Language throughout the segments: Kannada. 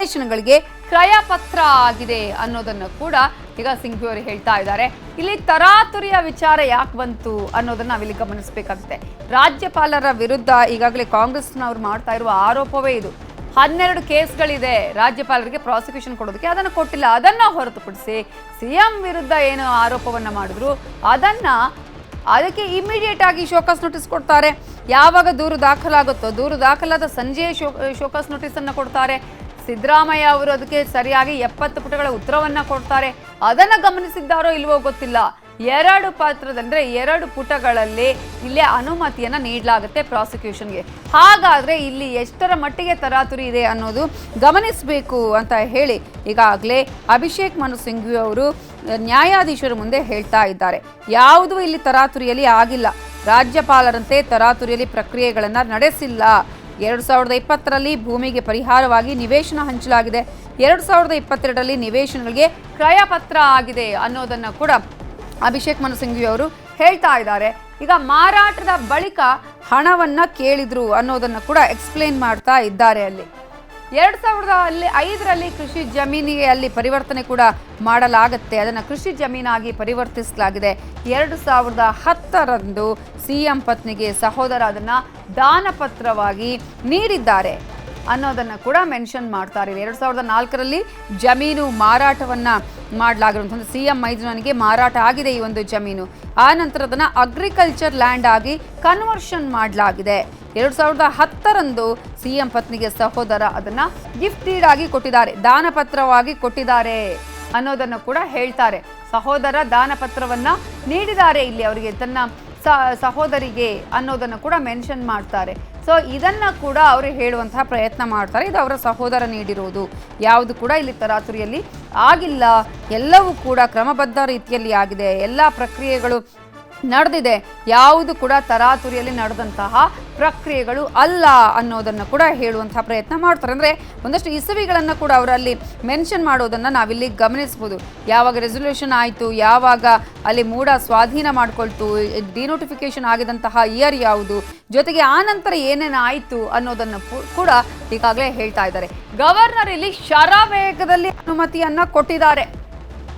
ನಿವೇಶನಗಳಿಗೆ ಕ್ರಯ ಪತ್ರ ಆಗಿದೆ ಅನ್ನೋದನ್ನು ಕೂಡ ಈಗ ಸಿಂಘ್ವಿ ಅವರು ಹೇಳ್ತಾ ಇದ್ದಾರೆ. ಇಲ್ಲಿ ತರಾತುರಿಯ ವಿಚಾರ ಯಾಕೆ ಬಂತು ಅನ್ನೋದನ್ನ ನಾವಿಲ್ಲಿ ಗಮನಿಸಬೇಕಾಗುತ್ತೆ. ರಾಜ್ಯಪಾಲರ ವಿರುದ್ಧ ಈಗಾಗಲೇ ಕಾಂಗ್ರೆಸ್ನವರು ಮಾಡ್ತಾ ಇರುವ ಆರೋಪವೇ ಇದು. 12 ಕೇಸ್ಗಳಿದೆ ರಾಜ್ಯಪಾಲರಿಗೆ ಪ್ರಾಸಿಕ್ಯೂಷನ್ ಕೊಡೋದಕ್ಕೆ, ಅದನ್ನು ಕೊಟ್ಟಿಲ್ಲ. ಅದನ್ನ ಹೊರತುಪಡಿಸಿ ಸಿಎಂ ವಿರುದ್ಧ ಏನು ಆರೋಪವನ್ನ ಮಾಡಿದ್ರು ಅದಕ್ಕೆ ಇಮಿಡಿಯೇಟ್ ಆಗಿ ಶೋಕಾಸ್ ನೋಟಿಸ್ ಕೊಡ್ತಾರೆ. ಯಾವಾಗ ದೂರು ದಾಖಲಾಗುತ್ತೋ ದೂರು ದಾಖಲಾದ ಸಂಜೆಯೇ ಶೋಕಾಸ್ ನೋಟಿಸ್ ಅನ್ನು ಕೊಡ್ತಾರೆ. ಸಿದ್ದರಾಮಯ್ಯ ಅವರು ಅದಕ್ಕೆ ಸರಿಯಾಗಿ 70 ಪುಟಗಳ ಉತ್ತರವನ್ನ ಕೊಡ್ತಾರೆ. ಅದನ್ನ ಗಮನಿಸಿದ್ದಾರೋ ಇಲ್ವೋ ಗೊತ್ತಿಲ್ಲ. 2 ಪಾತ್ರದಂದ್ರೆ 2 ಪುಟಗಳಲ್ಲಿ ಇಲ್ಲೇ ಅನುಮತಿಯನ್ನ ನೀಡಲಾಗುತ್ತೆ ಪ್ರಾಸಿಕ್ಯೂಷನ್ಗೆ. ಹಾಗಾದ್ರೆ ಇಲ್ಲಿ ಎಷ್ಟರ ಮಟ್ಟಿಗೆ ತರಾತುರಿ ಇದೆ ಅನ್ನೋದು ಗಮನಿಸಬೇಕು ಅಂತ ಹೇಳಿ ಈಗಾಗಲೇ ಅಭಿಷೇಕ್ ಮನು ಸಿಂಘ್ವಿ ಅವರು ನ್ಯಾಯಾಧೀಶರ ಮುಂದೆ ಹೇಳ್ತಾ ಇದ್ದಾರೆ. ಯಾವುದೂ ಇಲ್ಲಿ ತರಾತುರಿಯಲ್ಲಿ ಆಗಿಲ್ಲ. ರಾಜ್ಯಪಾಲರಂತೆ ತರಾತುರಿಯಲ್ಲಿ ಪ್ರಕ್ರಿಯೆಗಳನ್ನು ನಡೆಸಿಲ್ಲ. 2020ರಲ್ಲಿ ಭೂಮಿಗೆ ಪರಿಹಾರವಾಗಿ ನಿವೇಶನ ಹಂಚಲಾಗಿದೆ. 2022ರಲ್ಲಿ ನಿವೇಶನಗಳಿಗೆ ಕ್ರಯ ಪತ್ರ ಆಗಿದೆ ಅನ್ನೋದನ್ನ ಕೂಡ ಅಭಿಷೇಕ್ ಮನು ಸಿಂಘ್ವಿ ಅವರು ಹೇಳ್ತಾ ಇದ್ದಾರೆ. ಈಗ ಮಾರಾಟದ ಬಳಿಕ ಹಣವನ್ನ ಕೇಳಿದ್ರು ಅನ್ನೋದನ್ನ ಕೂಡ ಎಕ್ಸ್ಪ್ಲೇನ್ ಮಾಡ್ತಾ ಇದ್ದಾರೆ. ಅಲ್ಲಿ 2005ರಲ್ಲಿ ಕೃಷಿ ಜಮೀನಿಗೆ ಅಲ್ಲಿ ಪರಿವರ್ತನೆ ಕೂಡ ಮಾಡಲಾಗುತ್ತೆ. ಅದನ್ನು ಕೃಷಿ ಜಮೀನಾಗಿ ಪರಿವರ್ತಿಸಲಾಗಿದೆ. 2010ರಂದು ಸಿಎಂ ಪತ್ನಿಗೆ ಸಹೋದರ ಅದನ್ನ ದಾನಪತ್ರವಾಗಿ ನೀಡಿದ್ದಾರೆ ಅನ್ನೋದನ್ನು ಕೂಡ ಮೆನ್ಷನ್ ಮಾಡ್ತಾರೆ. 2004ರಲ್ಲಿ ಜಮೀನು ಮಾರಾಟವನ್ನ ಮಾಡಲಾಗಿರುವಂಥದ್ದು ಸಿಎಂ ಮೈದುನನಿಗೆ ಮಾರಾಟ ಆಗಿದೆ ಈ ಒಂದು ಜಮೀನು. ಆ ನಂತರ ಅದನ್ನು ಅಗ್ರಿಕಲ್ಚರ್ ಲ್ಯಾಂಡ್ ಆಗಿ ಕನ್ವರ್ಷನ್ ಮಾಡಲಾಗಿದೆ. 2010ರಂದು ಸಿಎಂ ಪತ್ನಿಗೆ ಸಹೋದರ ಅದನ್ನ ಗಿಫ್ಟ್ ಡೀಡ್ ಆಗಿ ಕೊಟ್ಟಿದ್ದಾರೆ, ದಾನಪತ್ರವಾಗಿ ಕೊಟ್ಟಿದ್ದಾರೆ ಅನ್ನೋದನ್ನು ಕೂಡ ಹೇಳ್ತಾರೆ. ಸಹೋದರ ದಾನಪತ್ರವನ್ನ ನೀಡಿದ್ದಾರೆ ಇಲ್ಲಿ ಅವರಿಗೆ, ತನ್ನ ಸಹೋದರಿಗೆ ಅನ್ನೋದನ್ನು ಕೂಡ ಮೆನ್ಷನ್ ಮಾಡ್ತಾರೆ. ಸೊ ಇದನ್ನ ಕೂಡ ಅವರು ಹೇಳುವಂತಹ ಪ್ರಯತ್ನ ಮಾಡ್ತಾರೆ. ಇದು ಅವರ ಸಹೋದರ ನೀಡಿರೋದು, ಯಾವುದು ಕೂಡ ಇಲ್ಲಿ ತರಾತುರಿಯಲ್ಲಿ ಆಗಿಲ್ಲ. ಎಲ್ಲವೂ ಕೂಡ ಕ್ರಮಬದ್ಧ ರೀತಿಯಲ್ಲಿ ಆಗಿದೆ. ಎಲ್ಲ ಪ್ರಕ್ರಿಯೆಗಳು ನಡೆದಿದೆ. ಯಾವುದು ಕೂಡ ತರಾತುರಿಯಲ್ಲಿ ನಡೆದಂತಹ ಪ್ರಕ್ರಿಯೆಗಳು ಅಲ್ಲ ಅನ್ನೋದನ್ನು ಕೂಡ ಹೇಳುವಂತಹ ಪ್ರಯತ್ನ ಮಾಡ್ತಾರೆ. ಅಂದರೆ ಒಂದಷ್ಟು ಇಸವಿಗಳನ್ನು ಕೂಡ ಅವರಲ್ಲಿ ಮೆನ್ಷನ್ ಮಾಡೋದನ್ನು ನಾವಿಲ್ಲಿ ಗಮನಿಸ್ಬೋದು. ಯಾವಾಗ ರೆಸೊಲ್ಯೂಷನ್ ಆಯಿತು, ಯಾವಾಗ ಅಲ್ಲಿ ಮೂಡ ಸ್ವಾಧೀನ ಮಾಡಿಕೊಳ್ತು, ಡಿನೋಟಿಫಿಕೇಶನ್ ಆಗಿದಂತಹ ಇಯರ್ ಯಾವುದು, ಜೊತೆಗೆ ಆ ನಂತರ ಏನೇನು ಆಯಿತು ಅನ್ನೋದನ್ನು ಕೂಡ ಈಗಾಗಲೇ ಹೇಳ್ತಾ ಇದ್ದಾರೆ. ಗವರ್ನರ್ ಇಲ್ಲಿ ಶರವೇಗದಲ್ಲಿ ಅನುಮತಿಯನ್ನು ಕೊಟ್ಟಿದ್ದಾರೆ.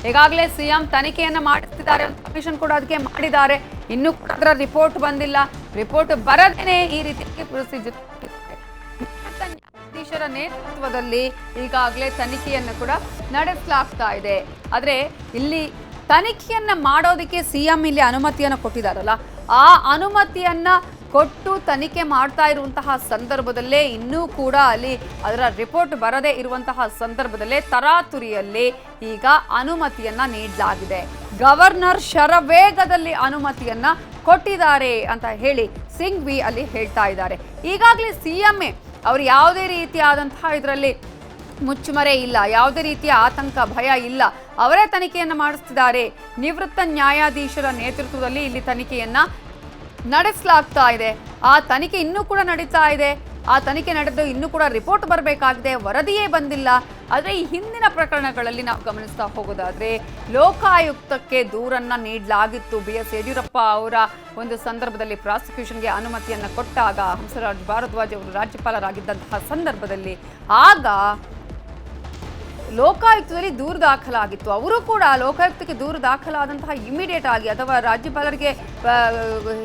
ಈಗಾಗಲೇ ಸಿಎಂ ತನಿಖೆಯನ್ನ ಮಾಡಿಸ್ತಿದ್ದಾರೆ, ಕಮಿಷನ್ ಕೂಡ ಅದಕ್ಕೆ ಮಾಡಿದ್ದಾರೆ. ಇನ್ನೂ ಕೂಡ ಅದರ ರಿಪೋರ್ಟ್ ಬಂದಿಲ್ಲ. ರಿಪೋರ್ಟ್ ಬರದೇನೆ ಈ ರೀತಿ ಪ್ರೊಸೀಜರ್ ನ್ಯಾಯಾಧೀಶರ ನೇತೃತ್ವದಲ್ಲಿ ಈಗಾಗಲೇ ತನಿಖೆಯನ್ನು ಕೂಡ ನಡೆಸಲಾಗ್ತಾ ಇದೆ. ಆದರೆ ಇಲ್ಲಿ ತನಿಖೆಯನ್ನ ಮಾಡೋದಕ್ಕೆ ಸಿಎಂ ಇಲ್ಲಿ ಅನುಮತಿಯನ್ನು ಕೊಟ್ಟಿದ್ದಾರಲ್ಲ, ಆ ಅನುಮತಿಯನ್ನ ಕೊಟ್ಟು ತನಿಖೆ ಮಾಡ್ತಾ ಇರುವಂತಹ ಸಂದರ್ಭದಲ್ಲೇ ಇನ್ನೂ ಕೂಡ ಅಲ್ಲಿ ಅದರ ರಿಪೋರ್ಟ್ ಬರದೇ ಇರುವಂತಹ ಸಂದರ್ಭದಲ್ಲೇ ತರಾತುರಿಯಲ್ಲಿ ಈಗ ಅನುಮತಿಯನ್ನ ನೀಡಲಾಗಿದೆ. ಗವರ್ನರ್ ಶರವೇಗದಲ್ಲಿ ಅನುಮತಿಯನ್ನ ಕೊಟ್ಟಿದ್ದಾರೆ ಅಂತ ಹೇಳಿ ಸಿಂಘ್ವಿ ಅಲ್ಲಿ ಹೇಳ್ತಾ ಇದ್ದಾರೆ. ಈಗಾಗಲೇ ಸಿಎಂಎ ಅವರು ಯಾವುದೇ ರೀತಿಯಾದಂತಹ ಇದರಲ್ಲಿ ಮುಚ್ಚುಮರೆ ಇಲ್ಲ, ಯಾವುದೇ ರೀತಿಯ ಆತಂಕ ಭಯ ಇಲ್ಲ, ಅವರೇ ತನಿಖೆಯನ್ನ ಮಾಡಿಸ್ತಿದ್ದಾರೆ. ನಿವೃತ್ತ ನ್ಯಾಯಾಧೀಶರ ನೇತೃತ್ವದಲ್ಲಿ ಇಲ್ಲಿ ತನಿಖೆಯನ್ನ ನಡೆಸಲಾಗ್ತಾ ಇದೆ. ಆ ತನಿಖೆ ಇನ್ನೂ ಕೂಡ ನಡೀತಾ ಇದೆ. ಆ ತನಿಖೆ ನಡೆದು ಇನ್ನೂ ಕೂಡ ರಿಪೋರ್ಟ್ ಬರಬೇಕಾಗಿದೆ, ವರದಿಯೇ ಬಂದಿಲ್ಲ. ಆದರೆ ಈ ಹಿಂದಿನ ಪ್ರಕರಣಗಳಲ್ಲಿ ನಾವು ಗಮನಿಸ್ತಾ ಹೋಗೋದಾದ್ರೆ ಲೋಕಾಯುಕ್ತಕ್ಕೆ ದೂರನ್ನ ನೀಡಲಾಗಿತ್ತು. BS ಯಡಿಯೂರಪ್ಪ ಅವರ ಒಂದು ಸಂದರ್ಭದಲ್ಲಿ ಪ್ರಾಸಿಕ್ಯೂಷನ್ಗೆ ಅನುಮತಿಯನ್ನು ಕೊಟ್ಟಾಗ, ಹಂಸರಾಜ್ ಭಾರದ್ವಾಜ್ ಅವರು ರಾಜ್ಯಪಾಲರಾಗಿದ್ದಂತಹ ಸಂದರ್ಭದಲ್ಲಿ ಆಗ ಲೋಕಾಯುಕ್ತದಲ್ಲಿ ದೂರು ದಾಖಲಾಗಿತ್ತು. ಅವರು ಕೂಡ ಲೋಕಾಯುಕ್ತಕ್ಕೆ ದೂರು ದಾಖಲಾದಂತಹ ಇಮಿಡಿಯೇಟ್ ಆಗಿ ಅಥವಾ ರಾಜ್ಯಪಾಲರಿಗೆ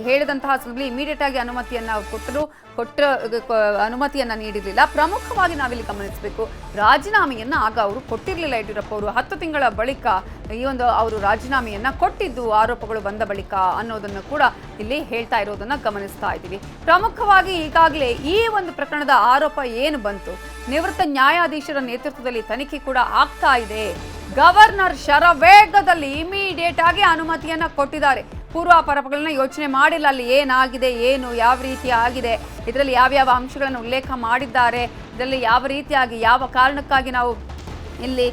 ಹೇಳಿದಂತಹ ಸಂದರ್ಭದಲ್ಲಿ ಇಮಿಡಿಯೇಟ್ ಆಗಿ ಅನುಮತಿಯನ್ನು ಕೊಟ್ಟ ಅನುಮತಿಯನ್ನು ನೀಡಿರಲಿಲ್ಲ. ಪ್ರಮುಖವಾಗಿ ನಾವಿಲ್ಲಿ ಗಮನಿಸಬೇಕು, ರಾಜೀನಾಮೆಯನ್ನು ಆಗ ಅವರು ಕೊಟ್ಟಿರಲಿಲ್ಲ ಯಡಿಯೂರಪ್ಪ ಅವರು. 10 ತಿಂಗಳ ಬಳಿಕ ಈ ಒಂದು ಅವರು ರಾಜೀನಾಮೆಯನ್ನು ಕೊಟ್ಟಿದ್ದು ಆರೋಪಗಳು ಬಂದ ಬಳಿಕ ಅನ್ನೋದನ್ನು ಕೂಡ ಇಲ್ಲಿ ಹೇಳ್ತಾ ಇರೋದನ್ನು ಗಮನಿಸ್ತಾ ಇದ್ದೀವಿ. ಪ್ರಮುಖವಾಗಿ ಈಗಾಗಲೇ ಈ ಒಂದು ಪ್ರಕರಣದ ಆರೋಪ ಏನು ಬಂತು, ನಿವೃತ್ತ ನ್ಯಾಯಾಧೀಶರ ನೇತೃತ್ವದಲ್ಲಿ ತನಿಖೆ ಕೂಡ ಆಗ್ತಾ ಇದೆ. ಗವರ್ನರ್ ಶರವೇಗದಲ್ಲಿ ಇಮಿಡಿಯೇಟ್ ಆಗಿ ಅನುಮತಿಯನ್ನ ಕೊಟ್ಟಿದ್ದಾರೆ. ಪೂರ್ವಾಪರಗಳನ್ನ ಯೋಚನೆ ಮಾಡಿಲ್ಲ. ಅಲ್ಲಿ ಏನಾಗಿದೆ, ಏನು ಯಾವ ರೀತಿ ಆಗಿದೆ, ಇದರಲ್ಲಿ ಯಾವ್ಯಾವ ಅಂಶಗಳನ್ನು ಉಲ್ಲೇಖ ಮಾಡಿದ್ದಾರೆ, ಇದರಲ್ಲಿ ಯಾವ ರೀತಿಯಾಗಿ ಯಾವ ಕಾರಣಕ್ಕಾಗಿ ನಾವು ಇಲ್ಲಿ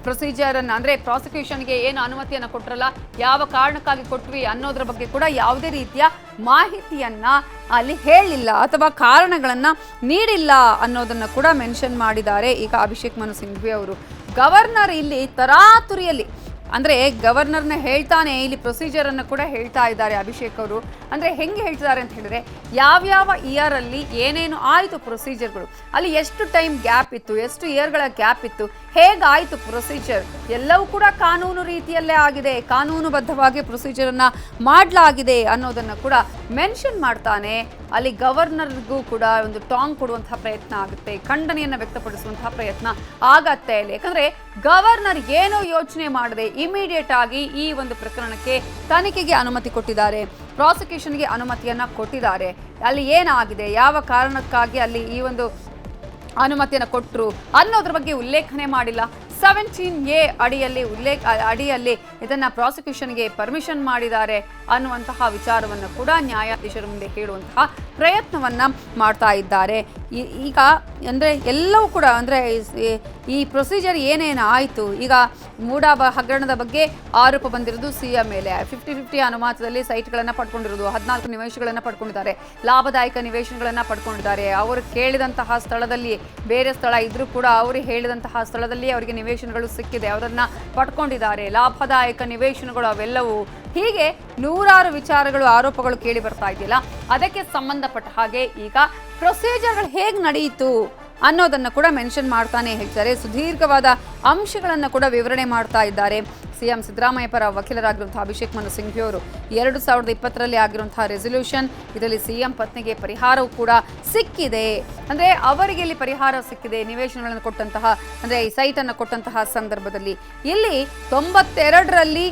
ಪ್ರೊಸೀಜರನ್ನು ಅಂದರೆ ಪ್ರಾಸಿಕ್ಯೂಷನ್ಗೆ ಏನು ಅನುಮತಿಯನ್ನು ಕೊಟ್ಟರಲ್ಲ, ಯಾವ ಕಾರಣಕ್ಕಾಗಿ ಕೊಟ್ವಿ ಅನ್ನೋದ್ರ ಬಗ್ಗೆ ಕೂಡ ಯಾವುದೇ ರೀತಿಯ ಮಾಹಿತಿಯನ್ನು ಅಲ್ಲಿ ಹೇಳಿಲ್ಲ ಅಥವಾ ಕಾರಣಗಳನ್ನು ನೀಡಿಲ್ಲ ಅನ್ನೋದನ್ನು ಕೂಡ ಮೆನ್ಷನ್ ಮಾಡಿದ್ದಾರೆ ಈಗ ಅಭಿಷೇಕ್ ಮನು ಸಿಂಘ್ವಿ ಅವರು. ಗವರ್ನರ್ ಇಲ್ಲಿ ತರಾತುರಿಯಲ್ಲಿ ಅಂದರೆ ಗವರ್ನರ್ನ ಹೇಳ್ತಾನೆ ಇಲ್ಲಿ ಪ್ರೊಸೀಜರನ್ನು ಕೂಡ ಹೇಳ್ತಾ ಇದ್ದಾರೆ ಅಭಿಷೇಕ್ ಅವರು. ಅಂದರೆ ಹೆಂಗೆ ಹೇಳ್ತಿದ್ದಾರೆ ಅಂತ ಹೇಳಿದ್ರೆ, ಯಾವ್ಯಾವ ಇಯರಲ್ಲಿ ಏನೇನು ಆಯಿತು ಪ್ರೊಸೀಜರ್ಗಳು, ಅಲ್ಲಿ ಎಷ್ಟು ಟೈಮ್ ಗ್ಯಾಪ್ ಇತ್ತು, ಎಷ್ಟು ಇಯರ್ಗಳ ಗ್ಯಾಪ್ ಇತ್ತು, ಹೇಗಾಯಿತು ಪ್ರೊಸೀಜರ್, ಎಲ್ಲವೂ ಕೂಡ ಕಾನೂನು ರೀತಿಯಲ್ಲೇ ಆಗಿದೆ, ಕಾನೂನುಬದ್ಧವಾಗಿ ಪ್ರೊಸೀಜರನ್ನು ಮಾಡಲಾಗಿದೆ ಅನ್ನೋದನ್ನು ಕೂಡ ಮೆನ್ಷನ್ ಮಾಡ್ತಾನೆ. ಅಲ್ಲಿ ಗವರ್ನರ್ಗೂ ಕೂಡ ಒಂದು ಟಾಂಗ್ ಕೊಡುವಂತಹ ಪ್ರಯತ್ನ ಆಗುತ್ತೆ, ಖಂಡನೆಯನ್ನು ವ್ಯಕ್ತಪಡಿಸುವಂತಹ ಪ್ರಯತ್ನ ಆಗತ್ತೆ ಅಲ್ಲಿ. ಯಾಕಂದರೆ ಗವರ್ನರ್ ಏನೋ ಯೋಚನೆ ಮಾಡದೆ ಇಮಿಡಿಯೇಟ್ ಆಗಿ ಈ ಒಂದು ಪ್ರಕರಣಕ್ಕೆ ತನಿಖೆಗೆ ಅನುಮತಿ ಕೊಟ್ಟಿದ್ದಾರೆ, ಪ್ರಾಸಿಕ್ಯೂಷನ್ಗೆ ಅನುಮತಿಯನ್ನು ಕೊಟ್ಟಿದ್ದಾರೆ. ಅಲ್ಲಿ ಏನಾಗಿದೆ, ಯಾವ ಕಾರಣಕ್ಕಾಗಿ ಅಲ್ಲಿ ಈ ಒಂದು ಅನುಮತಿಯನ್ನು ಕೊಟ್ಟರು ಅನ್ನೋದ್ರ ಬಗ್ಗೆ ಉಲ್ಲೇಖನೆ ಮಾಡಿಲ್ಲ. 17A ಅಡಿಯಲ್ಲಿ ಇದನ್ನ ಪ್ರಾಸಿಕ್ಯೂಷನ್ಗೆ ಪರ್ಮಿಷನ್ ಮಾಡಿದ್ದಾರೆ ಅನ್ನುವಂತಹ ವಿಚಾರವನ್ನು ಕೂಡ ನ್ಯಾಯಾಧೀಶರ ಮುಂದೆ ಹೇಳುವಂತಹ ಪ್ರಯತ್ನವನ್ನ ಮಾಡ್ತಾ ಇದ್ದಾರೆ. ಈಗ ಅಂದರೆ ಎಲ್ಲವೂ ಕೂಡ ಅಂದರೆ ಈ ಪ್ರೊಸೀಜರ್ ಏನೇನು ಆಯಿತು, ಈಗ ಮೂಡಾ ಹಗರಣದ ಬಗ್ಗೆ ಆರೋಪ ಬಂದಿರೋದು ಸಿಎಂ ಮೇಲೆ, 50-50 ಅನುಮಾನದಲ್ಲಿ ಸೈಟ್ಗಳನ್ನು ಪಡ್ಕೊಂಡಿರೋದು, 14 ನಿವೇಶನಗಳನ್ನು ಪಡ್ಕೊಂಡಿದ್ದಾರೆ, ಲಾಭದಾಯಕ ನಿವೇಶನಗಳನ್ನು ಪಡ್ಕೊಂಡಿದ್ದಾರೆ. ಅವರು ಕೇಳಿದಂತಹ ಸ್ಥಳದಲ್ಲಿ, ಬೇರೆ ಸ್ಥಳ ಇದ್ರೂ ಕೂಡ ಅವರು ಹೇಳಿದಂತಹ ಸ್ಥಳದಲ್ಲಿ ಅವರಿಗೆ ನಿವೇಶನಗಳು ಸಿಕ್ಕಿದೆ, ಅವರನ್ನು ಪಡ್ಕೊಂಡಿದ್ದಾರೆ, ಲಾಭದಾಯಕ ನಿವೇಶನಗಳು ಅವೆಲ್ಲವೂ. ಹೀಗೆ ನೂರಾರು ವಿಚಾರಗಳು, ಆರೋಪಗಳು ಕೇಳಿ ಬರ್ತಾ ಇದೆಯಲ್ಲ, ಅದಕ್ಕೆ ಸಂಬಂಧಪಟ್ಟ ಹಾಗೆ ಈಗ ಪ್ರೊಸೀಜರ್ಗಳು ಹೇಗೆ ನಡೆಯಿತು ಅನ್ನೋದನ್ನು ಕೂಡ ಮೆನ್ಷನ್ ಮಾಡ್ತಾನೆ ಹೇಳ್ತಾರೆ. ಸುದೀರ್ಘವಾದ ಅಂಶಗಳನ್ನು ಕೂಡ ವಿವರಣೆ ಮಾಡ್ತಾ ಇದ್ದಾರೆ. ಸಿಎಂ ಸಿದ್ದರಾಮಯ್ಯ ಪರ ವಕೀಲರಾಗಿರುವಂತಹ ಅಭಿಷೇಕ್ ಮನು ಸಿಂಘ್ವಿ ಅವರು 2020ರಲ್ಲಿ ಆಗಿರುವಂತಹ ರೆಸಲ್ಯೂಷನ್, ಇದರಲ್ಲಿ ಸಿಎಂ ಪತ್ನಿಗೆ ಪರಿಹಾರವೂ ಕೂಡ ಸಿಕ್ಕಿದೆ. ಅಂದರೆ ಅವರಿಗೆ ಇಲ್ಲಿ ಪರಿಹಾರ ಸಿಕ್ಕಿದೆ ನಿವೇಶನಗಳನ್ನು ಕೊಟ್ಟಂತಹ, ಅಂದರೆ ಈ ಸೈಟನ್ನು ಕೊಟ್ಟಂತಹ ಸಂದರ್ಭದಲ್ಲಿ. ಇಲ್ಲಿ 92ರಲ್ಲಿ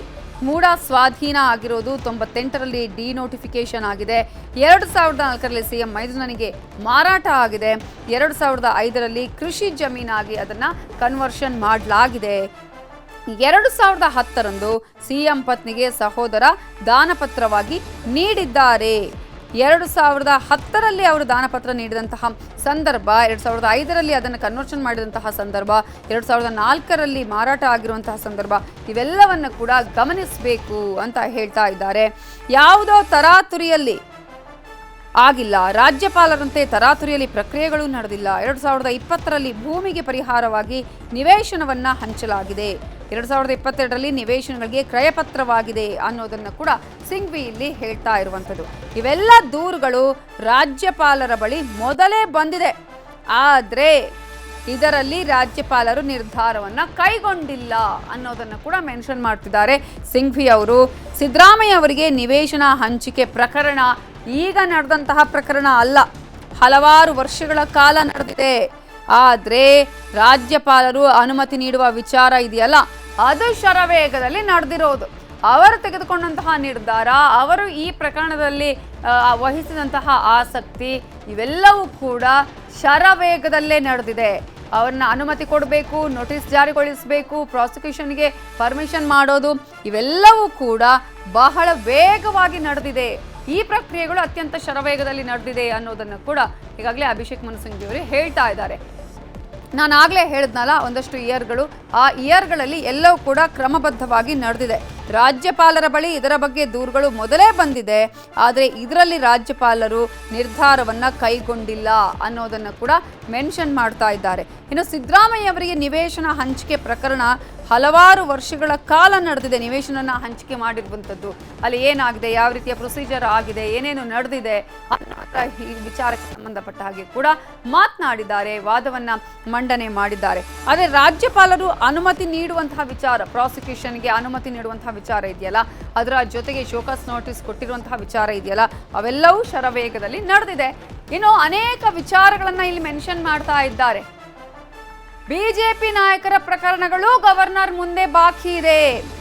ಮೂಡಾ ಸ್ವಾಧೀನ ಆಗಿರೋದು, 98ರಲ್ಲಿ ಡಿನೋಟಿಫಿಕೇಶನ್ ಆಗಿದೆ, 2004ರಲ್ಲಿ ಸಿಎಂ ಮೈದುನನಿಗೆ ಮಾರಾಟ ಆಗಿದೆ, 2005ರಲ್ಲಿ ಕೃಷಿ ಜಮೀನಾಗಿ ಅದನ್ನು ಕನ್ವರ್ಷನ್ ಮಾಡಲಾಗಿದೆ. 2010ರಂದು ಸಿಎಂ ಪತ್ನಿಗೆ ಸಹೋದರ ದಾನಪತ್ರವಾಗಿ ನೀಡಿದ್ದಾರೆ. 2010ರಲ್ಲಿ ಅವರು ದಾನಪತ್ರ ನೀಡಿದಂತಹ ಸಂದರ್ಭ, 2005ರಲ್ಲಿ ಅದನ್ನು ಕನ್ವರ್ಷನ್ ಮಾಡಿದಂತಹ ಸಂದರ್ಭ, 2004ರಲ್ಲಿ ಮಾರಾಟ ಆಗಿರುವಂತಹ ಸಂದರ್ಭ, ಇವೆಲ್ಲವನ್ನು ಕೂಡ ಗಮನಿಸಬೇಕು ಅಂತ ಹೇಳ್ತಾ ಇದ್ದಾರೆ. ಯಾವುದೋ ತರಾತುರಿಯಲ್ಲಿ ಆಗಿಲ್ಲ, ರಾಜ್ಯಪಾಲರಂತೆ ತರಾತುರಿಯಲ್ಲಿ ಪ್ರಕ್ರಿಯೆಗಳು ನಡೆದಿಲ್ಲ. 2020ರಲ್ಲಿ ಭೂಮಿಗೆ ಪರಿಹಾರವಾಗಿ ನಿವೇಶನವನ್ನು ಹಂಚಲಾಗಿದೆ, 2022ರಲ್ಲಿ ನಿವೇಶನಗಳಿಗೆ ಕ್ರಯಪತ್ರವಾಗಿದೆ ಅನ್ನೋದನ್ನು ಕೂಡ ಸಿಂಘ್ವಿ ಇಲ್ಲಿ ಹೇಳ್ತಾ ಇರುವಂಥದ್ದು. ಇವೆಲ್ಲ ದೂರುಗಳು ರಾಜ್ಯಪಾಲರ ಬಳಿ ಮೊದಲೇ ಬಂದಿದೆ, ಆದರೆ ಇದರಲ್ಲಿ ರಾಜ್ಯಪಾಲರು ನಿರ್ಧಾರವನ್ನು ಕೈಗೊಂಡಿಲ್ಲ ಅನ್ನೋದನ್ನು ಕೂಡ ಮೆನ್ಷನ್ ಮಾಡ್ತಿದ್ದಾರೆ ಸಿಂಘ್ವಿ ಅವರು. ಸಿದ್ದರಾಮಯ್ಯ ಅವರಿಗೆ ನಿವೇಶನ ಹಂಚಿಕೆ ಪ್ರಕರಣ ಈಗ ನಡೆದಂತಹ ಪ್ರಕರಣ ಅಲ್ಲ, ಹಲವಾರು ವರ್ಷಗಳ ಕಾಲ ನಡೆದಿದೆ. ಆದರೆ ರಾಜ್ಯಪಾಲರು ಅನುಮತಿ ನೀಡುವ ವಿಚಾರ ಇದೆಯಲ್ಲ, ಅದು ಶರವೇಗದಲ್ಲಿ ನಡೆದಿರೋದು. ಅವರು ತೆಗೆದುಕೊಂಡಂತಹ ನಿರ್ಧಾರ, ಅವರು ಈ ಪ್ರಕರಣದಲ್ಲಿ ವಹಿಸಿದಂತಹ ಆಸಕ್ತಿ, ಇವೆಲ್ಲವೂ ಕೂಡ ಶರವೇಗದಲ್ಲೇ ನಡೆದಿದೆ. ಅವ್ರನ್ನ ಅನುಮತಿ ಕೊಡಬೇಕು, ನೋಟಿಸ್ ಜಾರಿಗೊಳಿಸಬೇಕು, ಪ್ರಾಸಿಕ್ಯೂಷನ್ಗೆ ಪರ್ಮಿಷನ್ ಮಾಡೋದು, ಇವೆಲ್ಲವೂ ಕೂಡ ಬಹಳ ವೇಗವಾಗಿ ನಡೆದಿದೆ. ಈ ಪ್ರಕ್ರಿಯೆಗಳು ಅತ್ಯಂತ ಶರವೇಗದಲ್ಲಿ ನಡೆದಿದೆ ಅನ್ನೋದನ್ನು ಕೂಡ ಈಗಾಗಲೇ ಅಭಿಷೇಕ್ ಮನು ಸಿಂಘ್ವಿ ಅವರು ಹೇಳ್ತಾ ಇದ್ದಾರೆ. ನಾನು ಆಗಲೇ ಹೇಳಿದ್ನಲ್ಲ, ಒಂದಷ್ಟು ಇಯರ್ಗಳು, ಆ ಇಯರ್ಗಳಲ್ಲಿ ಎಲ್ಲವೂ ಕೂಡ ಕ್ರಮಬದ್ಧವಾಗಿ ನಡೆದಿದೆ. ರಾಜ್ಯಪಾಲರ ಬಳಿ ಇದರ ಬಗ್ಗೆ ದೂರುಗಳು ಮೊದಲೇ ಬಂದಿದೆ, ಆದರೆ ಇದರಲ್ಲಿ ರಾಜ್ಯಪಾಲರು ನಿರ್ಧಾರವನ್ನು ಕೈಗೊಂಡಿಲ್ಲ ಅನ್ನೋದನ್ನು ಕೂಡ ಮೆನ್ಷನ್ ಮಾಡ್ತಾ ಇದ್ದಾರೆ. ಇನ್ನು ಸಿದ್ದರಾಮಯ್ಯ ಅವರಿಗೆ ನಿವೇಶನ ಹಂಚಿಕೆ ಪ್ರಕರಣ ಹಲವಾರು ವರ್ಷಗಳ ಕಾಲ ನಡೆದಿದೆ. ನಿವೇಶನ ಹಂಚಿಕೆ ಮಾಡಿರುವಂಥದ್ದು, ಅಲ್ಲಿ ಏನಾಗಿದೆ, ಯಾವ ರೀತಿಯ ಪ್ರೊಸೀಜರ್ ಆಗಿದೆ, ಏನೇನು ನಡೆದಿದೆ ಅನ್ನೋ ಈ ವಿಚಾರಕ್ಕೆ ಸಂಬಂಧಪಟ್ಟ ಹಾಗೆ ಕೂಡ ಮಾತನಾಡಿದ್ದಾರೆ, ವಾದವನ್ನು ಮಂಡನೆ ಮಾಡಿದ್ದಾರೆ. ಆದರೆ ರಾಜ್ಯಪಾಲರು ಅನುಮತಿ ನೀಡುವಂತಹ ವಿಚಾರ, ಪ್ರಾಸಿಕ್ಯೂಷನ್ಗೆ ಅನುಮತಿ ನೀಡುವಂತಹ ವಿಚಾರ ಇದೆಯಲ್ಲ, ಅದರ ಜೊತೆಗೆ ಶೋಕಾಸ್ ನೋಟಿಸ್ ಕೊಟ್ಟಿರುವಂತಹ ವಿಚಾರ ಇದೆಯಲ್ಲ, ಅವೆಲ್ಲವೂ ಶರವೇಗದಲ್ಲಿ ನಡೆದಿದೆ. ಇನ್ನು ಅನೇಕ ವಿಚಾರಗಳನ್ನು ಇಲ್ಲಿ ಮೆನ್ಷನ್ ಮಾಡ್ತಾ ಇದ್ದಾರೆ. ಬಿಜೆಪಿ ನಾಯಕರ ಪ್ರಕರಣಗಳು ಗವರ್ನರ್ ಮುಂದೆ ಬಾಕಿ ಇದೆ.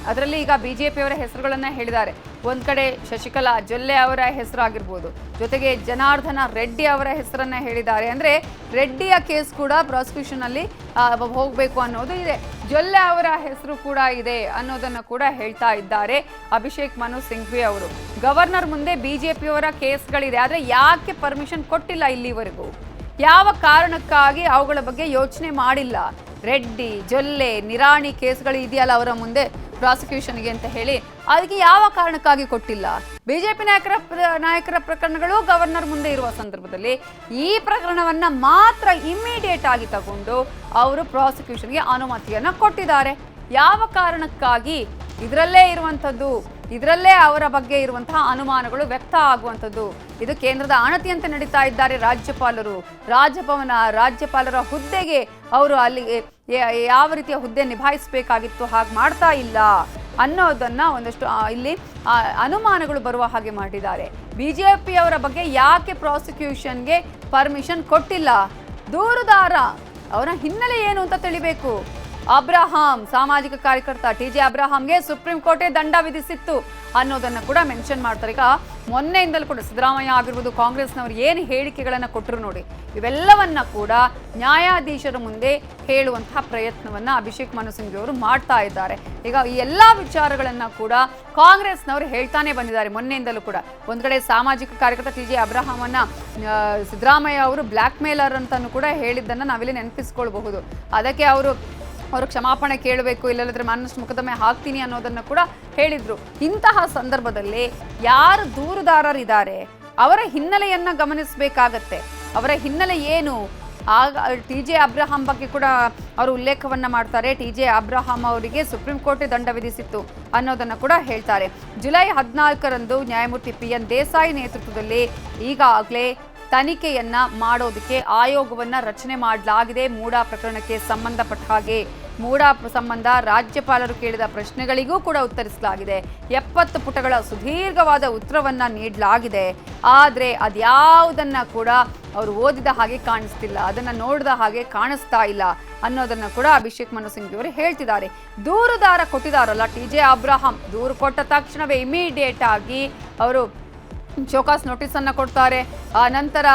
ಅದರಲ್ಲಿ ಈಗ ಬಿಜೆಪಿಯವರ ಹೆಸರುಗಳನ್ನ ಹೇಳಿದ್ದಾರೆ. ಒಂದ್ ಕಡೆ ಶಶಿಕಲಾ ಜೊಲ್ಲೆ ಅವರ ಹೆಸರಾಗಿರ್ಬೋದು, ಜೊತೆಗೆ ಜನಾರ್ದನ ರೆಡ್ಡಿ ಅವರ ಹೆಸರನ್ನ ಹೇಳಿದ್ದಾರೆ. ಅಂದ್ರೆ ರೆಡ್ಡಿಯ ಕೇಸ್ ಕೂಡ ಪ್ರಾಸಿಕ್ಯೂಷನ್ ಅಲ್ಲಿ ಹೋಗಬೇಕು ಅನ್ನೋದು ಇದೆ, ಜೊಲ್ಲೆ ಅವರ ಹೆಸರು ಕೂಡ ಇದೆ ಅನ್ನೋದನ್ನ ಕೂಡ ಹೇಳ್ತಾ ಇದ್ದಾರೆ ಅಭಿಷೇಕ್ ಮನು ಸಿಂಘ್ವಿ ಅವರು. ಗವರ್ನರ್ ಮುಂದೆ ಬಿಜೆಪಿಯವರ ಕೇಸ್ಗಳಿದೆ, ಆದ್ರೆ ಯಾಕೆ ಪರ್ಮಿಷನ್ ಕೊಟ್ಟಿಲ್ಲ ಇಲ್ಲಿವರೆಗೂ, ಯಾವ ಕಾರಣಕ್ಕಾಗಿ ಅವುಗಳ ಬಗ್ಗೆ ಯೋಚನೆ ಮಾಡಿಲ್ಲ. ರೆಡ್ಡಿ, ಜೊಲ್ಲೆ, ನಿರಾಣಿ ಕೇಸ್ಗಳು ಇದೆಯಲ್ಲ ಅವರ ಮುಂದೆ ಪ್ರಾಸಿಕ್ಯೂಷನ್ಗೆ ಅಂತ ಹೇಳಿ, ಅದಕ್ಕೆ ಯಾವ ಕಾರಣಕ್ಕಾಗಿ ಕೊಟ್ಟಿಲ್ಲ. ಬಿಜೆಪಿ ನಾಯಕರ ಪ್ರಕರಣಗಳು ಗವರ್ನರ್ ಮುಂದೆ ಇರುವ ಸಂದರ್ಭದಲ್ಲಿ ಈ ಪ್ರಕರಣವನ್ನ ಮಾತ್ರ ಇಮ್ಮಿಡಿಯೇಟ್ ಆಗಿ ತಗೊಂಡು ಅವರು ಪ್ರಾಸಿಕ್ಯೂಷನ್ಗೆ ಅನುಮತಿಯನ್ನ ಕೊಟ್ಟಿದ್ದಾರೆ. ಯಾವ ಕಾರಣಕ್ಕಾಗಿ ಇದರಲ್ಲೇ ಇರುವಂಥದ್ದು, ಇದರಲ್ಲೇ ಅವರ ಬಗ್ಗೆ ಇರುವಂತಹ ಅನುಮಾನಗಳು ವ್ಯಕ್ತ ಆಗುವಂಥದ್ದು. ಇದು ಕೇಂದ್ರದ ಅಣತಿಯಂತೆ ನಡೀತಾ ಇದ್ದಾರೆ ರಾಜ್ಯಪಾಲರು. ರಾಜ್ಯಪಾಲರ ಹುದ್ದೆಗೆ ಅವರು ಅಲ್ಲಿಗೆ ಯಾವ ರೀತಿಯ ಹುದ್ದೆ ನಿಭಾಯಿಸಬೇಕಾಗಿತ್ತು ಹಾಗೆ ಮಾಡ್ತಾ ಇಲ್ಲ ಅನ್ನೋದನ್ನ ಒಂದಷ್ಟು ಇಲ್ಲಿ ಅನುಮಾನಗಳು ಬರುವ ಹಾಗೆ ಮಾಡಿದ್ದಾರೆ. ಬಿಜೆಪಿಯವರ ಬಗ್ಗೆ ಯಾಕೆ ಪ್ರಾಸಿಕ್ಯೂಷನ್ಗೆ ಪರ್ಮಿಷನ್ ಕೊಟ್ಟಿಲ್ಲ? ದೂರುದಾರ ಅವರ ಹಿನ್ನೆಲೆ ಏನು ಅಂತ ತಿಳಿಬೇಕು. ಅಬ್ರಹಾಂ ಸಾಮಾಜಿಕ ಕಾರ್ಯಕರ್ತ ಟಿ.ಜೆ. ಅಬ್ರಹಾಂಗೆ ಸುಪ್ರೀಂ ಕೋರ್ಟೇ ದಂಡ ವಿಧಿಸಿತ್ತು ಅನ್ನೋದನ್ನ ಕೂಡ ಮೆನ್ಷನ್ ಮಾಡ್ತಾರೆ. ಈಗ ಮೊನ್ನೆಯಿಂದಲೂ ಕೂಡ ಸಿದ್ದರಾಮಯ್ಯ ಆಗಿರ್ಬೋದು, ಕಾಂಗ್ರೆಸ್ನವರು ಏನು ಹೇಳಿಕೆಗಳನ್ನು ಕೊಟ್ಟರು ನೋಡಿ, ಇವೆಲ್ಲವನ್ನ ಕೂಡ ನ್ಯಾಯಾಧೀಶರ ಮುಂದೆ ಹೇಳುವಂತಹ ಪ್ರಯತ್ನವನ್ನ ಅಭಿಷೇಕ್ ಮನು ಸಿಂಘ್ವಿ ಅವರು ಮಾಡ್ತಾ ಇದ್ದಾರೆ. ಈಗ ಈ ಎಲ್ಲ ವಿಚಾರಗಳನ್ನ ಕೂಡ ಕಾಂಗ್ರೆಸ್ನವರು ಹೇಳ್ತಾನೆ ಬಂದಿದ್ದಾರೆ ಮೊನ್ನೆಯಿಂದಲೂ ಕೂಡ. ಒಂದ್ ಕಡೆ ಸಾಮಾಜಿಕ ಕಾರ್ಯಕರ್ತ ಟಿ.ಜೆ. ಅಬ್ರಹಾಮನ್ನ ಸಿದ್ದರಾಮಯ್ಯ ಅವರು ಬ್ಲ್ಯಾಕ್ ಮೇಲರ್ ಅಂತಾನು ಕೂಡ ಹೇಳಿದ್ದನ್ನ ನಾವಿಲ್ಲಿ ನೆನಪಿಸ್ಕೊಳ್ಬಹುದು. ಅದಕ್ಕೆ ಅವರು ಕ್ಷಮಾಪಣೆ ಕೇಳಬೇಕು, ಇಲ್ಲದ್ರೆ ಮಾನನಷ್ಟ ಮೊಕದ್ದಮೆ ಹಾಕ್ತೀನಿ ಅನ್ನೋದನ್ನ ಕೂಡ ಹೇಳಿದ್ರು. ಇಂತಹ ಸಂದರ್ಭದಲ್ಲಿ ಯಾರು ದೂರುದಾರರಿದ್ದಾರೆ ಅವರ ಹಿನ್ನೆಲೆಯನ್ನ ಗಮನಿಸಬೇಕಾಗತ್ತೆ. ಅವರ ಹಿನ್ನೆಲೆ ಏನು? ಆಗ ಟಿ.ಜೆ. ಅಬ್ರಹಾಂ ಬಗ್ಗೆ ಕೂಡ ಅವರು ಉಲ್ಲೇಖವನ್ನ ಮಾಡ್ತಾರೆ. ಟಿ.ಜೆ. ಅಬ್ರಹಾಂ ಅವರಿಗೆ ಸುಪ್ರೀಂ ಕೋರ್ಟ್ ದಂಡ ವಿಧಿಸಿತ್ತು ಅನ್ನೋದನ್ನ ಕೂಡ ಹೇಳ್ತಾರೆ. ಜುಲೈ 14ರಂದು ನ್ಯಾಯಮೂರ್ತಿ ಪಿ.ಎನ್. ದೇಸಾಯಿ ನೇತೃತ್ವದಲ್ಲಿ ಈಗಾಗಲೇ ತನಿಖೆಯನ್ನ ಮಾಡೋದಕ್ಕೆ ಆಯೋಗವನ್ನ ರಚನೆ ಮಾಡಲಾಗಿದೆ. ಮೂಡಾ ಪ್ರಕರಣಕ್ಕೆ ಸಂಬಂಧಪಟ್ಟ ಹಾಗೆ ಮೂಡಾ ಸಂಬಂಧ ರಾಜ್ಯಪಾಲರು ಕೇಳಿದ ಪ್ರಶ್ನೆಗಳಿಗೂ ಕೂಡ ಉತ್ತರಿಸಲಾಗಿದೆ. 70 ಪುಟಗಳ ಸುದೀರ್ಘವಾದ ಉತ್ತರವನ್ನ ನೀಡಲಾಗಿದೆ. ಆದರೆ ಅದ್ಯಾವುದನ್ನ ಕೂಡ ಅವರು ಓದಿದ ಹಾಗೆ ಕಾಣಿಸ್ತಿಲ್ಲ, ಅದನ್ನ ನೋಡಿದ ಹಾಗೆ ಕಾಣಿಸ್ತಾ ಇಲ್ಲ ಅನ್ನೋದನ್ನ ಕೂಡ ಅಭಿಷೇಕ್ ಮನು ಸಿಂಘ್ವಿ ಅವರು ಹೇಳ್ತಿದ್ದಾರೆ. ದೂರುದಾರ ಕೊಟ್ಟಿದಾರಲ್ಲ ಟಿ.ಜೆ. ಅಬ್ರಹಾಂ, ದೂರು ಕೊಟ್ಟ ತಕ್ಷಣವೇ ಇಮಿಡಿಯೇಟ್ ಆಗಿ ಅವರು ಶೋಕಾಸ್ ನೋಟಿಸ್ ಅನ್ನ ಕೊಡ್ತಾರೆ. ಆ ನಂತರ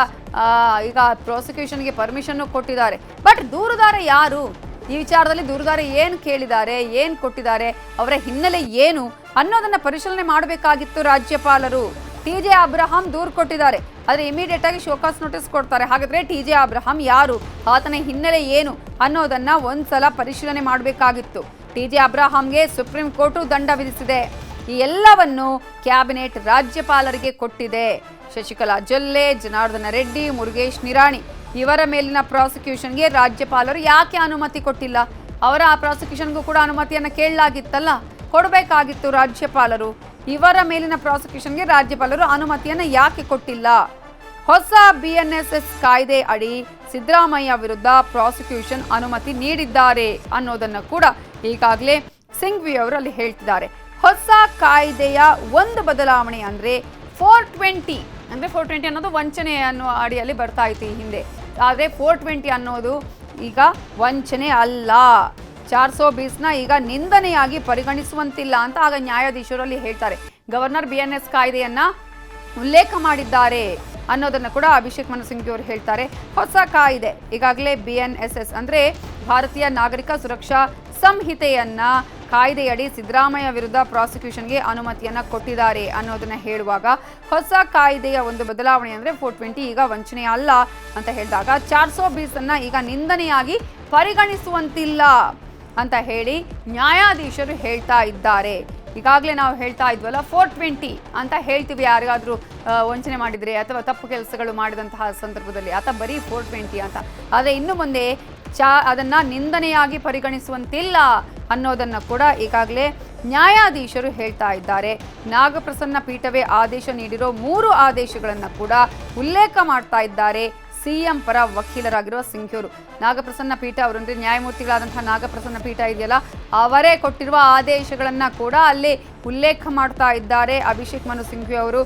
ಈಗ ಪ್ರಾಸಿಕ್ಯೂಷನ್ಗೆ ಪರ್ಮಿಷನ್ ಕೊಟ್ಟಿದ್ದಾರೆ. ಬಟ್ ದೂರುದಾರ ಯಾರು? ಈ ವಿಚಾರದಲ್ಲಿ ದೂರುದಾರ ಏನು ಕೇಳಿದ್ದಾರೆ, ಏನು ಕೊಟ್ಟಿದ್ದಾರೆ, ಅವರ ಹಿನ್ನೆಲೆ ಏನು ಅನ್ನೋದನ್ನ ಪರಿಶೀಲನೆ ಮಾಡಬೇಕಾಗಿತ್ತು ರಾಜ್ಯಪಾಲರು. ಟಿ.ಜೆ. ಅಬ್ರಹಾಂ ದೂರು ಕೊಟ್ಟಿದ್ದಾರೆ, ಆದರೆ ಇಮಿಡಿಯೇಟ್ ಆಗಿ ಶೋಕಾಸ್ ನೋಟಿಸ್ ಕೊಡ್ತಾರೆ. ಹಾಗಾದ್ರೆ ಟಿ.ಜೆ. ಅಬ್ರಹಾಂ ಯಾರು, ಆತನ ಹಿನ್ನೆಲೆ ಏನು ಅನ್ನೋದನ್ನ ಒಂದ್ಸಲ ಪರಿಶೀಲನೆ ಮಾಡಬೇಕಾಗಿತ್ತು. ಟಿ.ಜೆ. ಅಬ್ರಹಾಂಗೆ ಸುಪ್ರೀಂ ಕೋರ್ಟು ದಂಡ ವಿಧಿಸಿದೆ. ಈ ಎಲ್ಲವನ್ನು ಕ್ಯಾಬಿನೆಟ್ ರಾಜ್ಯಪಾಲರಿಗೆ ಕೊಟ್ಟಿದೆ. ಶಶಿಕಲಾ ಜೊಲ್ಲೆ, ಜನಾರ್ದನ ರೆಡ್ಡಿ, ಮುರುಗೇಶ್ ನಿರಾಣಿ ಇವರ ಮೇಲಿನ ಪ್ರಾಸಿಕ್ಯೂಷನ್ಗೆ ರಾಜ್ಯಪಾಲರು ಯಾಕೆ ಅನುಮತಿ ಕೊಟ್ಟಿಲ್ಲ? ಅವರ ಆ ಪ್ರಾಸಿಕ್ಯೂಷನ್ಗೂ ಕೂಡ ಅನುಮತಿಯನ್ನು ಕೇಳಲಾಗಿತ್ತಲ್ಲ, ಕೊಡಬೇಕಾಗಿತ್ತು ರಾಜ್ಯಪಾಲರು. ಇವರ ಮೇಲಿನ ಪ್ರಾಸಿಕ್ಯೂಷನ್ಗೆ ರಾಜ್ಯಪಾಲರು ಅನುಮತಿಯನ್ನು ಯಾಕೆ ಕೊಟ್ಟಿಲ್ಲ? ಹೊಸ BNSS ಕಾಯ್ದೆ ಅಡಿ ಸಿದ್ದರಾಮಯ್ಯ ವಿರುದ್ಧ ಪ್ರಾಸಿಕ್ಯೂಷನ್ ಅನುಮತಿ ನೀಡಿದ್ದಾರೆ ಅನ್ನೋದನ್ನು ಕೂಡ ಈಗಾಗಲೇ ಸಿಂಘ್ವಿ ಅವರು ಅಲ್ಲಿ ಹೇಳ್ತಿದ್ದಾರೆ. ಹೊಸ ಕಾಯ್ದೆಯ ಒಂದು ಬದಲಾವಣೆ ಅಂದ್ರೆ 420 ಅಂದ್ರೆ 420 ಅನ್ನೋದು ವಂಚನೆ ಅನ್ನೋ ಅಡಿಯಲ್ಲಿ ಬರ್ತಾ ಇತ್ತು ಈ ಹಿಂದೆ. ಆದರೆ 420 ಅನ್ನೋದು ಈಗ ವಂಚನೆ ಅಲ್ಲ. 420ನ ಈಗ ನಿಂದನೆಯಾಗಿ ಪರಿಗಣಿಸುವಂತಿಲ್ಲ ಅಂತ ಆಗ ನ್ಯಾಯಾಧೀಶರಲ್ಲಿ ಹೇಳ್ತಾರೆ. ಗವರ್ನರ್ BNS ಕಾಯ್ದೆಯನ್ನ ಉಲ್ಲೇಖ ಮಾಡಿದ್ದಾರೆ ಅನ್ನೋದನ್ನ ಕೂಡ ಅಭಿಷೇಕ್ ಮನು ಸಿಂಘ್ವಿ ಅವರು ಹೇಳ್ತಾರೆ. ಹೊಸ ಕಾಯ್ದೆ ಈಗಾಗಲೇ BNSS ಅಂದ್ರೆ ಭಾರತೀಯ ನಾಗರಿಕ ಸುರಕ್ಷಾ ಸಂಹಿತೆಯನ್ನ ಕಾಯ್ದೆಯಡಿ ಸಿದ್ದರಾಮಯ್ಯ ವಿರುದ್ಧ ಪ್ರಾಸಿಕ್ಯೂಷನ್ಗೆ ಅನುಮತಿಯನ್ನ ಕೊಟ್ಟಿದ್ದಾರೆ ಅನ್ನೋದನ್ನ ಹೇಳುವಾಗ ಹೊಸ ಕಾಯ್ದೆಯ ಒಂದು ಬದಲಾವಣೆ ಅಂದ್ರೆ 420 ಈಗ ವಂಚನೆ ಅಲ್ಲ ಅಂತ ಹೇಳಿದಾಗ 420 ಅನ್ನ ಈಗ ನಿಂದನೆಯಾಗಿ ಪರಿಗಣಿಸುವಂತಿಲ್ಲ ಅಂತ ಹೇಳಿ ನ್ಯಾಯಾಧೀಶರು ಹೇಳ್ತಾ ಇದ್ದಾರೆ. ಈಗಾಗಲೇ ನಾವು ಹೇಳ್ತಾ ಇದ್ವಲ್ಲ 420 ಅಂತ ಹೇಳ್ತೀವಿ ಯಾರಿಗಾದ್ರೂ ವಂಚನೆ ಮಾಡಿದ್ರೆ ಅಥವಾ ತಪ್ಪು ಕೆಲಸಗಳು ಮಾಡಿದಂತಹ ಸಂದರ್ಭದಲ್ಲಿ, ಅಥವಾ ಬರೀ 420 ಅಂತ. ಆದರೆ ಇನ್ನು ಮುಂದೆ ಅದನ್ನ ನಿಂದನೆಯಾಗಿ ಪರಿಗಣಿಸುವಂತಿಲ್ಲ ಅನ್ನೋದನ್ನ ಕೂಡ ಈಗಾಗಲೇ ನ್ಯಾಯಾಧೀಶರು ಹೇಳ್ತಾ ಇದ್ದಾರೆ. ನಾಗಪ್ರಸನ್ನ ಪೀಠವೇ ಆದೇಶ ನೀಡಿರೋ 3 ಆದೇಶಗಳನ್ನ ಕೂಡ ಉಲ್ಲೇಖ ಮಾಡ್ತಾ ಇದ್ದಾರೆ ಸಿಎಂ ಪರ ವಕೀಲರಾಗಿರುವ ಸಿಂಘ್ವಿ ಅವರು. ನಾಗಪ್ರಸನ್ನ ಪೀಠ ಅವರಂದ್ರೆ ನ್ಯಾಯಮೂರ್ತಿಗಳಾದಂತಹ ನಾಗಪ್ರಸನ್ನ ಪೀಠ ಇದೆಯಲ್ಲ, ಅವರೇ ಕೊಟ್ಟಿರುವ ಆದೇಶಗಳನ್ನ ಕೂಡ ಅಲ್ಲಿ ಉಲ್ಲೇಖ ಮಾಡ್ತಾ ಇದ್ದಾರೆ ಅಭಿಷೇಕ್ ಮನು ಸಿಂಘ್ವಿ ಅವರು.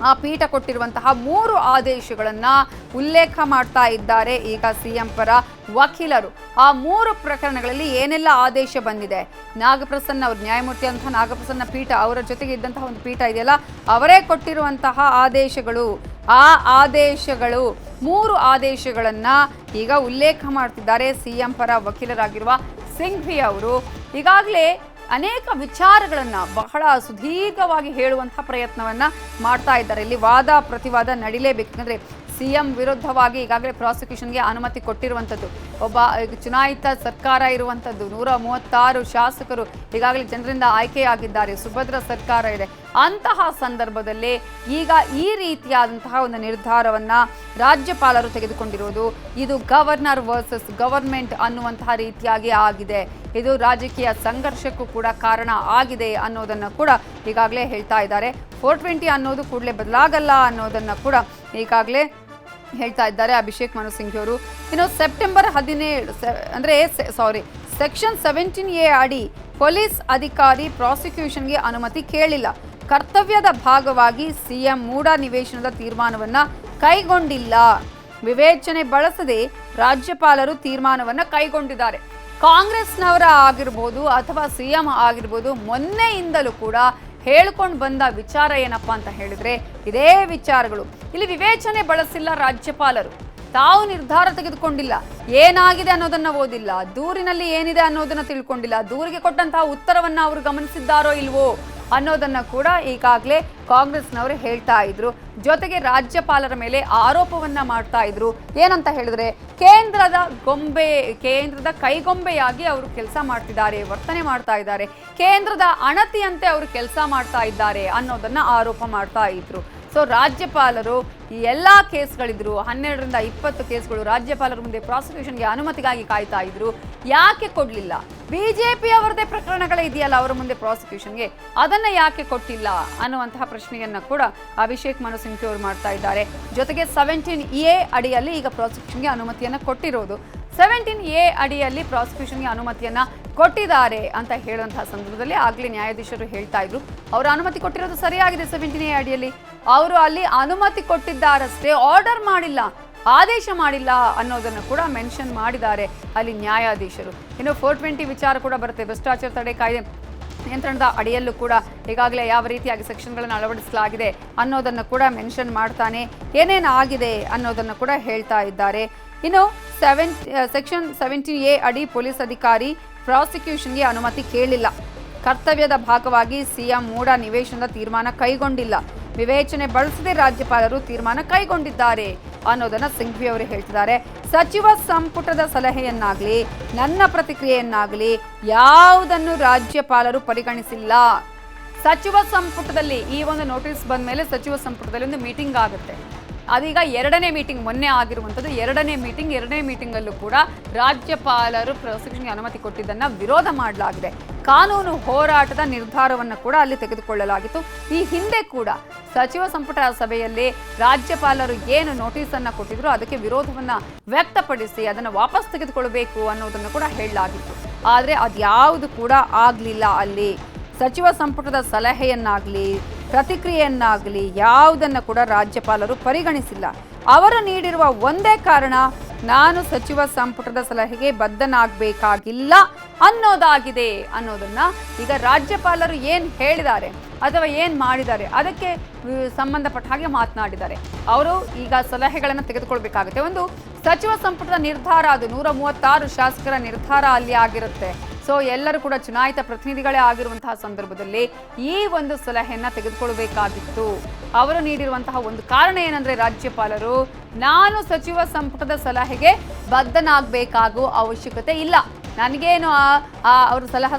ಆ ಪೀಠ ಕೊಟ್ಟಿರುವಂತಹ 3 ಆದೇಶಗಳನ್ನ ಉಲ್ಲೇಖ ಮಾಡ್ತಾ ಇದ್ದಾರೆ ಈಗ ಸಿಎಂ ಪರ ವಕೀಲರು. ಆ 3 ಪ್ರಕರಣಗಳಲ್ಲಿ ಏನೆಲ್ಲ ಆದೇಶ ಬಂದಿದೆ, ನಾಗಪ್ರಸನ್ನ ಅವರು ನ್ಯಾಯಮೂರ್ತಿ ಅಂತ ನಾಗಪ್ರಸನ್ನ ಪೀಠ ಅವರ ಜೊತೆಗೆ ಇದ್ದಂತಹ ಒಂದು ಪೀಠ ಇದೆಯಲ್ಲ, ಅವರೇ ಕೊಟ್ಟಿರುವಂತಹ ಆದೇಶಗಳು. ಆ ಆದೇಶಗಳು 3 ಆದೇಶಗಳನ್ನ ಈಗ ಉಲ್ಲೇಖ ಮಾಡ್ತಿದ್ದಾರೆ ಸಿಎಂ ಪರ ವಕೀಲರಾಗಿರುವ ಸಿಂಘ್ವಿ ಅವರು. ಈಗಾಗಲೇ ಅನೇಕ ವಿಚಾರಗಳನ್ನ ಬಹಳ ಸುದೀರ್ಘವಾಗಿ ಹೇಳುವಂತಹ ಪ್ರಯತ್ನವನ್ನ ಮಾಡ್ತಾ ಇದ್ದಾರೆ. ಇಲ್ಲಿ ವಾದ ಪ್ರತಿವಾದ ನಡಿಲೇಬೇಕಂದ್ರೆ ಸಿಎಂ ವಿರುದ್ಧವಾಗಿ ಈಗಾಗಲೇ ಪ್ರಾಸಿಕ್ಯೂಷನ್ಗೆ ಅನುಮತಿ ಕೊಟ್ಟಿರುವಂಥದ್ದು, ಒಬ್ಬ ಚುನಾಯಿತ ಸರ್ಕಾರ ಇರುವಂಥದ್ದು, 136 ಶಾಸಕರು ಈಗಾಗಲೇ ಜನರಿಂದ ಆಯ್ಕೆಯಾಗಿದ್ದಾರೆ, ಸುಭದ್ರ ಸರ್ಕಾರ ಇದೆ. ಅಂತಹ ಸಂದರ್ಭದಲ್ಲಿ ಈಗ ಈ ರೀತಿಯಾದಂತಹ ಒಂದು ನಿರ್ಧಾರವನ್ನ ರಾಜ್ಯಪಾಲರು ತೆಗೆದುಕೊಂಡಿರುವುದು ಇದು ಗವರ್ನರ್ ವರ್ಸಸ್ ಗವರ್ಮೆಂಟ್ ಅನ್ನುವಂತಹ ರೀತಿಯಾಗಿ ಆಗಿದೆ. ಇದು ರಾಜಕೀಯ ಸಂಘರ್ಷಕ್ಕೂ ಕೂಡ ಕಾರಣ ಆಗಿದೆ ಅನ್ನೋದನ್ನು ಕೂಡ ಈಗಾಗಲೇ ಹೇಳ್ತಾ ಇದ್ದಾರೆ. 420 ಅನ್ನೋದು ಕೂಡಲೇ ಬದಲಾಗಲ್ಲ ಅನ್ನೋದನ್ನು ಕೂಡ ಈಗಾಗಲೇ ಹೇಳ್ತಾ ಇದ್ದಾರೆ ಅಭಿಷೇಕ್ ಮನು ಸಿಂಘ್ವಿ ಅವರು. ಇನ್ನು ಸೆಪ್ಟೆಂಬರ್ 17 ಸೆಕ್ಷನ್ 17A ಅಡಿ ಪೊಲೀಸ್ ಅಧಿಕಾರಿ ಪ್ರಾಸಿಕ್ಯೂಷನ್ಗೆ ಅನುಮತಿ ಕೇಳಿಲ್ಲ. ಕರ್ತವ್ಯದ ಭಾಗವಾಗಿ ಸಿಎಂ ಮೂಡಾ ನಿವೇಶನದ ತೀರ್ಮಾನವನ್ನ ಕೈಗೊಂಡಿಲ್ಲ. ವಿವೇಚನೆ ಬಳಸದೆ ರಾಜ್ಯಪಾಲರು ತೀರ್ಮಾನವನ್ನ ಕೈಗೊಂಡಿದ್ದಾರೆ. ಕಾಂಗ್ರೆಸ್ನವರ ಆಗಿರ್ಬೋದು ಅಥವಾ ಸಿಎಂ ಆಗಿರ್ಬೋದು ಮೊನ್ನೆಯಿಂದಲೂ ಕೂಡ ಹೇಳ್ಕೊಂಡು ಬಂದ ವಿಚಾರ ಏನಪ್ಪಾ ಅಂತ ಹೇಳಿದ್ರೆ ಇದೇ ವಿಚಾರಗಳು. ಇಲ್ಲಿ ವಿವೇಚನೆ ಬಳಸಿಲ್ಲ ರಾಜ್ಯಪಾಲರು, ತಾವು ನಿರ್ಧಾರ ತೆಗೆದುಕೊಂಡಿಲ್ಲ, ಏನಾಗಿದೆ ಅನ್ನೋದನ್ನ ಓದಿಲ್ಲ, ದೂರಿನಲ್ಲಿ ಏನಿದೆ ಅನ್ನೋದನ್ನ ತಿಳ್ಕೊಂಡಿಲ್ಲ, ದೂರಿಗೆ ಕೊಟ್ಟಂತಹ ಉತ್ತರವನ್ನ ಅವರು ಗಮನಿಸಿದ್ದಾರೋ ಇಲ್ವೋ ಅನ್ನೋದನ್ನ ಕೂಡ ಈಗಾಗಲೇ ಕಾಂಗ್ರೆಸ್ನವರು ಹೇಳ್ತಾ ಇದ್ರು. ಜೊತೆಗೆ ರಾಜ್ಯಪಾಲರ ಮೇಲೆ ಆರೋಪವನ್ನ ಮಾಡ್ತಾ ಇದ್ರು. ಏನಂತ ಹೇಳಿದ್ರೆ ಕೇಂದ್ರದ ಕೈಗೊಂಬೆಯಾಗಿ ಅವರು ಕೆಲಸ ಮಾಡ್ತಿದ್ದಾರೆ, ವರ್ತನೆ ಮಾಡ್ತಾ ಇದ್ದಾರೆ, ಕೇಂದ್ರದ ಅಣತಿಯಂತೆ ಅವರು ಕೆಲಸ ಮಾಡ್ತಾ ಇದ್ದಾರೆ ಅನ್ನೋದನ್ನ ಆರೋಪ ಮಾಡ್ತಾ ಇದ್ರು. ಸೊ ರಾಜ್ಯಪಾಲರು ಈ ಎಲ್ಲ ಕೇಸ್ಗಳಿದ್ರು, 12ರಿಂದ 20 ಕೇಸ್ಗಳು ರಾಜ್ಯಪಾಲರ ಮುಂದೆ ಪ್ರಾಸಿಕ್ಯೂಷನ್ಗೆ ಅನುಮತಿಗಾಗಿ ಕಾಯ್ತಾ ಇದ್ರು. ಯಾಕೆ ಕೊಡ್ಲಿಲ್ಲ? ಬಿಜೆಪಿ ಅವರದೇ ಪ್ರಕರಣಗಳೇ ಇದೆಯಲ್ಲ ಅವರ ಮುಂದೆ ಪ್ರಾಸಿಕ್ಯೂಷನ್ಗೆ, ಅದನ್ನ ಯಾಕೆ ಕೊಟ್ಟಿಲ್ಲ ಅನ್ನುವಂತಹ ಪ್ರಶ್ನೆಯನ್ನ ಕೂಡ ಅಭಿಷೇಕ್ ಮನು ಸಿಂಘ್ವಿ ಅವರು ಮಾಡ್ತಾ ಇದ್ದಾರೆ. ಜೊತೆಗೆ 17A ಅಡಿಯಲ್ಲಿ ಈಗ ಪ್ರಾಸಿಕ್ಯೂಷನ್ಗೆ ಅನುಮತಿಯನ್ನ ಕೊಟ್ಟಿರೋದು. 17A ಅಡಿಯಲ್ಲಿ ಪ್ರಾಸಿಕ್ಯೂಷನ್ಗೆ ಅನುಮತಿಯನ್ನ ಕೊಟ್ಟಿದ್ದಾರೆ ಅಂತ ಹೇಳುವಂತಹ ಸಂದರ್ಭದಲ್ಲಿ ಆಗ್ಲೇ ನ್ಯಾಯಾಧೀಶರು ಹೇಳ್ತಾ ಇದ್ರು ಅವರು ಅನುಮತಿ ಕೊಟ್ಟಿರೋದು ಸರಿಯಾಗಿದೆ. 17A ಅಡಿಯಲ್ಲಿ ಅವರು ಅಲ್ಲಿ ಅನುಮತಿ ಕೊಟ್ಟಿದ್ದಾರಷ್ಟೇ, ಆರ್ಡರ್ ಮಾಡಿಲ್ಲ, ಆದೇಶ ಮಾಡಿಲ್ಲ ಅನ್ನೋದನ್ನು ಕೂಡ ಮೆನ್ಷನ್ ಮಾಡಿದ್ದಾರೆ ಅಲ್ಲಿ ನ್ಯಾಯಾಧೀಶರು. ಇನ್ನು 420 ವಿಚಾರ ಕೂಡ ಬರುತ್ತೆ. ಭ್ರಷ್ಟಾಚಾರ ತಡೆ ಕಾಯ್ದೆ ನಿಯಂತ್ರಣದ ಅಡಿಯಲ್ಲೂ ಕೂಡ ಈಗಾಗಲೇ ಯಾವ ರೀತಿಯಾಗಿ ಸೆಕ್ಷನ್ಗಳನ್ನು ಅಳವಡಿಸಲಾಗಿದೆ ಅನ್ನೋದನ್ನು ಕೂಡ ಮೆನ್ಷನ್ ಮಾಡ್ತಾನೆ, ಏನೇನು ಆಗಿದೆ ಅನ್ನೋದನ್ನು ಕೂಡ ಹೇಳ್ತಾ ಇದ್ದಾರೆ. ಇನ್ನು ಸೆಕ್ಷನ್ 17A ಅಡಿ ಪೊಲೀಸ್ ಅಧಿಕಾರಿ ಪ್ರಾಸಿಕ್ಯೂಷನ್ಗೆ ಅನುಮತಿ ಕೇಳಿಲ್ಲ. ಕರ್ತವ್ಯದ ಭಾಗವಾಗಿ ಸಿಎಂ ಮೂಡಾ ನಿವೇಶನದ ತೀರ್ಮಾನ ಕೈಗೊಂಡಿಲ್ಲ. ವಿವೇಚನೆ ಬಳಸದೆ ರಾಜ್ಯಪಾಲರು ತೀರ್ಮಾನ ಕೈಗೊಂಡಿದ್ದಾರೆ ಅನ್ನೋದನ್ನ ಸಿಂಘ್ವಿ ಅವರು ಹೇಳ್ತಿದ್ದಾರೆ. ಸಚಿವ ಸಂಪುಟದ ಸಲಹೆಯನ್ನಾಗಲಿ ನನ್ನ ಪ್ರತಿಕ್ರಿಯೆಯನ್ನಾಗಲಿ ಯಾವುದನ್ನು ರಾಜ್ಯಪಾಲರು ಪರಿಗಣಿಸಿಲ್ಲ. ಸಚಿವ ಸಂಪುಟದಲ್ಲಿ ಈ ಒಂದು ನೋಟಿಸ್ ಬಂದ ಮೇಲೆ ಸಚಿವ ಸಂಪುಟದಲ್ಲಿ ಒಂದು ಮೀಟಿಂಗ್ ಆಗುತ್ತೆ. ಅದೀಗ 2ನೇ ಮೀಟಿಂಗ್, ಮೊನ್ನೆ ಆಗಿರುವಂಥದ್ದು 2ನೇ ಮೀಟಿಂಗಲ್ಲೂ ಕೂಡ ರಾಜ್ಯಪಾಲರು ಪ್ರಾಸಿಕ್ಯೂಷನ್ಗೆ ಅನುಮತಿ ಕೊಟ್ಟಿದ್ದನ್ನು ವಿರೋಧ ಮಾಡಲಾಗಿದೆ. ಕಾನೂನು ಹೋರಾಟದ ನಿರ್ಧಾರವನ್ನು ಕೂಡ ಅಲ್ಲಿ ತೆಗೆದುಕೊಳ್ಳಲಾಗಿತ್ತು. ಈ ಹಿಂದೆ ಕೂಡ ಸಚಿವ ಸಂಪುಟ ಸಭೆಯಲ್ಲಿ ರಾಜ್ಯಪಾಲರು ಏನು ನೋಟಿಸನ್ನು ಕೊಟ್ಟಿದ್ರು ಅದಕ್ಕೆ ವಿರೋಧವನ್ನು ವ್ಯಕ್ತಪಡಿಸಿ ಅದನ್ನು ವಾಪಸ್ ತೆಗೆದುಕೊಳ್ಳಬೇಕು ಅನ್ನೋದನ್ನು ಕೂಡ ಹೇಳಲಾಗಿತ್ತು. ಆದರೆ ಅದ್ಯಾವುದು ಕೂಡ ಆಗಲಿಲ್ಲ. ಅಲ್ಲಿ ಸಚಿವ ಸಂಪುಟದ ಸಲಹೆಯನ್ನಾಗಲಿ ಪ್ರತಿಕ್ರಿಯೆಯನ್ನಾಗಲಿ ಯಾವುದನ್ನು ಕೂಡ ರಾಜ್ಯಪಾಲರು ಪರಿಗಣಿಸಿಲ್ಲ. ಅವರು ನೀಡಿರುವ ಒಂದೇ ಕಾರಣ ನಾನು ಸಚಿವ ಸಂಪುಟದ ಸಲಹೆಗೆ ಬದ್ಧನಾಗಬೇಕಾಗಿಲ್ಲ ಅನ್ನೋದಾಗಿದೆ ಅನ್ನೋದನ್ನ ಈಗ ರಾಜ್ಯಪಾಲರು ಏನು ಹೇಳಿದ್ದಾರೆ ಅಥವಾ ಏನು ಮಾಡಿದ್ದಾರೆ ಅದಕ್ಕೆ ಸಂಬಂಧಪಟ್ಟ ಹಾಗೆ ಮಾತನಾಡಿದ್ದಾರೆ. ಅವರು ಈಗ ಸಲಹೆಗಳನ್ನು ತೆಗೆದುಕೊಳ್ಬೇಕಾಗುತ್ತೆ. ಒಂದು ಸಚಿವ ಸಂಪುಟದ ನಿರ್ಧಾರ, ಅದು 136 ಶಾಸಕರ ನಿರ್ಧಾರ ಅಲ್ಲಿ ಆಗಿರುತ್ತೆ. ಸೊ ಎಲ್ಲರೂ ಕೂಡ ಚುನಾಯಿತ ಪ್ರತಿನಿಧಿಗಳೇ ಆಗಿರುವಂತಹ ಸಂದರ್ಭದಲ್ಲಿ ಈ ಒಂದು ಸಲಹೆಯನ್ನ ತೆಗೆದುಕೊಳ್ಬೇಕಾಗಿತ್ತು. ಅವರು ನೀಡಿರುವಂತಹ ಒಂದು ಕಾರಣ ಏನಂದ್ರೆ ರಾಜ್ಯಪಾಲರು ನಾನು ಸಚಿವ ಸಂಪುಟದ ಸಲಹೆಗೆ ಬದ್ಧನಾಗಬೇಕಾಗುವ ಅವಶ್ಯಕತೆ ಇಲ್ಲ, ನನಗೇನು ಅವರು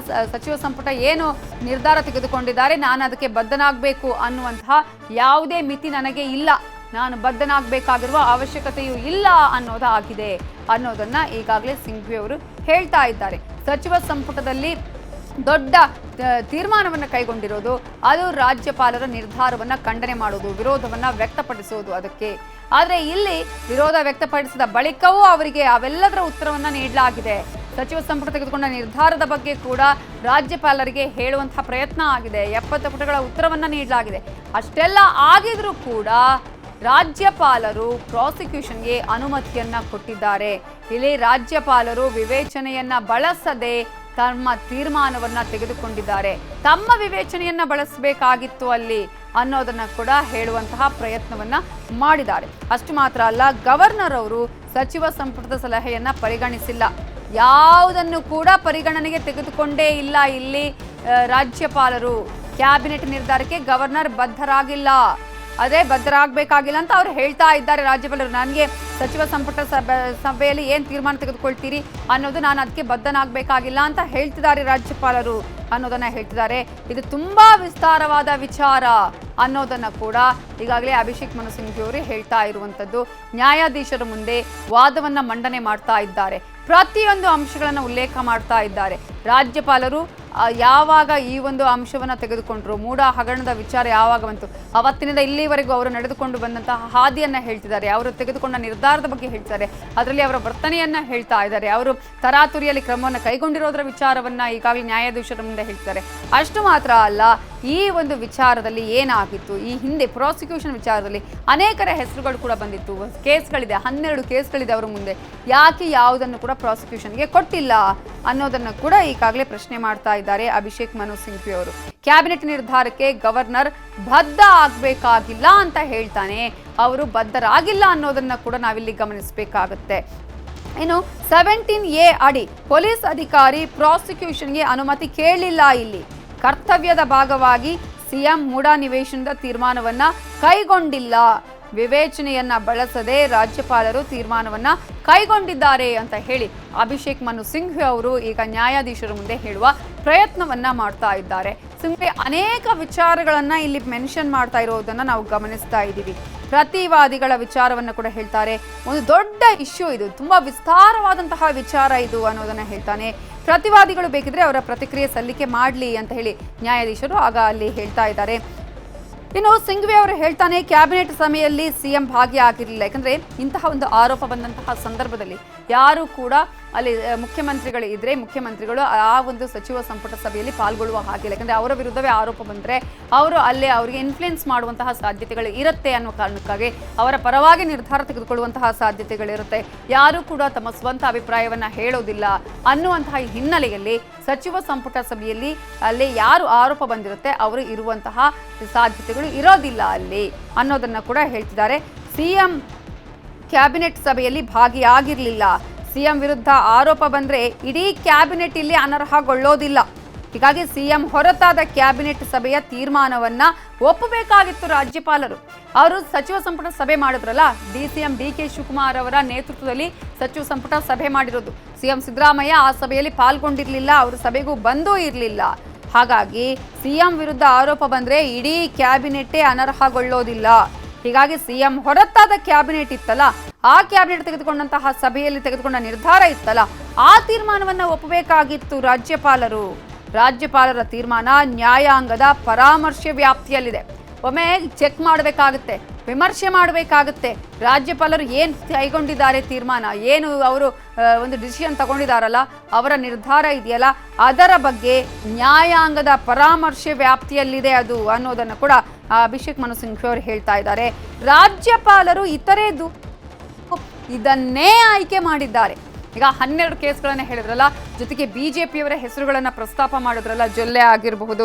ಸಚಿವ ಸಂಪುಟ ಏನು ನಿರ್ಧಾರ ತೆಗೆದುಕೊಂಡಿದ್ದಾರೆ ನಾನು ಅದಕ್ಕೆ ಬದ್ಧನಾಗಬೇಕು ಅನ್ನುವಂತಹ ಯಾವುದೇ ಮಿತಿ ನನಗೆ ಇಲ್ಲ, ನಾನು ಬದ್ಧನಾಗಬೇಕಾಗಿರುವ ಅವಶ್ಯಕತೆಯೂ ಇಲ್ಲ ಅನ್ನೋದಾಗಿದೆ ಅನ್ನೋದನ್ನ ಈಗಾಗಲೇ ಸಿಂಘ್ವಿ ಅವರು ಹೇಳ್ತಾ ಇದ್ದಾರೆ. ಸಚಿವ ಸಂಪುಟದಲ್ಲಿ ದೊಡ್ಡ ತೀರ್ಮಾನವನ್ನು ಕೈಗೊಂಡಿರೋದು ಅದು ರಾಜ್ಯಪಾಲರ ನಿರ್ಧಾರವನ್ನು ಖಂಡನೆ ಮಾಡೋದು, ವಿರೋಧವನ್ನು ವ್ಯಕ್ತಪಡಿಸೋದು ಅದಕ್ಕೆ. ಆದರೆ ಇಲ್ಲಿ ವಿರೋಧ ವ್ಯಕ್ತಪಡಿಸಿದ ಬಳಿಕವೂ ಅವರಿಗೆ ಅವೆಲ್ಲದರ ಉತ್ತರವನ್ನು ನೀಡಲಾಗಿದೆ. ಸಚಿವ ಸಂಪುಟ ತೆಗೆದುಕೊಂಡ ನಿರ್ಧಾರದ ಬಗ್ಗೆ ಕೂಡ ರಾಜ್ಯಪಾಲರಿಗೆ ಹೇಳುವಂತಹ ಪ್ರಯತ್ನ ಆಗಿದೆ. 70 ಪುಟಗಳ ಉತ್ತರವನ್ನು ನೀಡಲಾಗಿದೆ. ಅಷ್ಟೆಲ್ಲ ಆಗಿದ್ರೂ ಕೂಡ ರಾಜ್ಯಪಾಲರು ಪ್ರಾಸಿಕ್ಯೂಷನ್ಗೆ ಅನುಮತಿಯನ್ನ ಕೊಟ್ಟಿದ್ದಾರೆ. ಇಲ್ಲಿ ರಾಜ್ಯಪಾಲರು ವಿವೇಚನೆಯನ್ನ ಬಳಸದೆ ತಮ್ಮ ತೀರ್ಮಾನವನ್ನ ತೆಗೆದುಕೊಂಡಿದ್ದಾರೆ. ತಮ್ಮ ವಿವೇಚನೆಯನ್ನ ಬಳಸಬೇಕಾಗಿತ್ತು ಅಲ್ಲಿ ಅನ್ನೋದನ್ನ ಕೂಡ ಹೇಳುವಂತಹ ಪ್ರಯತ್ನವನ್ನ ಮಾಡಿದ್ದಾರೆ. ಅಷ್ಟು ಮಾತ್ರ ಅಲ್ಲ, ಗವರ್ನರ್ ಅವರು ಸಚಿವ ಸಂಪುಟದ ಸಲಹೆಯನ್ನ ಪರಿಗಣಿಸಿಲ್ಲ, ಯಾವುದನ್ನು ಕೂಡ ಪರಿಗಣನೆಗೆ ತೆಗೆದುಕೊಂಡೇ ಇಲ್ಲ. ಇಲ್ಲಿ ರಾಜ್ಯಪಾಲರು ಕ್ಯಾಬಿನೆಟ್ ನಿರ್ಧಾರಕ್ಕೆ ಗವರ್ನರ್ ಬದ್ಧರಾಗಿಲ್ಲ, ಅದೇ ಬದ್ಧರಾಗಬೇಕಾಗಿಲ್ಲ ಅಂತ ಅವ್ರು ಹೇಳ್ತಾ ಇದ್ದಾರೆ. ರಾಜ್ಯಪಾಲರು ನನಗೆ ಸಚಿವ ಸಂಪುಟ ಸಭೆಯಲ್ಲಿ ಏನು ತೀರ್ಮಾನ ತೆಗೆದುಕೊಳ್ತೀರಿ ಅನ್ನೋದು ನಾನು ಅದಕ್ಕೆ ಬದ್ಧನಾಗಬೇಕಾಗಿಲ್ಲ ಅಂತ ಹೇಳ್ತಿದ್ದಾರೆ ರಾಜ್ಯಪಾಲರು. ಅನ್ನೋದನ್ನ ಹೇಳ್ತಿದ್ದಾರೆ. ಇದು ತುಂಬಾ ವಿಸ್ತಾರವಾದ ವಿಚಾರ ಅನ್ನೋದನ್ನ ಕೂಡ ಈಗಾಗಲೇ ಅಭಿಷೇಕ್ ಮನು ಸಿಂಘ್ವಿ ಅವರು ಹೇಳ್ತಾ ಇರುವಂತದ್ದು. ನ್ಯಾಯಾಧೀಶರ ಮುಂದೆ ವಾದವನ್ನ ಮಂಡನೆ ಮಾಡ್ತಾ ಇದ್ದಾರೆ, ಪ್ರತಿಯೊಂದು ಅಂಶಗಳನ್ನು ಉಲ್ಲೇಖ ಮಾಡ್ತಾ ಇದ್ದಾರೆ. ರಾಜ್ಯಪಾಲರು ಯಾವಾಗ ಈ ಒಂದು ಅಂಶವನ್ನು ತೆಗೆದುಕೊಂಡ್ರು, ಮೂಡ ಹಗರಣದ ವಿಚಾರ ಯಾವಾಗ ಬಂತು, ಅವತ್ತಿನಿಂದ ಇಲ್ಲಿವರೆಗೂ ಅವರು ನಡೆದುಕೊಂಡು ಬಂದಂತಹ ಹಾದಿಯನ್ನ ಹೇಳ್ತಿದ್ದಾರೆ, ಅವರು ತೆಗೆದುಕೊಂಡ ನಿರ್ಧಾರದ ಬಗ್ಗೆ ಹೇಳ್ತಾರೆ, ಅದರಲ್ಲಿ ಅವರ ವರ್ತನೆಯನ್ನ ಹೇಳ್ತಾ ಇದ್ದಾರೆ, ಅವರು ತರಾತುರಿಯಲ್ಲಿ ಕ್ರಮವನ್ನು ಕೈಗೊಂಡಿರೋದರ ವಿಚಾರವನ್ನ ಈಗಾಗಲೇ ನ್ಯಾಯಾಧೀಶರ ಮುಂದೆ ಹೇಳ್ತಾರೆ. ಅಷ್ಟು ಮಾತ್ರ ಅಲ್ಲ, ಈ ಒಂದು ವಿಚಾರದಲ್ಲಿ ಏನಾಗಿತ್ತು, ಈ ಹಿಂದೆ ಪ್ರಾಸಿಕ್ಯೂಷನ್ ವಿಚಾರದಲ್ಲಿ ಅನೇಕರ ಹೆಸರುಗಳು ಕೂಡ ಬಂದಿತ್ತು, ಕೇಸ್ಗಳಿದೆ, 12 ಕೇಸ್ಗಳಿದೆ ಅವರ ಮುಂದೆ, ಯಾಕೆ ಯಾವುದನ್ನು ಕೂಡ ಪ್ರಾಸಿಕ್ಯೂಷನ್ಗೆ ಕೊಟ್ಟಿಲ್ಲ ಅನ್ನೋದನ್ನು ಕೂಡ ಈಗಾಗಲೇ ಪ್ರಶ್ನೆ ಮಾಡ್ತಾ ಇದ್ದಾರೆ ಅಭಿಷೇಕ್ ಮನು ಸಿಂಘ್ವಿ ಅವರು. ಕ್ಯಾಬಿನೆಟ್ ನಿರ್ಧಾರಕ್ಕೆ ಗವರ್ನರ್ ಬದ್ಧ ಆಗ್ಬೇಕಾಗಿಲ್ಲ ಅಂತ ಹೇಳ್ತಾನೆ, ಅವರು ಬದ್ಧರಾಗಿಲ್ಲ ಅನ್ನೋದನ್ನ ಕೂಡ ನಾವಿಲ್ಲಿ ಗಮನಿಸಬೇಕಾಗುತ್ತೆ. ಇನ್ನು 17A ಅಡಿ ಪೊಲೀಸ್ ಅಧಿಕಾರಿ ಪ್ರಾಸಿಕ್ಯೂಷನ್ಗೆ ಅನುಮತಿ ಕೇಳಲಿಲ್ಲ. ಇಲ್ಲಿ ಕರ್ತವ್ಯದ ಭಾಗವಾಗಿ ಸಿಎಂ ಮೂಡ ನಿವೇಶನದ ತೀರ್ಮಾನವನ್ನ ಕೈಗೊಂಡಿಲ್ಲ, ವಿವೇಚನೆಯನ್ನ ಬಳಸದೆ ರಾಜ್ಯಪಾಲರು ತೀರ್ಮಾನವನ್ನ ಕೈಗೊಂಡಿದ್ದಾರೆ ಅಂತ ಹೇಳಿ ಅಭಿಷೇಕ್ ಮನು ಸಿಂಘ್ವಿ ಅವರು ಈಗ ನ್ಯಾಯಾಧೀಶರ ಮುಂದೆ ಹೇಳುವ ಪ್ರಯತ್ನವನ್ನ ಮಾಡ್ತಾ ಇದ್ದಾರೆ. ಸಿಂಘ್ವಿ ಅನೇಕ ವಿಚಾರಗಳನ್ನ ಇಲ್ಲಿ ಮೆನ್ಷನ್ ಮಾಡ್ತಾ ಇರೋದನ್ನ ನಾವು ಗಮನಿಸ್ತಾ ಇದ್ದೀವಿ. ಪ್ರತಿವಾದಿಗಳ ವಿಚಾರವನ್ನು ಕೂಡ ಹೇಳ್ತಾರೆ. ಒಂದು ದೊಡ್ಡ ಇಶ್ಯೂ ಇದು, ತುಂಬಾ ವಿಸ್ತಾರವಾದಂತಹ ವಿಚಾರ ಇದು ಅನ್ನೋದನ್ನ ಹೇಳ್ತಾನೆ. ಪ್ರತಿವಾದಿಗಳು ಬೇಕಿದ್ರೆ ಅವರ ಪ್ರತಿಕ್ರಿಯೆ ಸಲ್ಲಿಕೆ ಮಾಡಲಿ ಅಂತ ಹೇಳಿ ನ್ಯಾಯಾಧೀಶರು ಆಗ ಅಲ್ಲಿ ಹೇಳ್ತಾ ಇದ್ದಾರೆ. ಇನ್ನು ಸಿಂಘ್ವಿ ಅವರು ಹೇಳ್ತಾನೆ, ಕ್ಯಾಬಿನೆಟ್ ಸಭೆಯಲ್ಲಿ ಸಿಎಂ ಭಾಗಿಯಾಗಿರಲಿಲ್ಲ. ಯಾಕಂದ್ರೆ ಇಂತಹ ಒಂದು ಆರೋಪ ಬಂದಂತಹ ಸಂದರ್ಭದಲ್ಲಿ ಯಾರು ಕೂಡ ಅಲ್ಲಿ ಮುಖ್ಯಮಂತ್ರಿಗಳು ಇದ್ರೆ ಮುಖ್ಯಮಂತ್ರಿಗಳು ಆ ಒಂದು ಸಚಿವ ಸಂಪುಟ ಸಭೆಯಲ್ಲಿ ಪಾಲ್ಗೊಳ್ಳುವ ಹಾಗಿಲ್ಲ. ಯಾಕಂದ್ರೆ ಅವರ ವಿರುದ್ಧವೇ ಆರೋಪ ಬಂದರೆ ಅವರು ಅಲ್ಲೇ ಅವರಿಗೆ ಇನ್ಫ್ಲುಯೆನ್ಸ್ ಮಾಡುವಂತಹ ಸಾಧ್ಯತೆಗಳು ಇರುತ್ತೆ ಅನ್ನೋ ಕಾರಣಕ್ಕಾಗಿ ಅವರ ಪರವಾಗಿ ನಿರ್ಧಾರ ತೆಗೆದುಕೊಳ್ಳುವಂತಹ ಸಾಧ್ಯತೆಗಳಿರುತ್ತೆ. ಯಾರು ಕೂಡ ತಮ್ಮ ಸ್ವಂತ ಅಭಿಪ್ರಾಯವನ್ನ ಹೇಳೋದಿಲ್ಲ ಅನ್ನುವಂತಹ ಹಿನ್ನೆಲೆಯಲ್ಲಿ ಸಚಿವ ಸಂಪುಟ ಸಭೆಯಲ್ಲಿ ಅಲ್ಲಿ ಯಾರು ಆರೋಪ ಬಂದಿರುತ್ತೆ ಅವರು ಇರುವಂತಹ ಸಾಧ್ಯತೆಗಳು ಇರೋದಿಲ್ಲ ಅಲ್ಲಿ ಅನ್ನೋದನ್ನ ಕೂಡ ಹೇಳ್ತಿದ್ದಾರೆ. ಸಿಎಂ ಕ್ಯಾಬಿನೆಟ್ ಸಭೆಯಲ್ಲಿ ಭಾಗಿಯಾಗಿರಲಿಲ್ಲ. ಸಿಎಂ ವಿರುದ್ಧ ಆರೋಪ ಬಂದರೆ ಇಡೀ ಕ್ಯಾಬಿನೆಟ್ ಇಲ್ಲಿ ಅನರ್ಹಗೊಳ್ಳೋದಿಲ್ಲ. ಹೀಗಾಗಿ ಸಿಎಂ ಹೊರತಾದ ಕ್ಯಾಬಿನೆಟ್ ಸಭೆಯ ತೀರ್ಮಾನವನ್ನ ಒಪ್ಪಬೇಕಾಗಿತ್ತು ರಾಜ್ಯಪಾಲರು. ಅವರು ಸಚಿವ ಸಂಪುಟ ಸಭೆ ಮಾಡಿದ್ರಲ್ಲ, ಡಿಸಿಎಂ DK ಶಿವಕುಮಾರ್ ಅವರ ನೇತೃತ್ವದಲ್ಲಿ ಸಚಿವ ಸಂಪುಟ ಸಭೆ ಮಾಡಿರೋದು. ಸಿಎಂ ಸಿದ್ದರಾಮಯ್ಯ ಆ ಸಭೆಯಲ್ಲಿ ಪಾಲ್ಗೊಂಡಿರಲಿಲ್ಲ, ಅವರು ಸಭೆಗೂ ಬಂದೂ ಇರಲಿಲ್ಲ. ಹಾಗಾಗಿ ಸಿಎಂ ವಿರುದ್ಧ ಆರೋಪ ಬಂದರೆ ಇಡೀ ಕ್ಯಾಬಿನೆಟ್ಟೇ ಅನರ್ಹಗೊಳ್ಳೋದಿಲ್ಲ. ಹೀಗಾಗಿ ಸಿಎಂ ಹೊರತಾದ ಕ್ಯಾಬಿನೆಟ್ ಇತ್ತಲ್ಲ, ಆ ಕ್ಯಾಬಿನೆಟ್ ತೆಗೆದುಕೊಂಡಂತಹ ಸಭೆಯಲ್ಲಿ ತೆಗೆದುಕೊಂಡ ನಿರ್ಧಾರ ಇತ್ತಲ್ಲ, ಆ ತೀರ್ಮಾನವನ್ನ ಒಪ್ಪಬೇಕಾಗಿತ್ತು ರಾಜ್ಯಪಾಲರು. ರಾಜ್ಯಪಾಲರ ತೀರ್ಮಾನ ನ್ಯಾಯಾಂಗದ ಪರಾಮರ್ಶೆ ವ್ಯಾಪ್ತಿಯಲ್ಲಿದೆ. ಒಮ್ಮೆ ಚೆಕ್ ಮಾಡಬೇಕಾಗುತ್ತೆ, ವಿಮರ್ಶೆ ಮಾಡಬೇಕಾಗುತ್ತೆ. ರಾಜ್ಯಪಾಲರು ಏನು ಕೈಗೊಂಡಿದ್ದಾರೆ ತೀರ್ಮಾನ, ಏನು ಅವರು ಒಂದು ಡಿಸಿಷನ್ ತಗೊಂಡಿದ್ದಾರಲ್ಲ, ಅವರ ನಿರ್ಧಾರ ಇದೆಯಲ್ಲ, ಅದರ ಬಗ್ಗೆ ನ್ಯಾಯಾಂಗದ ಪರಾಮರ್ಶೆ ವ್ಯಾಪ್ತಿಯಲ್ಲಿದೆ ಅದು ಅನ್ನೋದನ್ನು ಕೂಡ ಅಭಿಷೇಕ್ ಮನು ಸಿಂಘ್ವಿ ಅವರು ಹೇಳ್ತಾ ಇದ್ದಾರೆ. ರಾಜ್ಯಪಾಲರು ಇತರೆ ಇದನ್ನೇ ಆಯ್ಕೆ ಮಾಡಿದ್ದಾರೆ. ಈಗ 12 ಕೇಸ್ಗಳನ್ನ ಹೇಳಿದ್ರಲ್ಲ, ಜೊತೆಗೆ ಬಿಜೆಪಿಯವರ ಹೆಸರುಗಳನ್ನ ಪ್ರಸ್ತಾಪ ಮಾಡಿದ್ರಲ್ಲ, ಜೊಲ್ಲೆ ಆಗಿರಬಹುದು,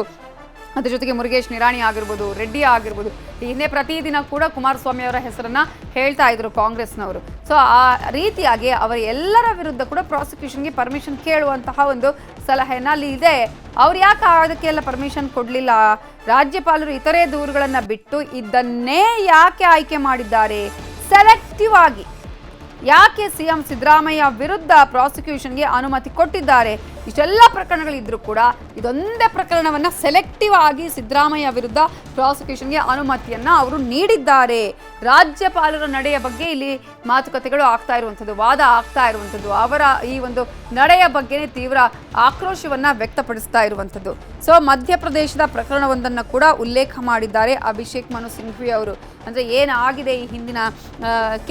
ಅದ್ರ ಜೊತೆಗೆ ಮುರುಗೇಶ್ ನಿರಾಣಿ ಆಗಿರ್ಬೋದು, ರೆಡ್ಡಿ ಆಗಿರ್ಬೋದು, ಹಿಂದೆ ಪ್ರತಿದಿನ ಕೂಡ ಕುಮಾರಸ್ವಾಮಿ ಅವರ ಹೆಸರನ್ನ ಹೇಳ್ತಾ ಇದ್ರು ಕಾಂಗ್ರೆಸ್ನವರು. ಸೊ ಆ ರೀತಿಯಾಗಿ ಅವರ ಎಲ್ಲರ ವಿರುದ್ಧ ಕೂಡ ಪ್ರಾಸಿಕ್ಯೂಷನ್ಗೆ ಪರ್ಮಿಷನ್ ಕೇಳುವಂತಹ ಒಂದು ಸಲಹೆನ ಅಲ್ಲಿ ಇದೆ. ಅವ್ರು ಯಾಕೆ ಅದಕ್ಕೆಲ್ಲ ಪರ್ಮಿಷನ್ ಕೊಡಲಿಲ್ಲ? ರಾಜ್ಯಪಾಲರು ಇತರೆ ದೂರುಗಳನ್ನು ಬಿಟ್ಟು ಇದನ್ನೇ ಯಾಕೆ ಆಯ್ಕೆ ಮಾಡಿದ್ದಾರೆ? ಸೆಲೆಕ್ಟಿವ್ ಆಗಿ ಯಾಕೆ ಸಿಎಂ ಸಿದ್ದರಾಮಯ್ಯ ವಿರುದ್ಧ ಪ್ರಾಸಿಕ್ಯೂಷನ್ಗೆ ಅನುಮತಿ ಕೊಟ್ಟಿದ್ದಾರೆ? ಇಷ್ಟೆಲ್ಲ ಪ್ರಕರಣಗಳಿದ್ರೂ ಕೂಡ ಇದೊಂದೇ ಪ್ರಕರಣವನ್ನ ಸೆಲೆಕ್ಟಿವ್ ಆಗಿ ಸಿದ್ದರಾಮಯ್ಯ ವಿರುದ್ಧ ಪ್ರಾಸಿಕ್ಯೂಷನ್ಗೆ ಅನುಮತಿಯನ್ನ ಅವರು ನೀಡಿದ್ದಾರೆ. ರಾಜ್ಯಪಾಲರ ನಡೆಯ ಬಗ್ಗೆ ಇಲ್ಲಿ ಮಾತುಕತೆಗಳು ಆಗ್ತಾ ಇರುವಂಥದ್ದು, ವಾದ ಆಗ್ತಾ ಇರುವಂಥದ್ದು, ಅವರ ಈ ಒಂದು ನಡೆಯ ಬಗ್ಗೆನೇ ತೀವ್ರ ಆಕ್ರೋಶವನ್ನ ವ್ಯಕ್ತಪಡಿಸ್ತಾ ಇರುವಂಥದ್ದು. ಸೊ ಮಧ್ಯಪ್ರದೇಶದ ಪ್ರಕರಣವೊಂದನ್ನು ಕೂಡ ಉಲ್ಲೇಖ ಮಾಡಿದ್ದಾರೆ ಅಭಿಷೇಕ್ ಮನು ಸಿಂಘ್ವಿ ಅವರು. ಅಂದರೆ ಏನಾಗಿದೆ ಈ ಹಿಂದಿನ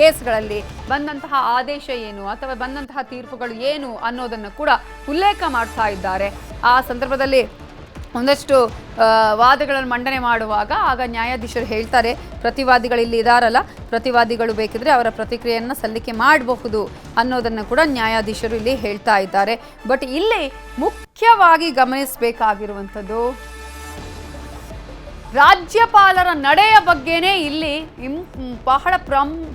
ಕೇಸ್ಗಳಲ್ಲಿ, ಬಂದಂತಹ ಆದೇಶ ಏನು ಅಥವಾ ಬಂದಂತಹ ತೀರ್ಪುಗಳು ಏನು ಅನ್ನೋದನ್ನು ಕೂಡ ಉಲ್ಲೇಖ ಮಾಡ್ತಾ ಇದ್ದಾರೆ. ಆ ಸಂದರ್ಭದಲ್ಲಿ ಒಂದಷ್ಟು ವಾದಗಳನ್ನು ಮಂಡನೆ ಮಾಡುವಾಗ ಆಗ ನ್ಯಾಯಾಧೀಶರು ಹೇಳ್ತಾರೆ, ಪ್ರತಿವಾದಿಗಳು ಇಲ್ಲಿ ಇದಾರಲ್ಲ, ಪ್ರತಿವಾದಿಗಳು ಬೇಕಿದ್ರೆ ಅವರ ಪ್ರತಿಕ್ರಿಯೆಯನ್ನು ಸಲ್ಲಿಕೆ ಮಾಡಬಹುದು ಅನ್ನೋದನ್ನು ಕೂಡ ನ್ಯಾಯಾಧೀಶರು ಇಲ್ಲಿ ಹೇಳ್ತಾ ಇದ್ದಾರೆ. ಬಟ್ ಇಲ್ಲಿ ಮುಖ್ಯವಾಗಿ ಗಮನಿಸಬೇಕಾಗಿರುವಂಥದ್ದು ರಾಜ್ಯಪಾಲರ ನಡೆಯ ಬಗ್ಗೆನೇ ಇಲ್ಲಿ ಬಹಳ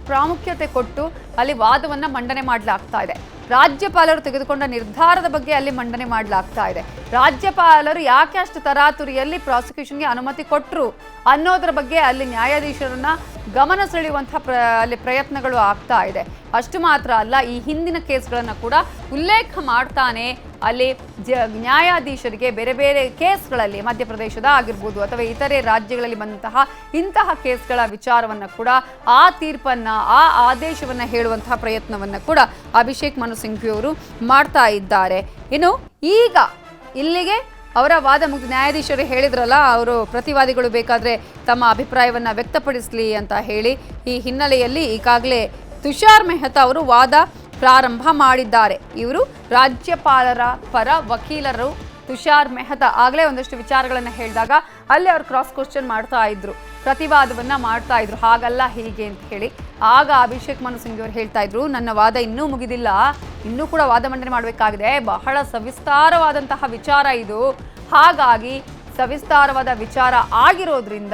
ಪ್ರಾಮುಖ್ಯತೆ ಕೊಟ್ಟು ಅಲ್ಲಿ ವಾದವನ್ನು ಮಂಡನೆ ಮಾಡಲಾಗ್ತಾ ಇದೆ. ರಾಜ್ಯಪಾಲರು ತೆಗೆದುಕೊಂಡ ನಿರ್ಧಾರದ ಬಗ್ಗೆ ಅಲ್ಲಿ ಮಂಡನೆ ಮಾಡಲಾಗ್ತಾ ಇದೆ. ರಾಜ್ಯಪಾಲರು ಯಾಕೆ ಅಷ್ಟು ತರಾತುರಿಯಲ್ಲಿ ಪ್ರಾಸಿಕ್ಯೂಷನ್ಗೆ ಅನುಮತಿ ಕೊಟ್ಟರು ಅನ್ನೋದ್ರ ಬಗ್ಗೆ ಅಲ್ಲಿ ನ್ಯಾಯಾಧೀಶರನ್ನ ಗಮನ ಸೆಳೆಯುವಂತಹ ಅಲ್ಲಿ ಪ್ರಯತ್ನಗಳು ಆಗ್ತಾ ಇದೆ. ಅಷ್ಟು ಮಾತ್ರ ಅಲ್ಲ, ಈ ಹಿಂದಿನ ಕೇಸ್ಗಳನ್ನು ಕೂಡ ಉಲ್ಲೇಖ ಮಾಡ್ತಾನೆ ಅಲ್ಲಿ ನ್ಯಾಯಾಧೀಶರಿಗೆ ಬೇರೆ ಬೇರೆ ಕೇಸ್ಗಳಲ್ಲಿ ಮಧ್ಯಪ್ರದೇಶದ ಆಗಿರ್ಬೋದು ಅಥವಾ ಇತರೆ ರಾಜ್ಯಗಳಲ್ಲಿ ಬಂದಂತಹ ಇಂತಹ ಕೇಸ್ಗಳ ವಿಚಾರವನ್ನು ಕೂಡ ಆ ತೀರ್ಪನ್ನು ಆ ಆದೇಶವನ್ನು ಹೇಳುವಂತಹ ಪ್ರಯತ್ನವನ್ನು ಕೂಡ ಅಭಿಷೇಕ್ ಮನು ಸಿಂಘ್ವಿ ಅವರು ಮಾಡ್ತಾ ಇದ್ದಾರೆ. ಇನ್ನು ಈಗ ಇಲ್ಲಿಗೆ ಅವರ ವಾದ ಮುಗಿದ ನ್ಯಾಯಾಧೀಶರು ಹೇಳಿದ್ರಲ್ಲ, ಅವರು ಪ್ರತಿವಾದಿಗಳು ಬೇಕಾದರೆ ತಮ್ಮ ಅಭಿಪ್ರಾಯವನ್ನು ವ್ಯಕ್ತಪಡಿಸಲಿ ಅಂತ ಹೇಳಿ ಈ ಹಿನ್ನೆಲೆಯಲ್ಲಿ ಈಗಾಗಲೇ ತುಷಾರ್ ಮೆಹ್ತಾ ಅವರು ವಾದ ಪ್ರಾರಂಭ ಮಾಡಿದ್ದಾರೆ. ಇವರು ರಾಜ್ಯಪಾಲರ ಪರ ವಕೀಲರು ತುಷಾರ್ ಮೆಹ್ತಾ ಆಗಲೇ ಒಂದಷ್ಟು ವಿಚಾರಗಳನ್ನು ಹೇಳಿದಾಗ ಅಲ್ಲಿ ಅವರು ಕ್ರಾಸ್ ಕ್ವಶನ್ ಮಾಡ್ತಾ ಇದ್ರು, ಪ್ರತಿವಾದವನ್ನು ಮಾಡ್ತಾ ಇದ್ರು, ಹಾಗಲ್ಲ ಹೀಗೆ ಅಂತ ಹೇಳಿ. ಆಗ ಅಭಿಷೇಕ್ ಮನು ಸಿಂಘ್ವಿ ಅವರು ಹೇಳ್ತಾ ಇದ್ರು, ನನ್ನ ವಾದ ಇನ್ನೂ ಮುಗಿದಿಲ್ಲ, ಇನ್ನೂ ಕೂಡ ವಾದ ಮಂಡನೆ ಮಾಡಬೇಕಾಗಿದೆ, ಬಹಳ ಸವಿಸ್ತಾರವಾದಂತಹ ವಿಚಾರ ಇದು, ಹಾಗಾಗಿ ಸವಿಸ್ತಾರವಾದ ವಿಚಾರ ಆಗಿರೋದ್ರಿಂದ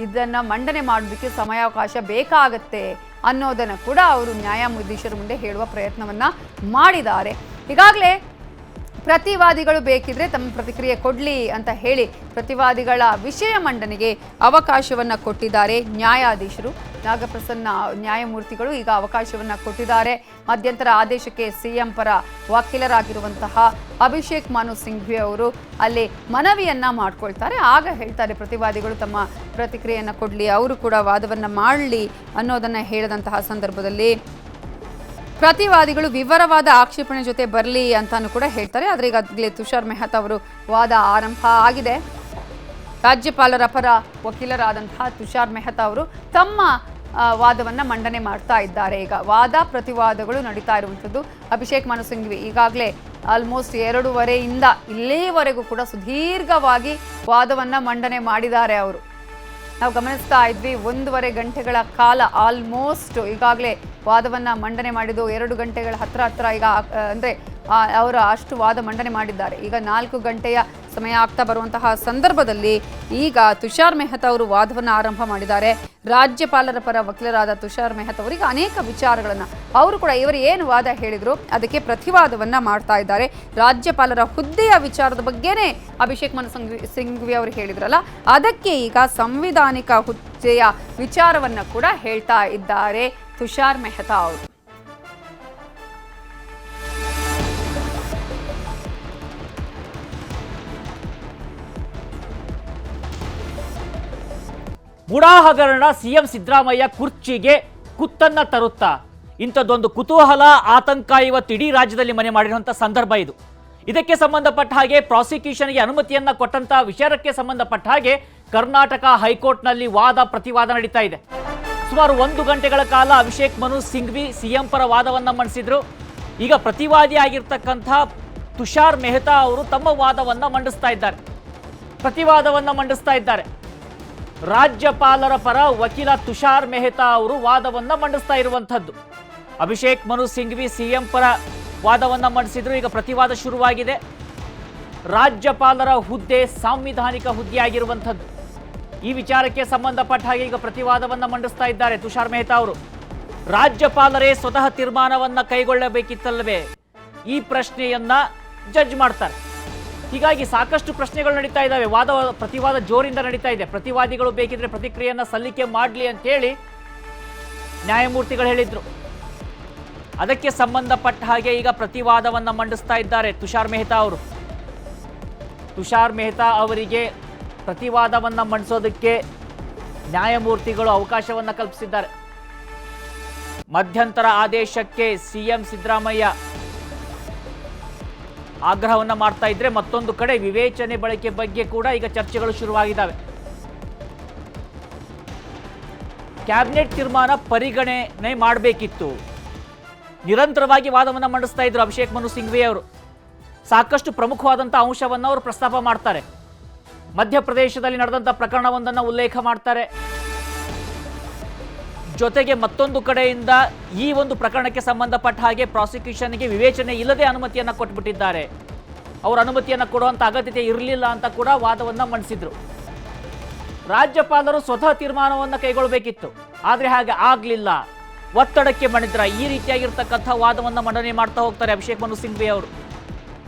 ಇದನ್ನು ಮಂಡನೆ ಮಾಡೋದಕ್ಕೆ ಸಮಯಾವಕಾಶ ಬೇಕಾಗತ್ತೆ ಅನ್ನೋದನ್ನು ಕೂಡ ಅವರು ನ್ಯಾಯಾಧೀಶರ ಮುಂದೆ ಹೇಳುವ ಪ್ರಯತ್ನವನ್ನ ಮಾಡಿದ್ದಾರೆ. ಈಗಾಗಲೇ ಪ್ರತಿವಾದಿಗಳು ಬೇಕಿದ್ರೆ ತಮ್ಮ ಪ್ರತಿಕ್ರಿಯೆ ಕೊಡಲಿ ಅಂತ ಹೇಳಿ ಪ್ರತಿವಾದಿಗಳ ವಿಷಯ ಮಂಡನೆಗೆ ಅವಕಾಶವನ್ನು ಕೊಟ್ಟಿದ್ದಾರೆ ನ್ಯಾಯಾಧೀಶರು. ನಾಗಪ್ರಸನ್ನ ನ್ಯಾಯಮೂರ್ತಿಗಳು ಈಗ ಅವಕಾಶವನ್ನು ಕೊಟ್ಟಿದ್ದಾರೆ. ಮಧ್ಯಂತರ ಆದೇಶಕ್ಕೆ ಸಿಎಂ ಪರ ವಕೀಲರಾಗಿರುವಂತಹ ಅಭಿಷೇಕ್ ಮನು ಸಿಂಘ್ವಿ ಅವರು ಅಲ್ಲಿ ಮನವಿಯನ್ನ ಮಾಡ್ಕೊಳ್ತಾರೆ. ಆಗ ಹೇಳ್ತಾರೆ ಪ್ರತಿವಾದಿಗಳು ತಮ್ಮ ಪ್ರತಿಕ್ರಿಯೆಯನ್ನು ಕೊಡಲಿ, ಅವರು ಕೂಡ ವಾದವನ್ನು ಮಾಡಲಿ ಅನ್ನೋದನ್ನು ಹೇಳಿದಂತಹ ಸಂದರ್ಭದಲ್ಲಿ ಪ್ರತಿವಾದಿಗಳು ವಿವರವಾದ ಆಕ್ಷೇಪಣೆ ಜೊತೆ ಬರಲಿ ಅಂತಾನು ಕೂಡ ಹೇಳ್ತಾರೆ. ಆದರೆ ಈಗಾಗಲೇ ತುಷಾರ್ ಮೆಹ್ತಾ ಅವರು ವಾದ ಆರಂಭ ಆಗಿದೆ. ರಾಜ್ಯಪಾಲರ ಪರ ವಕೀಲರಾದಂತಹ ತುಷಾರ್ ಮೆಹ್ತಾ ಅವರು ತಮ್ಮ ವಾದವನ್ನು ಮಂಡನೆ ಮಾಡ್ತಾ ಇದ್ದಾರೆ. ಈಗ ವಾದ ಪ್ರತಿವಾದಗಳು ನಡೀತಾ ಇರುವಂಥದ್ದು. ಅಭಿಷೇಕ್ ಮನು ಸಿಂಘ್ವಿ ಈಗಾಗಲೇ ಆಲ್ಮೋಸ್ಟ್ 2:30ಯಿಂದ ಇಲ್ಲಿವರೆಗೂ ಕೂಡ ಸುದೀರ್ಘವಾಗಿ ವಾದವನ್ನು ಮಂಡನೆ ಮಾಡಿದ್ದಾರೆ. ಅವರು ನಾವು ಗಮನಿಸ್ತಾ ಇದ್ವಿ, 1.5 ಗಂಟೆಗಳ ಕಾಲ ಆಲ್ಮೋಸ್ಟ್ ಈಗಾಗಲೇ ವಾದವನ್ನು ಮಂಡನೆ ಮಾಡಿದ್ದು. 2 ಗಂಟೆಗಳ ಹತ್ರ ಈಗ ಅಂದರೆ ಅವರು ಅಷ್ಟು ವಾದ ಮಂಡನೆ ಮಾಡಿದ್ದಾರೆ. ಈಗ 4 ಗಂಟೆಯ ಸಮಯ ಆಗ್ತಾ ಬರುವಂತಹ ಸಂದರ್ಭದಲ್ಲಿ ಈಗ ತುಷಾರ್ ಮೆಹ್ತಾ ಅವರು ವಾದವನ್ನು ಆರಂಭ ಮಾಡಿದ್ದಾರೆ. ರಾಜ್ಯಪಾಲರ ಪರ ವಕೀಲರಾದ ತುಷಾರ್ ಮೆಹ್ತಾ ಅವರಿಗೆ ಅನೇಕ ವಿಚಾರಗಳನ್ನು ಅವರು ಕೂಡ ಇವರು ಏನು ವಾದ ಹೇಳಿದ್ರು ಅದಕ್ಕೆ ಪ್ರತಿವಾದವನ್ನು ಮಾಡ್ತಾ ಇದ್ದಾರೆ. ರಾಜ್ಯಪಾಲರ ಹುದ್ದೆಯ ವಿಚಾರದ ಬಗ್ಗೆನೇ ಅಭಿಷೇಕ್ ಮನು ಸಿಂಘ್ವಿ ಅವರು ಹೇಳಿದ್ರಲ್ಲ, ಅದಕ್ಕೆ ಈಗ ಸಂವಿಧಾನಿಕ ಹುದ್ದೆಯ ವಿಚಾರವನ್ನು ಕೂಡ ಹೇಳ್ತಾ ಇದ್ದಾರೆ ತುಷಾರ್ ಮೆಹ್ತಾ ಅವರು. ಬುಡಾ ಹಗರಣ ಸಿಎಂ ಸಿದ್ದರಾಮಯ್ಯ ಕುರ್ಚಿಗೆ ಕುತ್ತನ್ನ ತರುತ್ತಾ? ಇಂಥದ್ದೊಂದು ಕುತೂಹಲ, ಆತಂಕ ಇವತ್ತು ಇಡೀ ರಾಜ್ಯದಲ್ಲಿ ಮನೆ ಮಾಡಿರುವಂಥ ಸಂದರ್ಭ ಇದು. ಇದಕ್ಕೆ ಸಂಬಂಧಪಟ್ಟ ಹಾಗೆ ಪ್ರಾಸಿಕ್ಯೂಷನ್ಗೆ ಅನುಮತಿಯನ್ನ ಕೊಟ್ಟಂತ ವಿಚಾರಕ್ಕೆ ಸಂಬಂಧಪಟ್ಟ ಹಾಗೆ ಕರ್ನಾಟಕ ಹೈಕೋರ್ಟ್ನಲ್ಲಿ ವಾದ ಪ್ರತಿವಾದ ನಡೀತಾ ಇದೆ. ಸುಮಾರು 1 ಗಂಟೆಗಳ ಕಾಲ ಅಭಿಷೇಕ್ ಮನು ಸಿಂಘ್ವಿ ಸಿಎಂ ಪರ ವಾದವನ್ನ ಮಂಡಿಸಿದ್ರು. ಈಗ ಪ್ರತಿವಾದಿ ಆಗಿರ್ತಕ್ಕಂಥ ತುಷಾರ್ ಮೆಹ್ತಾ ಅವರು ತಮ್ಮ ವಾದವನ್ನ ಮಂಡಿಸ್ತಾ ಇದ್ದಾರೆ, ಪ್ರತಿವಾದವನ್ನ ಮಂಡಿಸ್ತಾ ಇದ್ದಾರೆ. ರಾಜ್ಯಪಾಲರ ಪರ ವಕೀಲ ತುಷಾರ್ ಮೆಹ್ತಾ ಅವರು ವಾದವನ್ನ ಮಂಡಿಸ್ತಾ ಇರುವಂಥದ್ದು. ಅಭಿಷೇಕ್ ಮನು ಸಿಂಘ್ವಿ ಸಿಎಂ ಪರ ವಾದವನ್ನ ಮಂಡಿಸಿದ್ರು. ಈಗ ಪ್ರತಿವಾದ ಶುರುವಾಗಿದೆ. ರಾಜ್ಯಪಾಲರ ಹುದ್ದೆ ಸಾಂವಿಧಾನಿಕ ಹುದ್ದೆ ಆಗಿರುವಂಥದ್ದು. ಈ ವಿಚಾರಕ್ಕೆ ಸಂಬಂಧಪಟ್ಟ ಹಾಗೆ ಈಗ ಪ್ರತಿವಾದವನ್ನ ಮಂಡಿಸ್ತಾ ಇದ್ದಾರೆ ತುಷಾರ್ ಮೆಹ್ತಾ ಅವರು. ರಾಜ್ಯಪಾಲರೇ ಸ್ವತಃ ತೀರ್ಮಾನವನ್ನ ಕೈಗೊಳ್ಳಬೇಕಿತ್ತಲ್ಲವೇ, ಈ ಪ್ರಶ್ನೆಯನ್ನ ಜಡ್ಜ್ ಮಾಡ್ತಾರೆ. ಹೀಗಾಗಿ ಸಾಕಷ್ಟು ಪ್ರಶ್ನೆಗಳು ನಡೀತಾ ಇದ್ದಾವೆ. ಪ್ರತಿವಾದ ಜೋರಿಂದ ನಡೀತಾ ಇದೆ. ಪ್ರತಿವಾದಿಗಳು ಬೇಕಿದ್ರೆ ಪ್ರತಿಕ್ರಿಯೆಯನ್ನ ಸಲ್ಲಿಕೆ ಮಾಡಲಿ ಅಂತ ಹೇಳಿ ನ್ಯಾಯಮೂರ್ತಿಗಳು ಹೇಳಿದ್ರು. ಅದಕ್ಕೆ ಸಂಬಂಧಪಟ್ಟ ಹಾಗೆ ಈಗ ಪ್ರತಿವಾದವನ್ನ ಮಂಡಿಸ್ತಾ ಇದ್ದಾರೆ ತುಷಾರ್ ಮೆಹ್ತಾ ಅವರು. ತುಷಾರ್ ಮೆಹ್ತಾ ಅವರಿಗೆ ಪ್ರತಿವಾದವನ್ನ ಮಂಡಿಸೋದಕ್ಕೆ ನ್ಯಾಯಮೂರ್ತಿಗಳು ಅವಕಾಶವನ್ನ ಕಲ್ಪಿಸಿದ್ದಾರೆ. ಮಧ್ಯಂತರ ಆದೇಶಕ್ಕೆ ಸಿಎಂ ಸಿದ್ದರಾಮಯ್ಯ ಆಗ್ರಹವನ್ನ ಮಾಡ್ತಾ ಇದ್ರೆ, ಮತ್ತೊಂದು ಕಡೆ ವಿವೇಚನೆ ಬಳಕೆ ಬಗ್ಗೆ ಕೂಡ ಈಗ ಚರ್ಚೆಗಳು ಶುರುವಾಗಿದ್ದಾವೆ. ಕ್ಯಾಬಿನೆಟ್ ತೀರ್ಮಾನ ಪರಿಗಣನೆ ಮಾಡಬೇಕಿತ್ತು. ನಿರಂತರವಾಗಿ ವಾದವನ್ನು ಮಂಡಿಸ್ತಾ ಇದ್ರು ಅಭಿಷೇಕ್ ಮನು ಸಿಂಘ್ವಿ ಅವರು. ಸಾಕಷ್ಟು ಪ್ರಮುಖವಾದಂತಹ ಅಂಶವನ್ನು ಅವರು ಪ್ರಸ್ತಾಪ ಮಾಡ್ತಾರೆ. ಮಧ್ಯಪ್ರದೇಶದಲ್ಲಿ ನಡೆದಂತಹ ಪ್ರಕರಣವೊಂದನ್ನು ಉಲ್ಲೇಖ ಮಾಡ್ತಾರೆ. ಜೊತೆಗೆ ಮತ್ತೊಂದು ಕಡೆಯಿಂದ ಈ ಒಂದು ಪ್ರಕರಣಕ್ಕೆ ಸಂಬಂಧಪಟ್ಟ ಹಾಗೆ ಪ್ರಾಸಿಕ್ಯೂಷನ್ಗೆ ವಿವೇಚನೆ ಇಲ್ಲದೆ ಅನುಮತಿಯನ್ನು ಕೊಟ್ಬಿಟ್ಟಿದ್ದಾರೆ. ಅವರು ಅನುಮತಿಯನ್ನು ಕೊಡುವಂಥ ಅಗತ್ಯತೆ ಇರಲಿಲ್ಲ ಅಂತ ಕೂಡ ವಾದವನ್ನು ಮಂಡಿಸಿದ್ರು. ರಾಜ್ಯಪಾಲರು ಸ್ವತಃ ತೀರ್ಮಾನವನ್ನು ಕೈಗೊಳ್ಳಬೇಕಿತ್ತು, ಆದರೆ ಹಾಗೆ ಆಗಲಿಲ್ಲ. ಒತ್ತಡಕ್ಕೆ ಮಣಿದ್ರ ಈ ರೀತಿಯಾಗಿರ್ತಕ್ಕಂಥ ವಾದವನ್ನು ಮಂಡನೆ ಮಾಡ್ತಾ ಹೋಗ್ತಾರೆ ಅಭಿಷೇಕ್ ಮನು ಸಿಂಘ್ವಿ ಅವರು.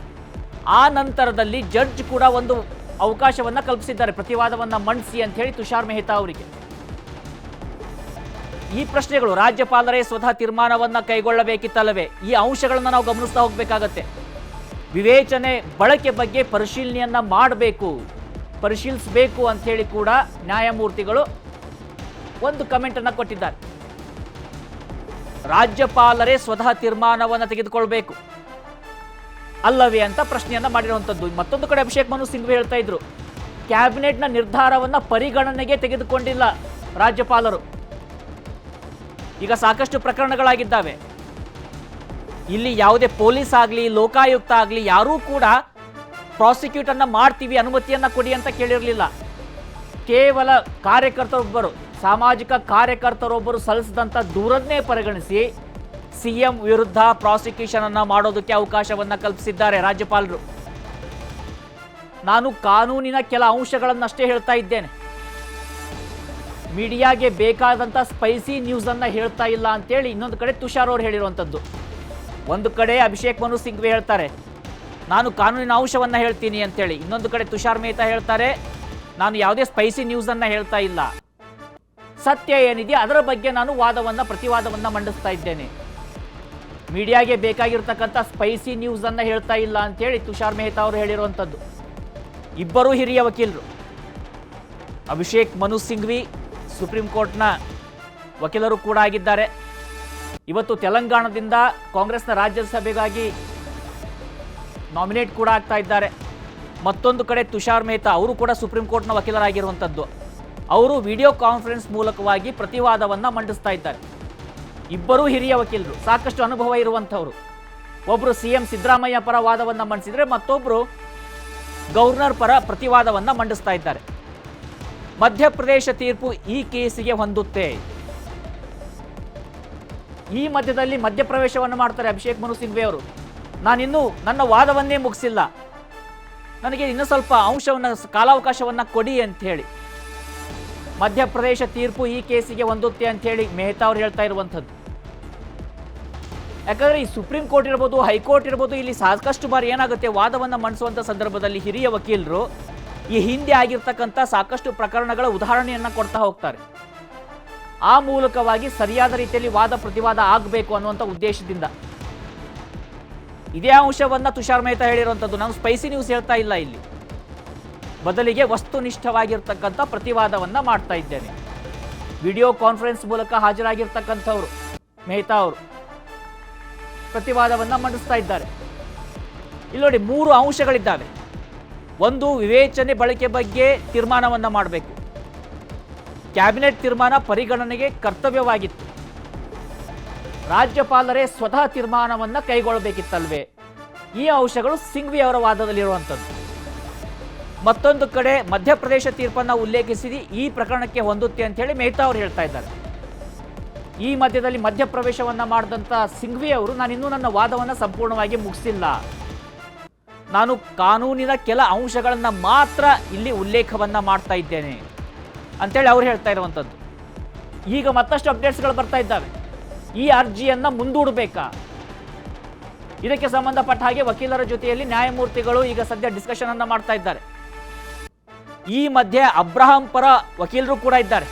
ಆ ನಂತರದಲ್ಲಿ ಜಡ್ಜ್ ಕೂಡ ಒಂದು ಅವಕಾಶವನ್ನು ಕಲ್ಪಿಸಿದ್ದಾರೆ ಪ್ರತಿವಾದವನ್ನು ಮಂಡಿಸಿ ಅಂತ ಹೇಳಿ ತುಷಾರ್ ಮೆಹ್ತಾ ಅವರಿಗೆ. ಈ ಪ್ರಶ್ನೆಗಳು ರಾಜ್ಯಪಾಲರೇ ಸ್ವತಃ ತೀರ್ಮಾನವನ್ನ ಕೈಗೊಳ್ಳಬೇಕಿತ್ತಲ್ಲವೇ? ಈ ಅಂಶಗಳನ್ನು ನಾವು ಗಮನಿಸ್ತಾ ಹೋಗ್ಬೇಕಾಗತ್ತೆ. ವಿವೇಚನೆ ಬಳಕೆ ಬಗ್ಗೆ ಪರಿಶೀಲನೆಯನ್ನ ಮಾಡಬೇಕು, ಪರಿಶೀಲಿಸಬೇಕು ಅಂತ ಹೇಳಿ ಕೂಡ ನ್ಯಾಯಮೂರ್ತಿಗಳು ಒಂದು ಕಮೆಂಟ್ ಅನ್ನ ಕೊಟ್ಟಿದ್ದಾರೆ. ರಾಜ್ಯಪಾಲರೇ ಸ್ವತಃ ತೀರ್ಮಾನವನ್ನು ತೆಗೆದುಕೊಳ್ಬೇಕು ಅಲ್ಲವೇ ಅಂತ ಪ್ರಶ್ನೆಯನ್ನ ಮಾಡಿರುವಂಥದ್ದು. ಮತ್ತೊಂದು ಕಡೆ ಅಭಿಷೇಕ್ ಮನು ಸಿಂಘ್ವಿ ಹೇಳ್ತಾ ಇದ್ರು, ಕ್ಯಾಬಿನೆಟ್ನ ನಿರ್ಧಾರವನ್ನ ಪರಿಗಣನೆಗೆ ತೆಗೆದುಕೊಂಡಿಲ್ಲ ರಾಜ್ಯಪಾಲರು. ಈಗ ಸಾಕಷ್ಟು ಪ್ರಕರಣಗಳಾಗಿದ್ದಾವೆ. ಇಲ್ಲಿ ಯಾವುದೇ ಪೊಲೀಸ್ ಆಗಲಿ ಲೋಕಾಯುಕ್ತ ಆಗಲಿ ಯಾರೂ ಕೂಡ ಪ್ರಾಸಿಕ್ಯೂಟ್ ಅನ್ನ ಮಾಡ್ತೀವಿ ಅನುಮತಿಯನ್ನ ಕೊಡಿ ಅಂತ ಕೇಳಿರಲಿಲ್ಲ. ಕೇವಲ ಕಾರ್ಯಕರ್ತರೊಬ್ಬರು, ಸಾಮಾಜಿಕ ಕಾರ್ಯಕರ್ತರೊಬ್ಬರು ಸಲ್ಲಿಸಿದಂಥ ದೂರನ್ನೇ ಪರಿಗಣಿಸಿ ಸಿಎಂ ವಿರುದ್ಧ ಪ್ರಾಸಿಕ್ಯೂಷನ್ ಅನ್ನ ಮಾಡೋದಕ್ಕೆ ಅವಕಾಶವನ್ನ ಕಲ್ಪಿಸಿದ್ದಾರೆ ರಾಜ್ಯಪಾಲರು. ನಾನು ಕಾನೂನಿನ ಕೆಲ ಅಂಶಗಳನ್ನಷ್ಟೇ ಹೇಳ್ತಾ ಇದ್ದೇನೆ, ಮೀಡಿಯಾಗೆ ಬೇಕಾದಂಥ ಸ್ಪೈಸಿ ನ್ಯೂಸ್ ಅನ್ನ ಹೇಳ್ತಾ ಇಲ್ಲ ಅಂತೇಳಿ ಇನ್ನೊಂದು ಕಡೆ ತುಷಾರ್ ಅವರು ಹೇಳಿರುವಂಥದ್ದು. ಒಂದು ಕಡೆ ಅಭಿಷೇಕ್ ಮನು ಸಿಂಘ್ವಿ ಹೇಳ್ತಾರೆ ನಾನು ಕಾನೂನಿನ ಅಂಶವನ್ನ ಹೇಳ್ತೀನಿ ಅಂತೇಳಿ, ಇನ್ನೊಂದು ಕಡೆ ತುಷಾರ್ ಮೆಹ್ತಾ ಹೇಳ್ತಾರೆ ನಾನು ಯಾವುದೇ ಸ್ಪೈಸಿ ನ್ಯೂಸ್ ಅನ್ನ ಹೇಳ್ತಾ ಇಲ್ಲ, ಸತ್ಯ ಏನಿದೆ ಅದರ ಬಗ್ಗೆ ನಾನು ಪ್ರತಿವಾದವನ್ನ ಮಂಡಿಸ್ತಾ ಇದ್ದೇನೆ, ಮೀಡಿಯಾಗೆ ಬೇಕಾಗಿರ್ತಕ್ಕಂಥ ಸ್ಪೈಸಿ ನ್ಯೂಸ್ ಅನ್ನ ಹೇಳ್ತಾ ಇಲ್ಲ ಅಂತೇಳಿ ತುಷಾರ್ ಮೆಹ್ತಾ ಅವರು ಹೇಳಿರುವಂಥದ್ದು. ಇಬ್ಬರೂ ಹಿರಿಯ ವಕೀಲರು. ಅಭಿಷೇಕ್ ಮನು ಸಿಂಘ್ವಿ ಸುಪ್ರೀಂ ಕೋರ್ಟ್ನ ವಕೀಲರು ಕೂಡ ಆಗಿದ್ದಾರೆ. ಇವತ್ತು ತೆಲಂಗಾಣದಿಂದ ಕಾಂಗ್ರೆಸ್ನ ರಾಜ್ಯಸಭೆಗಾಗಿ ನಾಮಿನೇಟ್ ಕೂಡ ಆಗ್ತಾ ಇದ್ದಾರೆ. ಮತ್ತೊಂದು ಕಡೆ ತುಷಾರ್ ಮೆಹ್ತಾ ಅವರು ಕೂಡ ಸುಪ್ರೀಂ ಕೋರ್ಟ್ನ ವಕೀಲರಾಗಿರುವಂಥದ್ದು. ಅವರು ವಿಡಿಯೋ ಕಾನ್ಫರೆನ್ಸ್ ಮೂಲಕವಾಗಿ ಪ್ರತಿವಾದವನ್ನು ಮಂಡಿಸ್ತಾ ಇದ್ದಾರೆ. ಇಬ್ಬರೂ ಹಿರಿಯ ವಕೀಲರು, ಸಾಕಷ್ಟು ಅನುಭವ ಇರುವಂಥವರು. ಒಬ್ಬರು ಸಿಎಂ ಸಿದ್ದರಾಮಯ್ಯ ಪರ ವಾದವನ್ನು ಮಂಡಿಸಿದರೆ ಮತ್ತೊಬ್ಬರು ಗವರ್ನರ್ ಪರ ಪ್ರತಿವಾದವನ್ನು ಮಂಡಿಸ್ತಾ ಇದ್ದಾರೆ. ಮಧ್ಯಪ್ರದೇಶ ತೀರ್ಪು ಈ ಕೇಸಿಗೆ ಹೊಂದುತ್ತೆ. ಈ ಮಧ್ಯದಲ್ಲಿ ಮಧ್ಯಪ್ರವೇಶವನ್ನು ಮಾಡ್ತಾರೆ ಅಭಿಷೇಕ್ ಮನು ಸಿಂಘ್ವಿ ಅವರು. ನಾನಿನ್ನೂ ನನ್ನ ವಾದವನ್ನೇ ಮುಗಿಸಿಲ್ಲ, ನನಗೆ ಇನ್ನೂ ಸ್ವಲ್ಪ ಕಾಲಾವಕಾಶವನ್ನು ಕೊಡಿ ಅಂತ ಹೇಳಿ ಮಧ್ಯಪ್ರದೇಶ ತೀರ್ಪು ಈ ಕೇಸಿಗೆ ಹೊಂದುತ್ತೆ ಅಂತ ಹೇಳಿ ಮೆಹ್ತಾ ಅವರು ಹೇಳ್ತಾ ಇರುವಂಥದ್ದು. ಯಾಕಂದ್ರೆ ಈ ಸುಪ್ರೀಂ ಕೋರ್ಟ್ ಇರ್ಬೋದು, ಹೈಕೋರ್ಟ್ ಇರ್ಬೋದು, ಇಲ್ಲಿ ಸಾಕಷ್ಟು ಬಾರಿ ಏನಾಗುತ್ತೆ, ವಾದವನ್ನು ಮಂಡಿಸುವಂಥ ಸಂದರ್ಭದಲ್ಲಿ ಹಿರಿಯ ವಕೀಲರು ಈ ಹಿಂದೆ ಆಗಿರ್ತಕ್ಕಂಥ ಸಾಕಷ್ಟು ಪ್ರಕರಣಗಳ ಉದಾಹರಣೆಯನ್ನ ಕೊಡ್ತಾ ಹೋಗ್ತಾರೆ. ಆ ಮೂಲಕವಾಗಿ ಸರಿಯಾದ ರೀತಿಯಲ್ಲಿ ವಾದ ಪ್ರತಿವಾದ ಆಗಬೇಕು ಅನ್ನುವಂಥ ಉದ್ದೇಶದಿಂದ ಇದೇ ಅಂಶವನ್ನ ತುಷಾರ್ ಮೆಹ್ತಾ ಹೇಳಿರುವಂಥದ್ದು. ನಾನು ಸ್ಪೈಸಿ ನ್ಯೂಸ್ ಹೇಳ್ತಾ ಇಲ್ಲ, ಇಲ್ಲಿ ಬದಲಿಗೆ ವಸ್ತುನಿಷ್ಠವಾಗಿರ್ತಕ್ಕಂಥ ಪ್ರತಿವಾದವನ್ನ ಮಾಡ್ತಾ ಇದ್ದೇನೆ. ವಿಡಿಯೋ ಕಾನ್ಫರೆನ್ಸ್ ಮೂಲಕ ಹಾಜರಾಗಿರ್ತಕ್ಕಂಥವ್ರು ಮೆಹ್ತಾ ಅವರು ಪ್ರತಿವಾದವನ್ನ ಮಂಡಿಸ್ತಾ ಇದ್ದಾರೆ. ಇಲ್ಲಿ ನೋಡಿ 3 ಅಂಶಗಳಿದ್ದಾವೆ. ಒಂದು, ವಿವೇಚನೆ ಬಳಕೆ ಬಗ್ಗೆ ತೀರ್ಮಾನವನ್ನ ಮಾಡಬೇಕು. ಕ್ಯಾಬಿನೆಟ್ ತೀರ್ಮಾನ ಪರಿಗಣನೆಗೆ ಕರ್ತವ್ಯವಾಗಿತ್ತು. ರಾಜ್ಯಪಾಲರೇ ಸ್ವತಃ ತೀರ್ಮಾನವನ್ನ ಕೈಗೊಳ್ಳಬೇಕಿತ್ತಲ್ವೇ? ಈ ಅಂಶಗಳು ಸಿಂಘ್ವಿ ಅವರ ವಾದದಲ್ಲಿರುವಂಥದ್ದು. ಮತ್ತೊಂದು ಕಡೆ ಮಧ್ಯಪ್ರದೇಶ ತೀರ್ಪನ್ನು ಉಲ್ಲೇಖಿಸಿ ಈ ಪ್ರಕರಣಕ್ಕೆ ಹೊಂದುತ್ತೆ ಅಂತ ಹೇಳಿ ಮೆಹ್ತಾ ಅವರು ಹೇಳ್ತಾ ಇದ್ದಾರೆ. ಈ ಮಧ್ಯದಲ್ಲಿ ಮಧ್ಯಪ್ರವೇಶವನ್ನ ಮಾಡಿದಂಥ ಸಿಂಘ್ವಿ ಅವರು ನಾನಿನ್ನೂ ನನ್ನ ವಾದವನ್ನು ಸಂಪೂರ್ಣವಾಗಿ ಮುಗಿಸಿಲ್ಲ, ನಾನು ಕಾನೂನಿನ ಕೆಲ ಅಂಶಗಳನ್ನ ಮಾತ್ರ ಇಲ್ಲಿ ಉಲ್ಲೇಖವನ್ನ ಮಾಡ್ತಾ ಇದ್ದೇನೆ ಅಂತೇಳಿ ಅವ್ರು ಹೇಳ್ತಾ ಇರುವಂಥದ್ದು. ಈಗ ಮತ್ತಷ್ಟು ಅಪ್ಡೇಟ್ಸ್ಗಳು ಬರ್ತಾ ಇದ್ದಾವೆ. ಈ ಅರ್ಜಿಯನ್ನ ಮುಂದೂಡಬೇಕಾ? ಇದಕ್ಕೆ ಸಂಬಂಧಪಟ್ಟ ಹಾಗೆ ವಕೀಲರ ಜೊತೆಯಲ್ಲಿ ನ್ಯಾಯಮೂರ್ತಿಗಳು ಈಗ ಸದ್ಯ ಡಿಸ್ಕಷನ್ ಅನ್ನ ಮಾಡ್ತಾ ಇದ್ದಾರೆ. ಈ ಮಧ್ಯೆ ಅಬ್ರಹಾಂ ಪರ ವಕೀಲರು ಕೂಡ ಇದ್ದಾರೆ,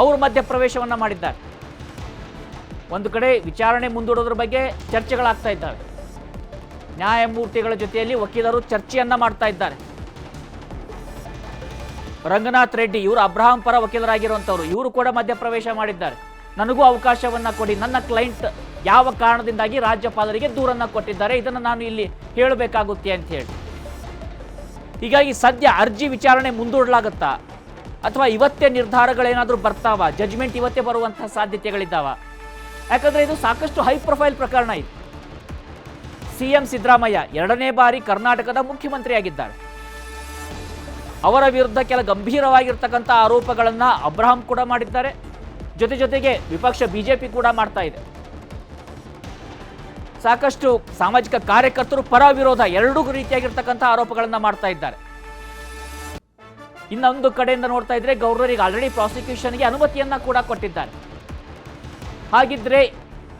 ಅವರು ಮಧ್ಯಪ್ರವೇಶವನ್ನ ಮಾಡಿದ್ದಾರೆ. ಒಂದು ಕಡೆ ವಿಚಾರಣೆ ಮುಂದೂಡೋದ್ರ ಬಗ್ಗೆ ಚರ್ಚೆಗಳಾಗ್ತಾ ಇದ್ದಾವೆ. ನ್ಯಾಯಮೂರ್ತಿಗಳ ಜೊತೆಯಲ್ಲಿ ವಕೀಲರು ಚರ್ಚೆಯನ್ನ ಮಾಡ್ತಾ ಇದ್ದಾರೆ. ರಂಗನಾಥ್ ರೆಡ್ಡಿ ಇವರು ಅಬ್ರಹಾಂ ಪರ ವಕೀಲರಾಗಿರುವಂಥವ್ರು, ಇವರು ಕೂಡ ಮಧ್ಯಪ್ರವೇಶ ಮಾಡಿದ್ದಾರೆ. ನನಗೂ ಅವಕಾಶವನ್ನ ಕೊಡಿ, ನನ್ನ ಕ್ಲೈಂಟ್ ಯಾವ ಕಾರಣದಿಂದಾಗಿ ರಾಜ್ಯಪಾಲರಿಗೆ ದೂರನ್ನ ಕೊಟ್ಟಿದ್ದಾರೆ, ಇದನ್ನು ನಾನು ಇಲ್ಲಿ ಹೇಳಬೇಕಾಗುತ್ತೆ ಅಂತ ಹೇಳಿ. ಹೀಗಾಗಿ ಸದ್ಯ ಅರ್ಜಿ ವಿಚಾರಣೆ ಮುಂದೂಡಲಾಗುತ್ತಾ ಅಥವಾ ಇವತ್ತೇ ನಿರ್ಧಾರಗಳೇನಾದರೂ ಬರ್ತಾವ, ಜಜ್ಮೆಂಟ್ ಇವತ್ತೇ ಬರುವಂತಹ ಸಾಧ್ಯತೆಗಳಿದ್ದಾವ? ಯಾಕಂದ್ರೆ ಇದು ಸಾಕಷ್ಟು ಹೈ ಪ್ರೊಫೈಲ್ ಪ್ರಕರಣ. ಇದು ಸಿಎಂ ಸಿದ್ದರಾಮಯ್ಯ 2ನೇ ಬಾರಿ ಕರ್ನಾಟಕದ ಮುಖ್ಯಮಂತ್ರಿಯಾಗಿದ್ದಾರೆ. ಅವರ ವಿರುದ್ಧ ಕೆಲ ಗಂಭೀರವಾಗಿರ್ತಕ್ಕಂಥ ಆರೋಪಗಳನ್ನ ಅಬ್ರಹಾಂ ಕೂಡ ಮಾಡಿದ್ದಾರೆ, ಜೊತೆಗೆ ವಿಪಕ್ಷ ಬಿಜೆಪಿ ಕೂಡ ಮಾಡ್ತಾ ಇದೆ. ಸಾಕಷ್ಟು ಸಾಮಾಜಿಕ ಕಾರ್ಯಕರ್ತರು ಪರ ವಿರೋಧ ಎರಡೂ ರೀತಿಯಾಗಿರ್ತಕ್ಕಂಥ ಆರೋಪಗಳನ್ನ ಮಾಡ್ತಾ ಇದ್ದಾರೆ. ಇನ್ನೊಂದು ಕಡೆಯಿಂದ ನೋಡ್ತಾ ಇದ್ರೆ ಗವರ್ನರಿಗೆ ಆಲ್ರೆಡಿ ಪ್ರಾಸಿಕ್ಯೂಷನ್ಗೆ ಅನುಮತಿಯನ್ನ ಕೂಡ ಕೊಟ್ಟಿದ್ದಾರೆ. ಹಾಗಿದ್ರೆ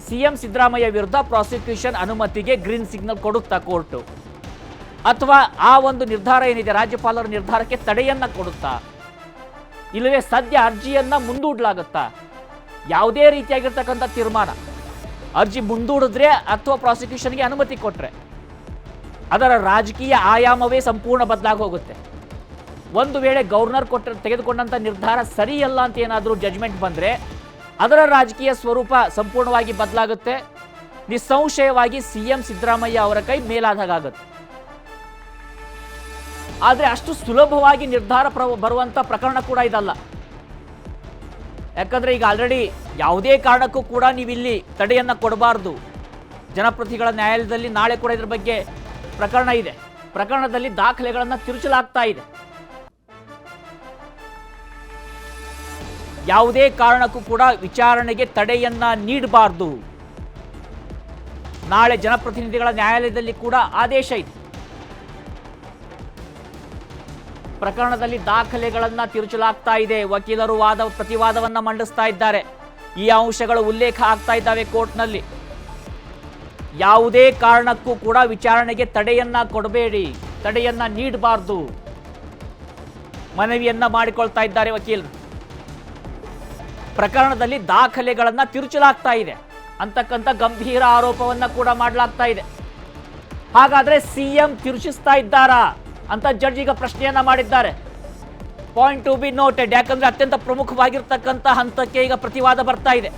ಸಿಎಂ ಸಿದ್ದರಾಮಯ್ಯ ವಿರುದ್ಧ ಪ್ರಾಸಿಕ್ಯೂಷನ್ ಅನುಮತಿಗೆ ಗ್ರೀನ್ ಸಿಗ್ನಲ್ ಕೊಡುತ್ತಾ ಕೋರ್ಟು, ಅಥವಾ ಆ ಒಂದು ನಿರ್ಧಾರ ಏನಿದೆ ರಾಜ್ಯಪಾಲರ ನಿರ್ಧಾರಕ್ಕೆ ತಡೆಯನ್ನ ಕೊಡುತ್ತಾ, ಇಲ್ಲವೇ ಸದ್ಯ ಅರ್ಜಿಯನ್ನ ಮುಂದೂಡಲಾಗುತ್ತಾ? ಯಾವುದೇ ರೀತಿಯಾಗಿರ್ತಕ್ಕಂಥ ತೀರ್ಮಾನ ಅರ್ಜಿ ಮುಂದೂಡಿದ್ರೆ ಅಥವಾ ಪ್ರಾಸಿಕ್ಯೂಷನ್ಗೆ ಅನುಮತಿ ಕೊಟ್ಟರೆ ಅದರ ರಾಜಕೀಯ ಆಯಾಮವೇ ಸಂಪೂರ್ಣ ಬದಲಾಗಿ ಹೋಗುತ್ತೆ. ಒಂದು ವೇಳೆ ಗವರ್ನರ್ ತೆಗೆದುಕೊಂಡಂಥ ನಿರ್ಧಾರ ಸರಿಯಲ್ಲ ಅಂತ ಏನಾದರೂ ಜಡ್ಜ್ಮೆಂಟ್ ಬಂದರೆ ಅದರ ರಾಜಕೀಯ ಸ್ವರೂಪ ಸಂಪೂರ್ಣವಾಗಿ ಬದಲಾಗುತ್ತೆ. ನಿಸ್ಸಂಶಯವಾಗಿ CM ಸಿದ್ದರಾಮಯ್ಯ ಅವರ ಕೈ ಮೇಲಾದಾಗುತ್ತೆ. ಆದರೆ ಅಷ್ಟು ಸುಲಭವಾಗಿ ನಿರ್ಧಾರ ಬರುವಂಥ ಪ್ರಕರಣ ಕೂಡ ಇದಲ್ಲ. ಯಾಕಂದರೆ ಈಗ ಆಲ್ರೆಡಿ ಯಾವುದೇ ಕಾರಣಕ್ಕೂ ಕೂಡ ನೀವಿಲ್ಲಿ ತಡೆಯನ್ನು ಕೊಡಬಾರ್ದು. ಜನಪ್ರತಿನಿಧಿಗಳ ನ್ಯಾಯಾಲಯದಲ್ಲಿ ನಾಳೆ ಕೂಡ ಇದರ ಬಗ್ಗೆ ಪ್ರಕರಣ ಇದೆ. ಪ್ರಕರಣದಲ್ಲಿ ದಾಖಲೆಗಳನ್ನು ತಿರುಚಲಾಗ್ತಾ ಇದೆ. ಯಾವುದೇ ಕಾರಣಕ್ಕೂ ಕೂಡ ವಿಚಾರಣೆಗೆ ತಡೆಯನ್ನ ನೀಡಬಾರ್ದು. ನಾಳೆ ಜನಪ್ರತಿನಿಧಿಗಳ ನ್ಯಾಯಾಲಯದಲ್ಲಿ ಕೂಡ ಆದೇಶ ಇದೆ. ಪ್ರಕರಣದಲ್ಲಿ ದಾಖಲೆಗಳನ್ನ ತಿರುಚಲಾಗ್ತಾ ಇದೆ. ವಕೀಲರು ಪ್ರತಿವಾದವನ್ನ ಮಂಡಿಸ್ತಾ ಇದ್ದಾರೆ. ಈ ಅಂಶಗಳು ಉಲ್ಲೇಖ ಆಗ್ತಾ ಇದ್ದಾವೆ ಕೋರ್ಟ್ನಲ್ಲಿ. ಯಾವುದೇ ಕಾರಣಕ್ಕೂ ಕೂಡ ವಿಚಾರಣೆಗೆ ತಡೆಯನ್ನ ಕೊಡಬೇಡಿ, ತಡೆಯನ್ನ ನೀಡಬಾರ್ದು ಮನವಿಯನ್ನ ಮಾಡಿಕೊಳ್ತಾ ಇದ್ದಾರೆ ವಕೀಲರು. ಪ್ರಕರಣದಲ್ಲಿ ದಾಖಲೆಗಳನ್ನ ತಿರುಚಲಾಗ್ತಾ ಇದೆ ಅಂತಕ್ಕಂಥ ಗಂಭೀರ ಆರೋಪವನ್ನ ಕೂಡ ಮಾಡಲಾಗ್ತಾ ಇದೆ. ಹಾಗಾದ್ರೆ CM ತಿರುಚಿಸ್ತಾ ಇದ್ದಾರಾ ಅಂತ ಜಡ್ಜ್ ಈಗ ಪ್ರಶ್ನೆಯನ್ನ ಮಾಡಿದ್ದಾರೆ. Point to be noted. ಯಾಕಂದ್ರೆ ಅತ್ಯಂತ ಪ್ರಮುಖವಾಗಿರ್ತಕ್ಕಂಥ ಹಂತಕ್ಕೆ ಈಗ ಪ್ರತಿವಾದ ಬರ್ತಾ ಇದೆ.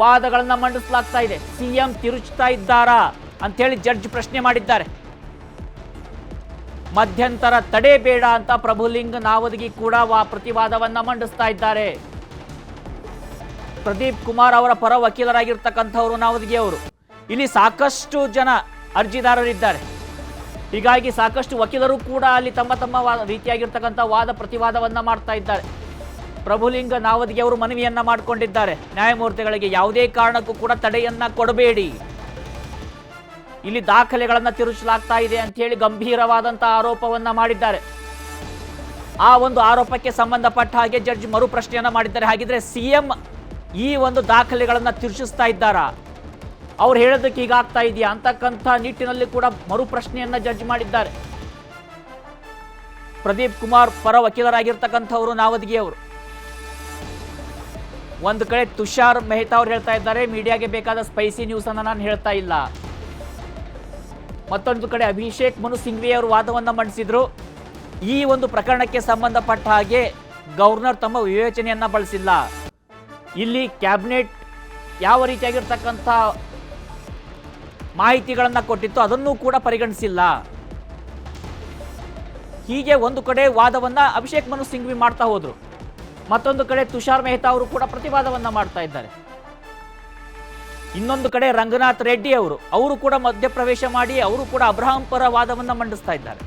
ವಾದಗಳನ್ನ ಮಂಡಿಸಲಾಗ್ತಾ ಇದೆ. CM ತಿರುಚ್ತಾ ಇದ್ದಾರಾ ಅಂತ ಹೇಳಿ ಜಡ್ಜ್ ಪ್ರಶ್ನೆ ಮಾಡಿದ್ದಾರೆ. ಮಧ್ಯಂತರ ತಡೆ ಬೇಡ ಅಂತ ಪ್ರಭುಲಿಂಗ ನಾವದಗಿ ಕೂಡ ಪ್ರತಿವಾದವನ್ನ ಮಂಡಿಸ್ತಾ ಇದ್ದಾರೆ. ಪ್ರದೀಪ್ ಕುಮಾರ್ ಅವರ ಪರ ವಕೀಲರಾಗಿರ್ತಕ್ಕಂಥವರು ನಾವದಗಿ ಅವರು. ಇಲ್ಲಿ ಸಾಕಷ್ಟು ಜನ ಅರ್ಜಿದಾರರಿದ್ದಾರೆ. ಹೀಗಾಗಿ ಸಾಕಷ್ಟು ವಕೀಲರು ಕೂಡ ಅಲ್ಲಿ ತಮ್ಮ ತಮ್ಮ ರೀತಿಯಾಗಿರ್ತಕ್ಕಂಥ ವಾದ ಪ್ರತಿವಾದವನ್ನ ಮಾಡ್ತಾ ಇದ್ದಾರೆ. ಪ್ರಭುಲಿಂಗ ನಾವದಗಿ ಅವರು ಮನವಿಯನ್ನ ಮಾಡಿಕೊಂಡಿದ್ದಾರೆ ನ್ಯಾಯಮೂರ್ತಿಗಳಿಗೆ, ಯಾವುದೇ ಕಾರಣಕ್ಕೂ ಕೂಡ ತಡೆಯನ್ನ ಕೊಡಬೇಡಿ, ಇಲ್ಲಿ ದಾಖಲೆಗಳನ್ನ ತಿರುಚಲಾಗ್ತಾ ಇದೆ ಅಂತ ಹೇಳಿ ಗಂಭೀರವಾದಂತಹ ಆರೋಪವನ್ನ ಮಾಡಿದ್ದಾರೆ. ಆ ಒಂದು ಆರೋಪಕ್ಕೆ ಸಂಬಂಧಪಟ್ಟ ಹಾಗೆ ಜಡ್ಜ್ ಮರು ಪ್ರಶ್ನೆಯನ್ನ ಮಾಡಿದ್ದಾರೆ. ಹಾಗಿದ್ರೆ CM ಈ ಒಂದು ದಾಖಲೆಗಳನ್ನ ತಿರುಚಿಸ್ತಾ ಇದ್ದಾರಾ, ಅವ್ರು ಹೇಳೋದಕ್ಕೆ ಹೀಗಾಗ್ತಾ ಇದೆಯಾ ಅಂತಕ್ಕಂಥ ನಿಟ್ಟಿನಲ್ಲಿ ಕೂಡ ಮರು ಪ್ರಶ್ನೆಯನ್ನ ಜಡ್ಜ್ ಮಾಡಿದ್ದಾರೆ. ಪ್ರದೀಪ್ ಕುಮಾರ್ ಪರ ವಕೀಲರಾಗಿರ್ತಕ್ಕಂಥವರು ನಾವದಗಿ ಅವರು. ಒಂದು ಕಡೆ ತುಷಾರ್ ಮೆಹ್ತಾ ಅವ್ರು ಹೇಳ್ತಾ ಇದ್ದಾರೆ, ಮೀಡಿಯಾಗೆ ಬೇಕಾದ ಸ್ಪೈಸಿ ನ್ಯೂಸ್ ಅನ್ನ ನಾನು ಹೇಳ್ತಾ ಇಲ್ಲ. ಮತ್ತೊಂದು ಕಡೆ ಅಭಿಷೇಕ್ ಮನು ಸಿಂಘ್ವಿ ಅವರು ವಾದವನ್ನು ಮಂಡಿಸಿದ್ರು. ಈ ಒಂದು ಪ್ರಕರಣಕ್ಕೆ ಸಂಬಂಧಪಟ್ಟ ಹಾಗೆ ಗವರ್ನರ್ ತಮ್ಮ ವಿವೇಚನೆಯನ್ನ ಬಳಸಿಲ್ಲ. ಇಲ್ಲಿ ಕ್ಯಾಬಿನೆಟ್ ಯಾವ ರೀತಿಯಾಗಿರ್ತಕ್ಕಂಥ ಮಾಹಿತಿಗಳನ್ನ ಕೊಟ್ಟಿತ್ತು ಅದನ್ನು ಕೂಡ ಪರಿಗಣಿಸಿಲ್ಲ. ಹೀಗೆ ಒಂದು ಕಡೆ ವಾದವನ್ನ ಅಭಿಷೇಕ್ ಮನು ಸಿಂಘ್ವಿ ಮಾಡ್ತಾ ಹೋದ್ರು. ಮತ್ತೊಂದು ಕಡೆ ತುಷಾರ್ ಮೆಹ್ತಾ ಅವರು ಕೂಡ ಪ್ರತಿವಾದವನ್ನ ಮಾಡ್ತಾ ಇದ್ದಾರೆ. ಇನ್ನೊಂದು ಕಡೆ ರಂಗನಾಥ್ ರೆಡ್ಡಿ ಅವರು ಕೂಡ ಮಧ್ಯಪ್ರವೇಶ ಮಾಡಿ ಅವರು ಕೂಡ ಅಬ್ರಹಾಂ ಪರ ವಾದವನ್ನ ಮಂಡಿಸ್ತಾ ಇದ್ದಾರೆ.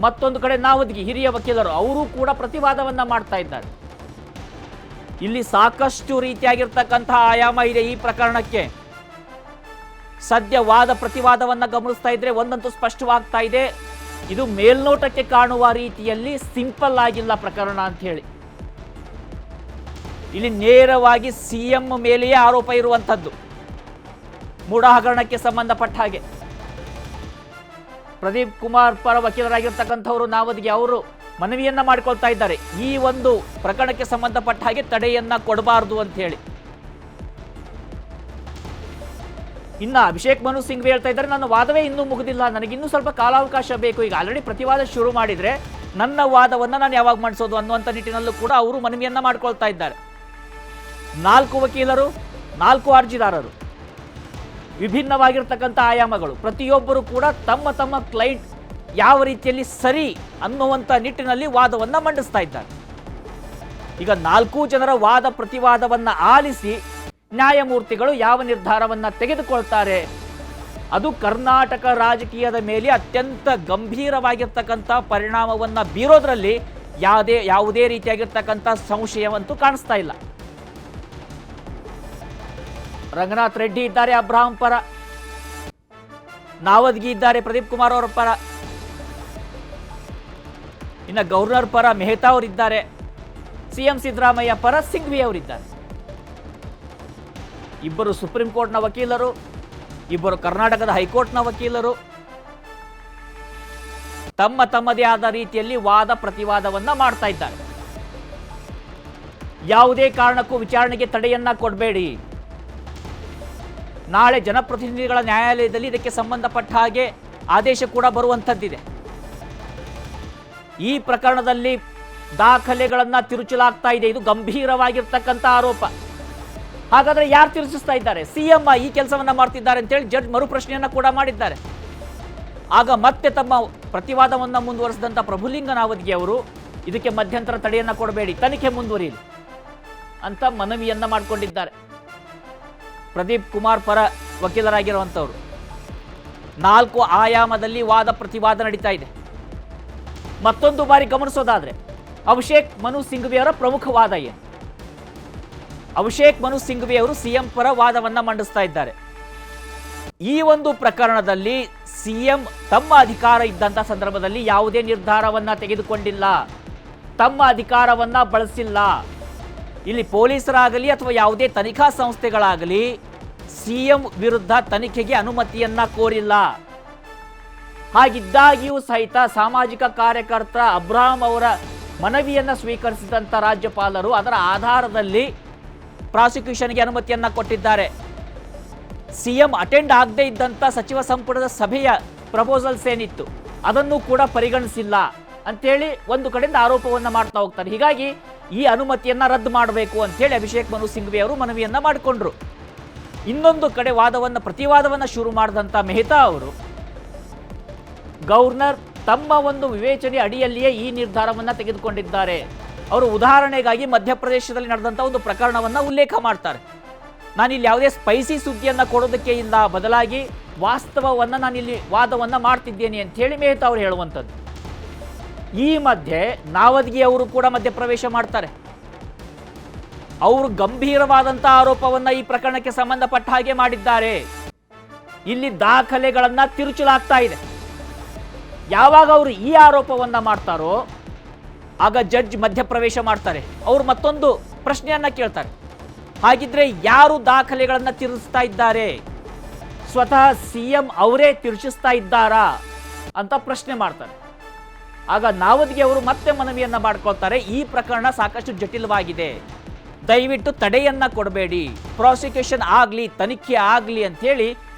ಮತ್ತೊಂದು ಕಡೆ ನಾವದಗಿ ಹಿರಿಯ ವಕೀಲರು ಅವರು ಕೂಡ ಪ್ರತಿವಾದವನ್ನ ಮಾಡ್ತಾ ಇದ್ದಾರೆ. ಇಲ್ಲಿ ಸಾಕಷ್ಟು ರೀತಿಯಾಗಿರ್ತಕ್ಕಂತಹ ಆಯಾಮ ಇದೆ ಈ ಪ್ರಕರಣಕ್ಕೆ. ಸದ್ಯ ವಾದ ಪ್ರತಿವಾದವನ್ನ ಗಮನಿಸ್ತಾ ಇದ್ರೆ ಒಂದಂತೂ ಸ್ಪಷ್ಟವಾಗ್ತಾ ಇದೆ, ಇದು ಮೇಲ್ನೋಟಕ್ಕೆ ಕಾಣುವ ರೀತಿಯಲ್ಲಿ ಸಿಂಪಲ್ ಆಗಿಲ್ಲ ಪ್ರಕರಣ ಅಂತ ಹೇಳಿ. ಇಲ್ಲಿ ನೇರವಾಗಿ CM ಮೇಲೆಯೇ ಆರೋಪ ಇರುವಂಥದ್ದು. ಮೂಢ ಹಗರಣಕ್ಕೆ ಸಂಬಂಧಪಟ್ಟ ಹಾಗೆ ಪ್ರದೀಪ್ ಕುಮಾರ್ ಪರ ವಕೀಲರಾಗಿರ್ತಕ್ಕಂಥವರು ನಾವದಗಿ ಅವರು ಮನವಿಯನ್ನ ಮಾಡಿಕೊಳ್ತಾ ಇದ್ದಾರೆ, ಈ ಒಂದು ಪ್ರಕರಣಕ್ಕೆ ಸಂಬಂಧಪಟ್ಟ ಹಾಗೆ ತಡೆಯನ್ನ ಕೊಡಬಾರದು ಅಂತ ಹೇಳಿ. ಇನ್ನ ಅಭಿಷೇಕ್ ಮನು ಸಿಂಘ್ವಿ ಹೇಳ್ತಾ ಇದ್ದಾರೆ, ನನ್ನ ವಾದವೇ ಇನ್ನೂ ಮುಗಿದಿಲ್ಲ, ನನಗಿನ್ನೂ ಸ್ವಲ್ಪ ಕಾಲಾವಕಾಶ ಬೇಕು. ಈಗ ಆಲ್ರೆಡಿ ಪ್ರತಿವಾದ ಶುರು ಮಾಡಿದ್ರೆ ನನ್ನ ವಾದವನ್ನ ನಾನು ಯಾವಾಗ ಮಾಡಿಸೋದು ಅನ್ನುವಂಥ ನಿಟ್ಟಿನಲ್ಲೂ ಕೂಡ ಅವರು ಮನವಿಯನ್ನ ಮಾಡ್ಕೊಳ್ತಾ ಇದ್ದಾರೆ. 4 ವಕೀಲರು, 4 ಅರ್ಜಿದಾರರು, ವಿಭಿನ್ನವಾಗಿರ್ತಕ್ಕಂಥ ಆಯಾಮಗಳು. ಪ್ರತಿಯೊಬ್ಬರು ಕೂಡ ತಮ್ಮ ತಮ್ಮ ಕ್ಲೈಂಟ್ ಯಾವ ರೀತಿಯಲ್ಲಿ ಸರಿ ಅನ್ನುವಂಥ ನಿಟ್ಟಿನಲ್ಲಿ ವಾದವನ್ನ ಮಂಡಿಸ್ತಾ ಇದ್ದಾರೆ. ಈಗ 4 ಜನರ ವಾದ ಪ್ರತಿವಾದವನ್ನ ಆಲಿಸಿ ನ್ಯಾಯಮೂರ್ತಿಗಳು ಯಾವ ನಿರ್ಧಾರವನ್ನ ತೆಗೆದುಕೊಳ್ತಾರೆ ಅದು ಕರ್ನಾಟಕ ರಾಜಕೀಯದ ಮೇಲೆ ಅತ್ಯಂತ ಗಂಭೀರವಾಗಿರ್ತಕ್ಕಂಥ ಪರಿಣಾಮವನ್ನ ಬೀರೋದ್ರಲ್ಲಿ ಯಾವುದೇ ರೀತಿಯಾಗಿರ್ತಕ್ಕಂಥ ಸಂಶಯವಂತೂ ಕಾಣಿಸ್ತಾ ಇಲ್ಲ. ರಂಗನಾಥ್ ರೆಡ್ಡಿ ಇದ್ದಾರೆ ಅಬ್ರಹಾಂ ಪರ, ನಾವದಗಿ ಇದ್ದಾರೆ ಪ್ರದೀಪ್ ಕುಮಾರ್ ಅವರ ಪರ, ಇನ್ನು ಗವರ್ನರ್ ಪರ ಮೆಹ್ತಾ ಅವರಿದ್ದಾರೆ, CM ಸಿದ್ದರಾಮಯ್ಯ ಪರ ಸಿಂಘ್ವಿ ಅವರಿದ್ದಾರೆ. ಇಬ್ಬರು ಸುಪ್ರೀಂ ಕೋರ್ಟ್ನ ವಕೀಲರು, ಇಬ್ಬರು ಕರ್ನಾಟಕದ ಹೈಕೋರ್ಟ್ನ ವಕೀಲರು. ತಮ್ಮದೇ ಆದ ರೀತಿಯಲ್ಲಿ ವಾದ ಪ್ರತಿವಾದವನ್ನ ಮಾಡ್ತಾ ಇದ್ದಾರೆ. ಯಾವುದೇ ಕಾರಣಕ್ಕೂ ವಿಚಾರಣೆಗೆ ತಡೆಯನ್ನ ಕೊಡಬೇಡಿ. ನಾಳೆ ಜನಪ್ರತಿನಿಧಿಗಳ ನ್ಯಾಯಾಲಯದಲ್ಲಿ ಇದಕ್ಕೆ ಸಂಬಂಧಪಟ್ಟ ಹಾಗೆ ಆದೇಶ ಕೂಡ ಬರುವಂಥದ್ದಿದೆ. ಈ ಪ್ರಕರಣದಲ್ಲಿ ದಾಖಲೆಗಳನ್ನ ತಿರುಚಲಾಗ್ತಾ ಇದೆ. ಇದು ಗಂಭೀರವಾಗಿರ್ತಕ್ಕಂಥ ಆರೋಪ. ಹಾಗಾದ್ರೆ ಯಾರು ತಿರುಚಿಸ್ತಾ ಇದ್ದಾರೆ? ಸಿಎಂ ಈ ಕೆಲಸವನ್ನ ಮಾಡ್ತಿದ್ದಾರೆ ಅಂತೇಳಿ ಜಡ್ಜ್ ಮರುಪ್ರಶ್ನೆಯನ್ನ ಕೂಡ ಮಾಡಿದ್ದಾರೆ. ಆಗ ಮತ್ತೆ ತಮ್ಮ ಪ್ರತಿವಾದವನ್ನ ಮುಂದುವರೆಸಿದಂಥ ಪ್ರಭುಲಿಂಗ ನಾವದ್ಗಿ ಅವರು ಇದಕ್ಕೆ ಮಧ್ಯಂತರ ತಡೆಯನ್ನ ಕೊಡಬೇಡಿ, ತನಿಖೆ ಮುಂದುವರಿಯಲಿ ಅಂತ ಮನವಿಯನ್ನ ಮಾಡಿಕೊಂಡಿದ್ದಾರೆ. ಪ್ರದೀಪ್ ಕುಮಾರ್ ಪರ ವಕೀಲರಾಗಿರುವಂಥವ್ರು. 4 ಆಯಾಮದಲ್ಲಿ ವಾದ ಪ್ರತಿವಾದ ನಡೀತಾ ಇದೆ. ಮತ್ತೊಂದು ಬಾರಿ ಗಮನಿಸೋದಾದ್ರೆ ಅಭಿಷೇಕ್ ಮನು ಸಿಂಘವಿ ಅವರ ಪ್ರಮುಖ ವಾದ ಏನು? ಅಭಿಷೇಕ್ ಮನು ಸಿಂಘವಿ ಅವರು ಸಿಎಂ ಪರ ವಾದವನ್ನ ಮಂಡಿಸ್ತಾ ಇದ್ದಾರೆ. ಈ ಒಂದು ಪ್ರಕರಣದಲ್ಲಿ ಸಿಎಂ ತಮ್ಮ ಅಧಿಕಾರ ಇದ್ದಂಥ ಸಂದರ್ಭದಲ್ಲಿ ಯಾವುದೇ ನಿರ್ಧಾರವನ್ನ ತೆಗೆದುಕೊಂಡಿಲ್ಲ, ತಮ್ಮ ಅಧಿಕಾರವನ್ನ ಬಳಸಿಲ್ಲ. ಇಲ್ಲಿ ಪೊಲೀಸರಾಗಲಿ ಅಥವಾ ಯಾವುದೇ ತನಿಖಾ ಸಂಸ್ಥೆಗಳಾಗಲಿ ಸಿಎಂ ವಿರುದ್ಧ ತನಿಖೆಗೆ ಅನುಮತಿಯನ್ನ ಕೋರಿಲ್ಲ. ಹಾಗಿದ್ದಾಗಿಯೂ ಸಹಿತ ಸಾಮಾಜಿಕ ಕಾರ್ಯಕರ್ತ ಅಬ್ರಾಹಂ ಅವರ ಮನವಿಯನ್ನ ಸ್ವೀಕರಿಸಿದಂಥ ರಾಜ್ಯಪಾಲರು ಅದರ ಆಧಾರದಲ್ಲಿ ಪ್ರಾಸಿಕ್ಯೂಷನ್ಗೆ ಅನುಮತಿಯನ್ನ ಕೊಟ್ಟಿದ್ದಾರೆ. ಸಿಎಂ ಅಟೆಂಡ್ ಆಗದೇ ಇದ್ದಂಥ ಸಚಿವ ಸಂಪುಟದ ಸಭೆಯ ಪ್ರಪೋಸಲ್ಸ್ ಏನಿತ್ತು ಅದನ್ನು ಕೂಡ ಪರಿಗಣಿಸಿಲ್ಲ ಅಂತೇಳಿ ಒಂದು ಕಡೆಯಿಂದ ಆರೋಪವನ್ನ ಮಾಡ್ತಾ ಹೋಗ್ತಾರೆ. ಹೀಗಾಗಿ ಈ ಅನುಮತಿಯನ್ನ ರದ್ದು ಮಾಡಬೇಕು ಅಂತೇಳಿ ಅಭಿಷೇಕ್ ಮನು ಸಿಂಘವಿ ಅವರು ಮನವಿಯನ್ನ ಮಾಡಿಕೊಂಡ್ರು. ಇನ್ನೊಂದು ಕಡೆ ಪ್ರತಿವಾದವನ್ನ ಶುರು ಮಾಡಿದಂಥ ಮೆಹ್ತಾ ಅವರು ಗವರ್ನರ್ ತಮ್ಮ ಒಂದು ವಿವೇಚನೆ ಅಡಿಯಲ್ಲಿಯೇ ಈ ನಿರ್ಧಾರವನ್ನ ತೆಗೆದುಕೊಂಡಿದ್ದಾರೆ. ಅವರು ಉದಾಹರಣೆಗಾಗಿ ಮಧ್ಯಪ್ರದೇಶದಲ್ಲಿ ನಡೆದಂಥ ಒಂದು ಪ್ರಕರಣವನ್ನ ಉಲ್ಲೇಖ ಮಾಡ್ತಾರೆ. ನಾನಿಲ್ಲಿ ಯಾವುದೇ ಸ್ಪೈಸಿ ಸುದ್ದಿಯನ್ನ ಕೊಡೋದಕ್ಕೆ ಇಲ್ಲ, ಬದಲಾಗಿ ವಾಸ್ತವವನ್ನ ನಾನಿಲ್ಲಿ ವಾದವನ್ನ ಮಾಡ್ತಿದ್ದೇನೆ ಅಂತ ಹೇಳಿ ಮೆಹ್ತಾ ಅವರು ಹೇಳುವಂಥದ್ದು. ಈ ಮಧ್ಯೆ ನಾವದ್ಗಿ ಅವರು ಕೂಡ ಮಧ್ಯಪ್ರವೇಶ ಮಾಡ್ತಾರೆ. ಅವರು ಗಂಭೀರವಾದಂಥ ಆರೋಪವನ್ನ ಈ ಪ್ರಕರಣಕ್ಕೆ ಸಂಬಂಧಪಟ್ಟ ಹಾಗೆ ಮಾಡಿದ್ದಾರೆ. ಇಲ್ಲಿ ದಾಖಲೆಗಳನ್ನ ತಿರುಚಲಾಗ್ತಾ ಇದೆ. ಯಾವಾಗ ಅವರು ಈ ಆರೋಪವನ್ನ ಮಾಡ್ತಾರೋ ಆಗ ಜಡ್ಜ್ ಮಧ್ಯಪ್ರವೇಶ ಮಾಡ್ತಾರೆ. ಅವರು ಮತ್ತೊಂದು ಪ್ರಶ್ನೆಯನ್ನ ಕೇಳ್ತಾರೆ. ಹಾಗಿದ್ರೆ ಯಾರು ದಾಖಲೆಗಳನ್ನ ತಿರುಗಿಸ್ತಾ ಇದ್ದಾರೆ? ಸ್ವತಃ ಸಿಎಂ ಅವರೇ ತಿರುಚಿಸ್ತಾ ಇದ್ದಾರಾ ಅಂತ ಪ್ರಶ್ನೆ ಮಾಡ್ತಾರೆ. ಆಗ ನಾವದ್ಗಿ ಅವರು ಮತ್ತೆ ಮನವಿಯನ್ನ ಮಾಡ್ಕೊಳ್ತಾರೆ. ಈ ಪ್ರಕರಣ ಸಾಕಷ್ಟು ಜಟಿಲವಾಗಿದೆ, ದಯವಿಟ್ಟು ತಡೆಯನ್ನ ಕೊಡಬೇಡಿ, ಪ್ರಾಸಿಕ್ಯೂಷನ್ ಆಗಲಿ, ತನಿಖೆ ಆಗಲಿ ಅಂತೇಳಿ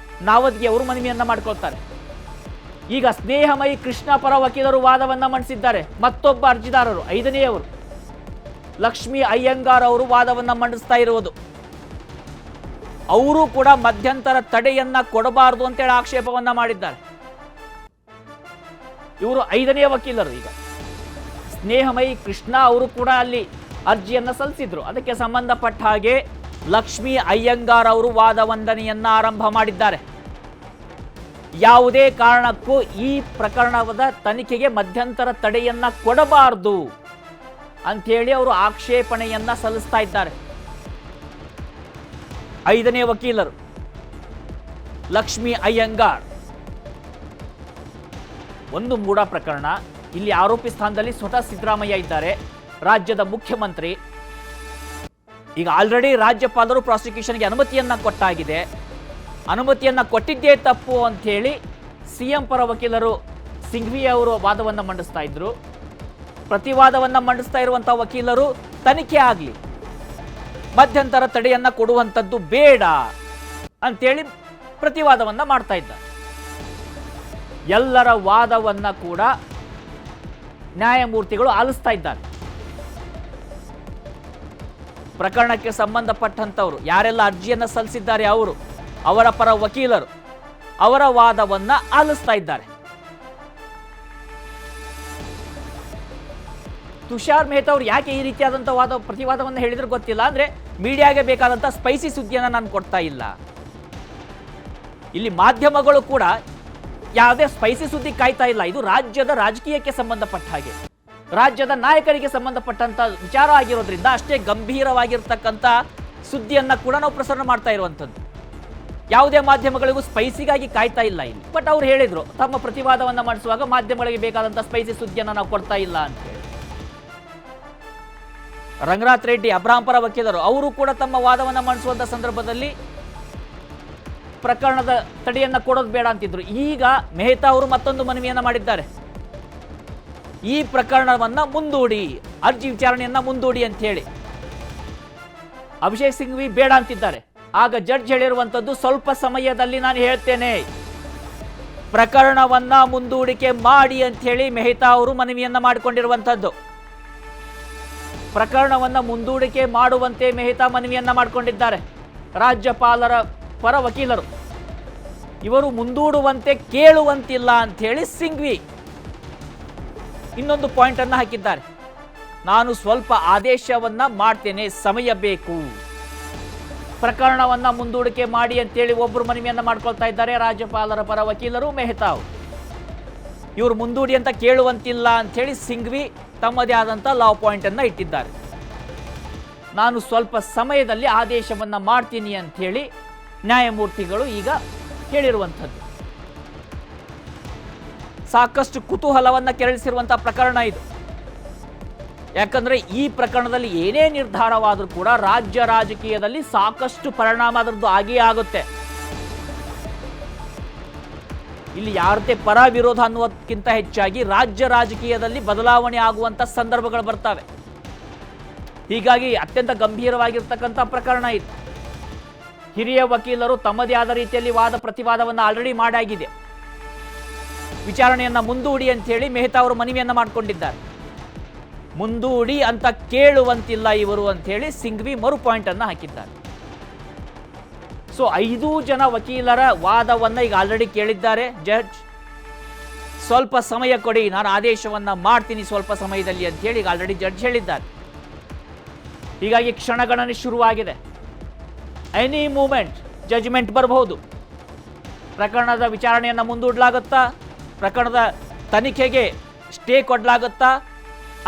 ನಾವದ್ಗಿ ಅವರು ಮನವಿಯನ್ನ ಮಾಡ್ಕೊಳ್ತಾರೆ. ಈಗ ಸ್ನೇಹಮಯಿ ಕೃಷ್ಣ ಪರ ವಕೀಲರು ವಾದವನ್ನ ಮಂಡಿಸಿದ್ದಾರೆ. ಮತ್ತೊಬ್ಬ ಅರ್ಜಿದಾರರು 5ನೇಯವರು ಲಕ್ಷ್ಮೀ ಅಯ್ಯಂಗಾರ್ ಅವರು ವಾದವನ್ನ ಮಂಡಿಸ್ತಾ ಇರುವುದು. ಅವರು ಕೂಡ ಮಧ್ಯಂತರ ತಡೆಯನ್ನ ಕೊಡಬಾರದು ಅಂತೇಳಿ ಆಕ್ಷೇಪವನ್ನ ಮಾಡಿದ್ದಾರೆ. ಇವರು 5ನೇ ವಕೀಲರು. ಈಗ ಸ್ನೇಹಮಯಿ ಕೃಷ್ಣ ಅವರು ಕೂಡ ಅಲ್ಲಿ ಅರ್ಜಿಯನ್ನ ಸಲ್ಲಿಸಿದ್ರು. ಅದಕ್ಕೆ ಸಂಬಂಧಪಟ್ಟ ಹಾಗೆ ಲಕ್ಷ್ಮೀ ಅಯ್ಯಂಗಾರ್ ಅವರು ವಾದವಂದನೆಯನ್ನ ಆರಂಭ ಮಾಡಿದ್ದಾರೆ. ಯಾವುದೇ ಕಾರಣಕ್ಕೂ ಈ ಪ್ರಕರಣದ ತನಿಖೆಗೆ ಮಧ್ಯಂತರ ತಡೆಯನ್ನ ಕೊಡಬಾರದು ಅಂಥೇಳಿ ಅವರು ಆಕ್ಷೇಪಣೆಯನ್ನ ಸಲ್ಲಿಸ್ತಾ ಇದ್ದಾರೆ. 5ನೇ ವಕೀಲರು ಲಕ್ಷ್ಮೀ ಅಯ್ಯಂಗಾರ್. ಒಂದು ಮೂಢ ಪ್ರಕರಣ. ಇಲ್ಲಿ ಆರೋಪಿ ಸ್ಥಾನದಲ್ಲಿ ಸ್ವತಃ ಸಿದ್ದರಾಮಯ್ಯ ಇದ್ದಾರೆ, ರಾಜ್ಯದ ಮುಖ್ಯಮಂತ್ರಿ. ಈಗ ಆಲ್ರೆಡಿ ರಾಜ್ಯಪಾಲರು ಪ್ರಾಸಿಕ್ಯೂಷನ್ಗೆ ಅನುಮತಿಯನ್ನ ಕೊಟ್ಟಾಗಿದೆ. ಅನುಮತಿಯನ್ನ ಕೊಟ್ಟಿದ್ದೇ ತಪ್ಪು ಅಂಥೇಳಿ ಸಿಎಂ ಪರ ವಕೀಲರು ಸಿಂಘವಿ ಅವರು ವಾದವನ್ನು ಮಂಡಿಸ್ತಾ ಇದ್ರು. ಪ್ರತಿವಾದವನ್ನ ಮಂಡಿಸ್ತಾ ಇರುವಂಥ ವಕೀಲರು ತನಿಖೆ ಆಗಲಿ, ಮಧ್ಯಂತರ ತಡೆಯನ್ನ ಕೊಡುವಂಥದ್ದು ಬೇಡ ಅಂತೇಳಿ ಪ್ರತಿವಾದವನ್ನ ಮಾಡ್ತಾ ಇದ್ದಾರೆ. ಎಲ್ಲರ ವಾದವನ್ನ ಕೂಡ ನ್ಯಾಯಮೂರ್ತಿಗಳು ಆಲಿಸ್ತಾ ಇದ್ದಾರೆ. ಪ್ರಕರಣಕ್ಕೆ ಸಂಬಂಧಪಟ್ಟಂತವರು ಯಾರೆಲ್ಲ ಅರ್ಜಿಯನ್ನ ಸಲ್ಲಿಸಿದ್ದಾರೆ ಅವರ ಪರ ವಕೀಲರು ಅವರ ವಾದವನ್ನ ಆಲಿಸ್ತಾ ಇದ್ದಾರೆ. ತುಷಾರ್ ಮೆಹ್ತಾ ಅವರು ಯಾಕೆ ಈ ರೀತಿಯಾದಂಥ ಪ್ರತಿವಾದವನ್ನು ಹೇಳಿದ್ರೆ ಗೊತ್ತಿಲ್ಲ. ಅಂದ್ರೆ ಮೀಡಿಯಾಗೆ ಬೇಕಾದಂಥ ಸ್ಪೈಸಿ ಸುದ್ದಿಯನ್ನು ನಾನು ಕೊಡ್ತಾ ಇಲ್ಲ. ಇಲ್ಲಿ ಮಾಧ್ಯಮಗಳು ಕೂಡ ಯಾವುದೇ ಸ್ಪೈಸಿ ಸುದ್ದಿ ಕಾಯ್ತಾ ಇಲ್ಲ. ಇದು ರಾಜ್ಯದ ರಾಜಕೀಯಕ್ಕೆ ಸಂಬಂಧಪಟ್ಟ ಹಾಗೆ, ರಾಜ್ಯದ ನಾಯಕರಿಗೆ ಸಂಬಂಧಪಟ್ಟಂತ ವಿಚಾರ ಆಗಿರೋದ್ರಿಂದ ಅಷ್ಟೇ ಗಂಭೀರವಾಗಿರ್ತಕ್ಕಂಥ ಸುದ್ದಿಯನ್ನ ಕೂಡ ನಾವು ಪ್ರಸಾರ ಮಾಡ್ತಾ ಇರುವಂಥದ್ದು. ಯಾವುದೇ ಮಾಧ್ಯಮಗಳಿಗೂ ಸ್ಪೈಸಿಗಾಗಿ ಕಾಯ್ತಾ ಇಲ್ಲ ಇಲ್ಲಿ. ಬಟ್ ಅವ್ರು ಹೇಳಿದ್ರು ತಮ್ಮ ಪ್ರತಿವಾದವನ್ನ ಮಾಡಿಸುವಾಗ ಮಾಧ್ಯಮಗಳಿಗೆ ಬೇಕಾದಂಥ ಸ್ಪೈಸಿ ಸುದ್ದಿಯನ್ನು ನಾವು ಕೊಡ್ತಾ ಇಲ್ಲ ಅಂತ ಹೇಳಿ. ರಂಗನಾಥ್ ರೆಡ್ಡಿ ಅಬ್ರಾಹಂ ಪರ ವಕೀಲರು ಅವರು ಕೂಡ ತಮ್ಮ ವಾದವನ್ನು ಮಂಡಿಸುವಂಥ ಸಂದರ್ಭದಲ್ಲಿ ಪ್ರಕರಣದ ತಡೆಯನ್ನ ಕೊಡೋದು ಬೇಡ ಅಂತಿದ್ರು. ಈಗ ಮೆಹ್ತಾ ಅವರು ಮತ್ತೊಂದು ಮನವಿಯನ್ನ ಮಾಡಿದ್ದಾರೆ. ಈ ಪ್ರಕರಣವನ್ನ ಮುಂದೂಡಿ, ಅರ್ಜಿ ವಿಚಾರಣೆಯನ್ನ ಮುಂದೂಡಿ ಅಂತ ಹೇಳಿ ಅಭಿಷೇಕ್ ಸಿಂಘ್ವಿ ಬೇಡ ಅಂತಿದ್ದಾರೆ. ಆಗ ಜಡ್ಜ್ ಹೇಳಿರುವಂಥದ್ದು, ಸ್ವಲ್ಪ ಸಮಯದಲ್ಲಿ ನಾನು ಹೇಳ್ತೇನೆ, ಪ್ರಕರಣವನ್ನ ಮುಂದೂಡಿಕೆ ಮಾಡಿ ಅಂತ ಹೇಳಿ ಮೆಹ್ತಾ ಅವರು ಮನವಿಯನ್ನ ಮಾಡಿಕೊಂಡಿರುವಂಥದ್ದು. ಪ್ರಕರಣವನ್ನ ಮುಂದೂಡಿಕೆ ಮಾಡುವಂತೆ ಮೆಹ್ತಾ ಮನವಿಯನ್ನ ಮಾಡಿಕೊಂಡಿದ್ದಾರೆ. ರಾಜ್ಯಪಾಲರ ಪರ ವಕೀಲರು ಇವರು ಮುಂದೂಡುವಂತೆ ಕೇಳುವಂತಿಲ್ಲ ಅಂತ ಹೇಳಿ ಸಿಂಘ್ವಿ ಇನ್ನೊಂದು ಪಾಯಿಂಟ್ ಅನ್ನು ಹಾಕಿದ್ದಾರೆ. ನಾನು ಸ್ವಲ್ಪ ಆದೇಶವನ್ನ ಮಾಡ್ತೇನೆ, ಸಮಯ ಬೇಕು, ಪ್ರಕರಣವನ್ನ ಮುಂದೂಡಿಕೆ ಮಾಡಿ ಅಂತೇಳಿ ಒಬ್ಬರು ಮನವಿಯನ್ನ ಮಾಡ್ಕೊಳ್ತಾ ಇದ್ದಾರೆ ರಾಜ್ಯಪಾಲರ ಪರ ವಕೀಲರು ಮೆಹ್ತಾ ಅವರು. ಇವರು ಮುಂದೂಡಿ ಅಂತ ಕೇಳುವಂತಿಲ್ಲ ಅಂತ ಹೇಳಿ ಸಿಂಘ್ವಿ ತಮ್ಮದೇ ಆದಂಥ ಲಾ ಪಾಯಿಂಟ್ ಅನ್ನ ಇಟ್ಟಿದ್ದಾರೆ. ನಾನು ಸ್ವಲ್ಪ ಸಮಯದಲ್ಲಿ ಆದೇಶವನ್ನ ಮಾಡ್ತೀನಿ ಅಂತ ಹೇಳಿ ನ್ಯಾಯಮೂರ್ತಿಗಳು ಈಗ ಹೇಳಿರುವಂಥದ್ದು. ಸಾಕಷ್ಟು ಕುತೂಹಲವನ್ನ ಕೆರಳಿಸಿರುವಂತಹ ಪ್ರಕರಣ ಇದು. ಯಾಕಂದ್ರೆ ಈ ಪ್ರಕರಣದಲ್ಲಿ ಏನೇ ನಿರ್ಧಾರವಾದರೂ ಕೂಡ ರಾಜ್ಯ ರಾಜಕೀಯದಲ್ಲಿ ಸಾಕಷ್ಟು ಪರಿಣಾಮ ಅದರದ್ದು ಆಗೇ ಆಗುತ್ತೆ. ಇಲ್ಲಿ ಯಾರದೇ ಪರ ವಿರೋಧ ಅನ್ನುವುದಕ್ಕಿಂತ ಹೆಚ್ಚಾಗಿ ರಾಜ್ಯ ರಾಜಕೀಯದಲ್ಲಿ ಬದಲಾವಣೆ ಆಗುವಂತ ಸಂದರ್ಭಗಳು ಬರ್ತವೆ. ಹೀಗಾಗಿ ಅತ್ಯಂತ ಗಂಭೀರವಾಗಿರ್ತಕ್ಕಂಥ ಪ್ರಕರಣ ಇದು. ಹಿರಿಯ ವಕೀಲರು ತಮ್ಮದೇ ಆದ ರೀತಿಯಲ್ಲಿ ವಾದ ಪ್ರತಿವಾದವನ್ನು ಆಲ್ರೆಡಿ ಮಾಡಾಗಿದೆ. ವಿಚಾರಣೆಯನ್ನ ಮುಂದೂಡಿ ಅಂತ ಹೇಳಿ ಮೆಹ್ತಾ ಅವರು ಮನವಿಯನ್ನ ಮಾಡಿಕೊಂಡಿದ್ದಾರೆ. ಮುಂದೂಡಿ ಅಂತ ಕೇಳುವಂತಿಲ್ಲ ಇವರು ಅಂತ ಹೇಳಿ ಸಿಂಘ್ವಿ ಮರು ಪಾಯಿಂಟ್ ಅನ್ನ ಹಾಕಿದ್ದಾರೆ. ಸೊ 5 ಜನ ವಕೀಲರ ವಾದವನ್ನ ಈಗ ಆಲ್ರೆಡಿ ಕೇಳಿದ್ದಾರೆ ಜಡ್ಜ್. ಸ್ವಲ್ಪ ಸಮಯ ಕೊಡಿ, ನಾನು ಆದೇಶವನ್ನ ಮಾಡ್ತೀನಿ ಸ್ವಲ್ಪ ಸಮಯದಲ್ಲಿ ಅಂತ ಹೇಳಿ ಈಗ ಆಲ್ರೆಡಿ ಜಡ್ಜ್ ಹೇಳಿದ್ದಾರೆ. ಹೀಗಾಗಿ ಕ್ಷಣಗಣನೆ ಶುರುವಾಗಿದೆ. ಎನಿ ಮೂಮೆಂಟ್ ಜಜ್ಮೆಂಟ್ ಬರಬಹುದು. ಪ್ರಕರಣದ ವಿಚಾರಣೆಯನ್ನ ಮುಂದೂಡಲಾಗುತ್ತಾ, ಪ್ರಕರಣದ ತನಿಖೆಗೆ ಸ್ಟೇ ಕೊಡಲಾಗುತ್ತಾ,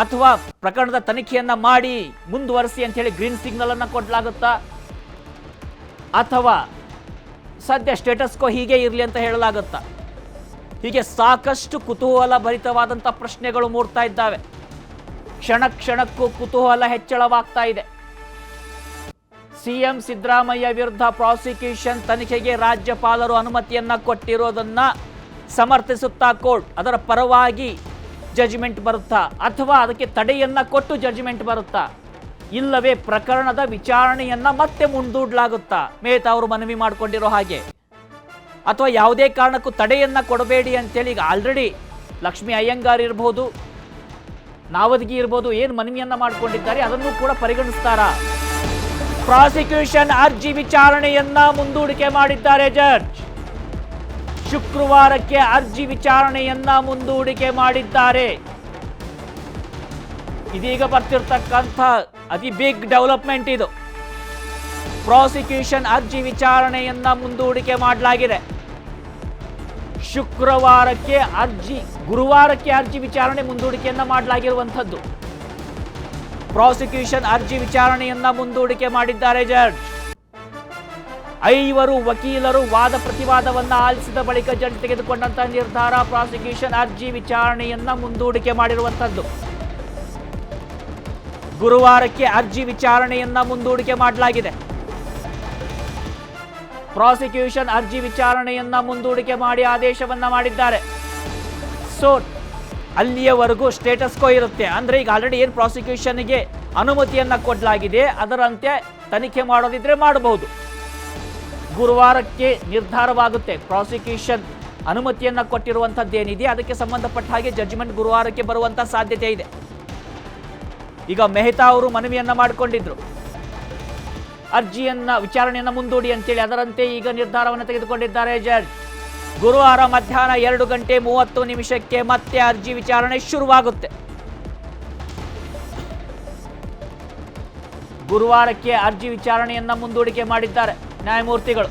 ಅಥವಾ ಪ್ರಕರಣದ ತನಿಖೆಯನ್ನ ಮಾಡಿ ಮುಂದುವರಿಸಿ ಅಂತ ಹೇಳಿ ಗ್ರೀನ್ ಸಿಗ್ನಲ್ ಅನ್ನ ಕೊಡಲಾಗುತ್ತಾ, ಅಥವಾ ಸದ್ಯ ಸ್ಟೇಟಸ್ ಕೋ ಹೀಗೆ ಇರಲಿ ಅಂತ ಹೇಳಲಾಗುತ್ತಾ? ಹೀಗೆ ಸಾಕಷ್ಟು ಕುತೂಹಲ ಭರಿತವಾದಂಥ ಪ್ರಶ್ನೆಗಳು ಮೂಡ್ತಾ ಇದ್ದಾವೆ. ಕ್ಷಣ ಕ್ಷಣಕ್ಕೂ ಕುತೂಹಲ ಹೆಚ್ಚಳವಾಗ್ತಾ ಇದೆ. ಸಿಎಂ ಸಿದ್ದರಾಮಯ್ಯ ವಿರುದ್ಧ ಪ್ರಾಸಿಕ್ಯೂಷನ್ ತನಿಖೆಗೆ ರಾಜ್ಯಪಾಲರು ಅನುಮತಿಯನ್ನ ಕೊಟ್ಟಿರೋದನ್ನ ಸಮರ್ಥಿಸುತ್ತಾ ಕೋರ್ಟ್, ಅದರ ಪರವಾಗಿ ಜಜ್ಮೆಂಟ್ ಬರುತ್ತಾ, ಅಥವಾ ಅದಕ್ಕೆ ತಡೆಯನ್ನ ಕೊಟ್ಟು ಜಡ್ಜ್ಮೆಂಟ್ ಬರುತ್ತಾ, ಇಲ್ಲವೇ ಪ್ರಕರಣದ ವಿಚಾರಣೆಯನ್ನ ಮತ್ತೆ ಮುಂದೂಡಲಾಗುತ್ತಾ ಮೆಹ್ತಾ ಅವರು ಮನವಿ ಮಾಡಿಕೊಂಡಿರೋ ಹಾಗೆ, ಅಥವಾ ಯಾವುದೇ ಕಾರಣಕ್ಕೂ ತಡೆಯನ್ನ ಕೊಡಬೇಡಿ ಅಂತೇಳಿ ಈಗ ಆಲ್ರೆಡಿ ಲಕ್ಷ್ಮೀ ಅಯ್ಯಂಗಾರ್ ಇರಬಹುದು, ನಾವದಗಿ ಇರಬಹುದು, ಏನು ಮನವಿಯನ್ನ ಮಾಡಿಕೊಂಡಿದ್ದಾರೆ ಅದನ್ನು ಕೂಡ ಪರಿಗಣಿಸ್ತಾರಾ? ಪ್ರಾಸಿಕ್ಯೂಷನ್ ಅರ್ಜಿ ವಿಚಾರಣೆಯನ್ನ ಮುಂದೂಡಿಕೆ ಮಾಡಿದ್ದಾರೆ ಜಡ್ಜ್. ಶುಕ್ರವಾರಕ್ಕೆ ಅರ್ಜಿ ವಿಚಾರಣೆಯನ್ನ ಮುಂದೂಡಿಕೆ ಮಾಡಿದ್ದಾರೆ. ಇದೀಗ ಬರ್ತಿರ್ತಕ್ಕಂಥ ಅತಿ ಬಿಗ್ ಡೆವಲಪ್ಮೆಂಟ್ ಇದು. ಪ್ರಾಸಿಕ್ಯೂಷನ್ ಅರ್ಜಿ ವಿಚಾರಣೆಯನ್ನ ಮುಂದೂಡಿಕೆ ಮಾಡಲಾಗಿದೆ. ಶುಕ್ರವಾರಕ್ಕೆ ಗುರುವಾರಕ್ಕೆ ಅರ್ಜಿ ವಿಚಾರಣೆ ಮುಂದೂಡಿಕೆಯನ್ನ ಮಾಡಲಾಗಿರುವಂಥದ್ದು. ಪ್ರಾಸಿಕ್ಯೂಷನ್ ಅರ್ಜಿ ವಿಚಾರಣೆಯನ್ನ ಮುಂದೂಡಿಕೆ ಮಾಡಿದ್ದಾರೆ ಜಡ್ಜ್. 5 ವಕೀಲರು ವಾದ ಪ್ರತಿವಾದವನ್ನ ಆಲಿಸಿದ ಬಳಿಕ ಜಡ್ಜ್ ತೆಗೆದುಕೊಂಡಂತಹ ನಿರ್ಧಾರ ಪ್ರಾಸಿಕ್ಯೂಷನ್ ಅರ್ಜಿ ವಿಚಾರಣೆಯನ್ನ ಮುಂದೂಡಿಕೆ ಮಾಡಿರುವಂಥದ್ದು. ಗುರುವಾರಕ್ಕೆ ಅರ್ಜಿ ವಿಚಾರಣೆಯನ್ನ ಮುಂದೂಡಿಕೆ ಮಾಡಲಾಗಿದೆ. ಪ್ರಾಸಿಕ್ಯೂಷನ್ ಅರ್ಜಿ ವಿಚಾರಣೆಯನ್ನ ಮುಂದೂಡಿಕೆ ಮಾಡಿ ಆದೇಶವನ್ನ ಮಾಡಿದ್ದಾರೆ. ಸೊ ಅಲ್ಲಿಯವರೆಗೂ ಸ್ಟೇಟಸ್ ಕೋ ಇರುತ್ತೆ. ಅಂದ್ರೆ ಈಗ ಆಲ್ರೆಡಿ ಏನು ಪ್ರಾಸಿಕ್ಯೂಷನ್ಗೆ ಅನುಮತಿಯನ್ನ ಕೊಡಲಾಗಿದೆ ಅದರಂತೆ ತನಿಖೆ ಮಾಡೋದಿದ್ರೆ ಮಾಡಬಹುದು. ಗುರುವಾರಕ್ಕೆ ನಿರ್ಧಾರವಾಗುತ್ತೆ. ಪ್ರಾಸಿಕ್ಯೂಷನ್ ಅನುಮತಿಯನ್ನ ಕೊಟ್ಟಿರುವಂತದ್ದೇನಿದೆ ಅದಕ್ಕೆ ಸಂಬಂಧಪಟ್ಟ ಹಾಗೆ ಜಡ್ಜ್ಮೆಂಟ್ ಗುರುವಾರಕ್ಕೆ ಬರುವಂತ ಸಾಧ್ಯತೆ ಇದೆ. ಈಗ ಮೆಹ್ತಾ ಅವರು ಮನವಿಯನ್ನ ಮಾಡಿಕೊಂಡಿದ್ರು, ವಿಚಾರಣೆಯನ್ನ ಮುಂದೂಡಿ ಅಂತೇಳಿ. ಅದರಂತೆ ಈಗ ನಿರ್ಧಾರವನ್ನು ತೆಗೆದುಕೊಂಡಿದ್ದಾರೆ ಜಡ್ಜ್. ಗುರುವಾರ ಮಧ್ಯಾಹ್ನ 2:30 ಮತ್ತೆ ಅರ್ಜಿ ವಿಚಾರಣೆ ಶುರುವಾಗುತ್ತೆ. ಗುರುವಾರಕ್ಕೆ ಅರ್ಜಿ ವಿಚಾರಣೆಯನ್ನ ಮುಂದೂಡಿಕೆ ಮಾಡಿದ್ದಾರೆ ನ್ಯಾಯಮೂರ್ತಿಗಳು.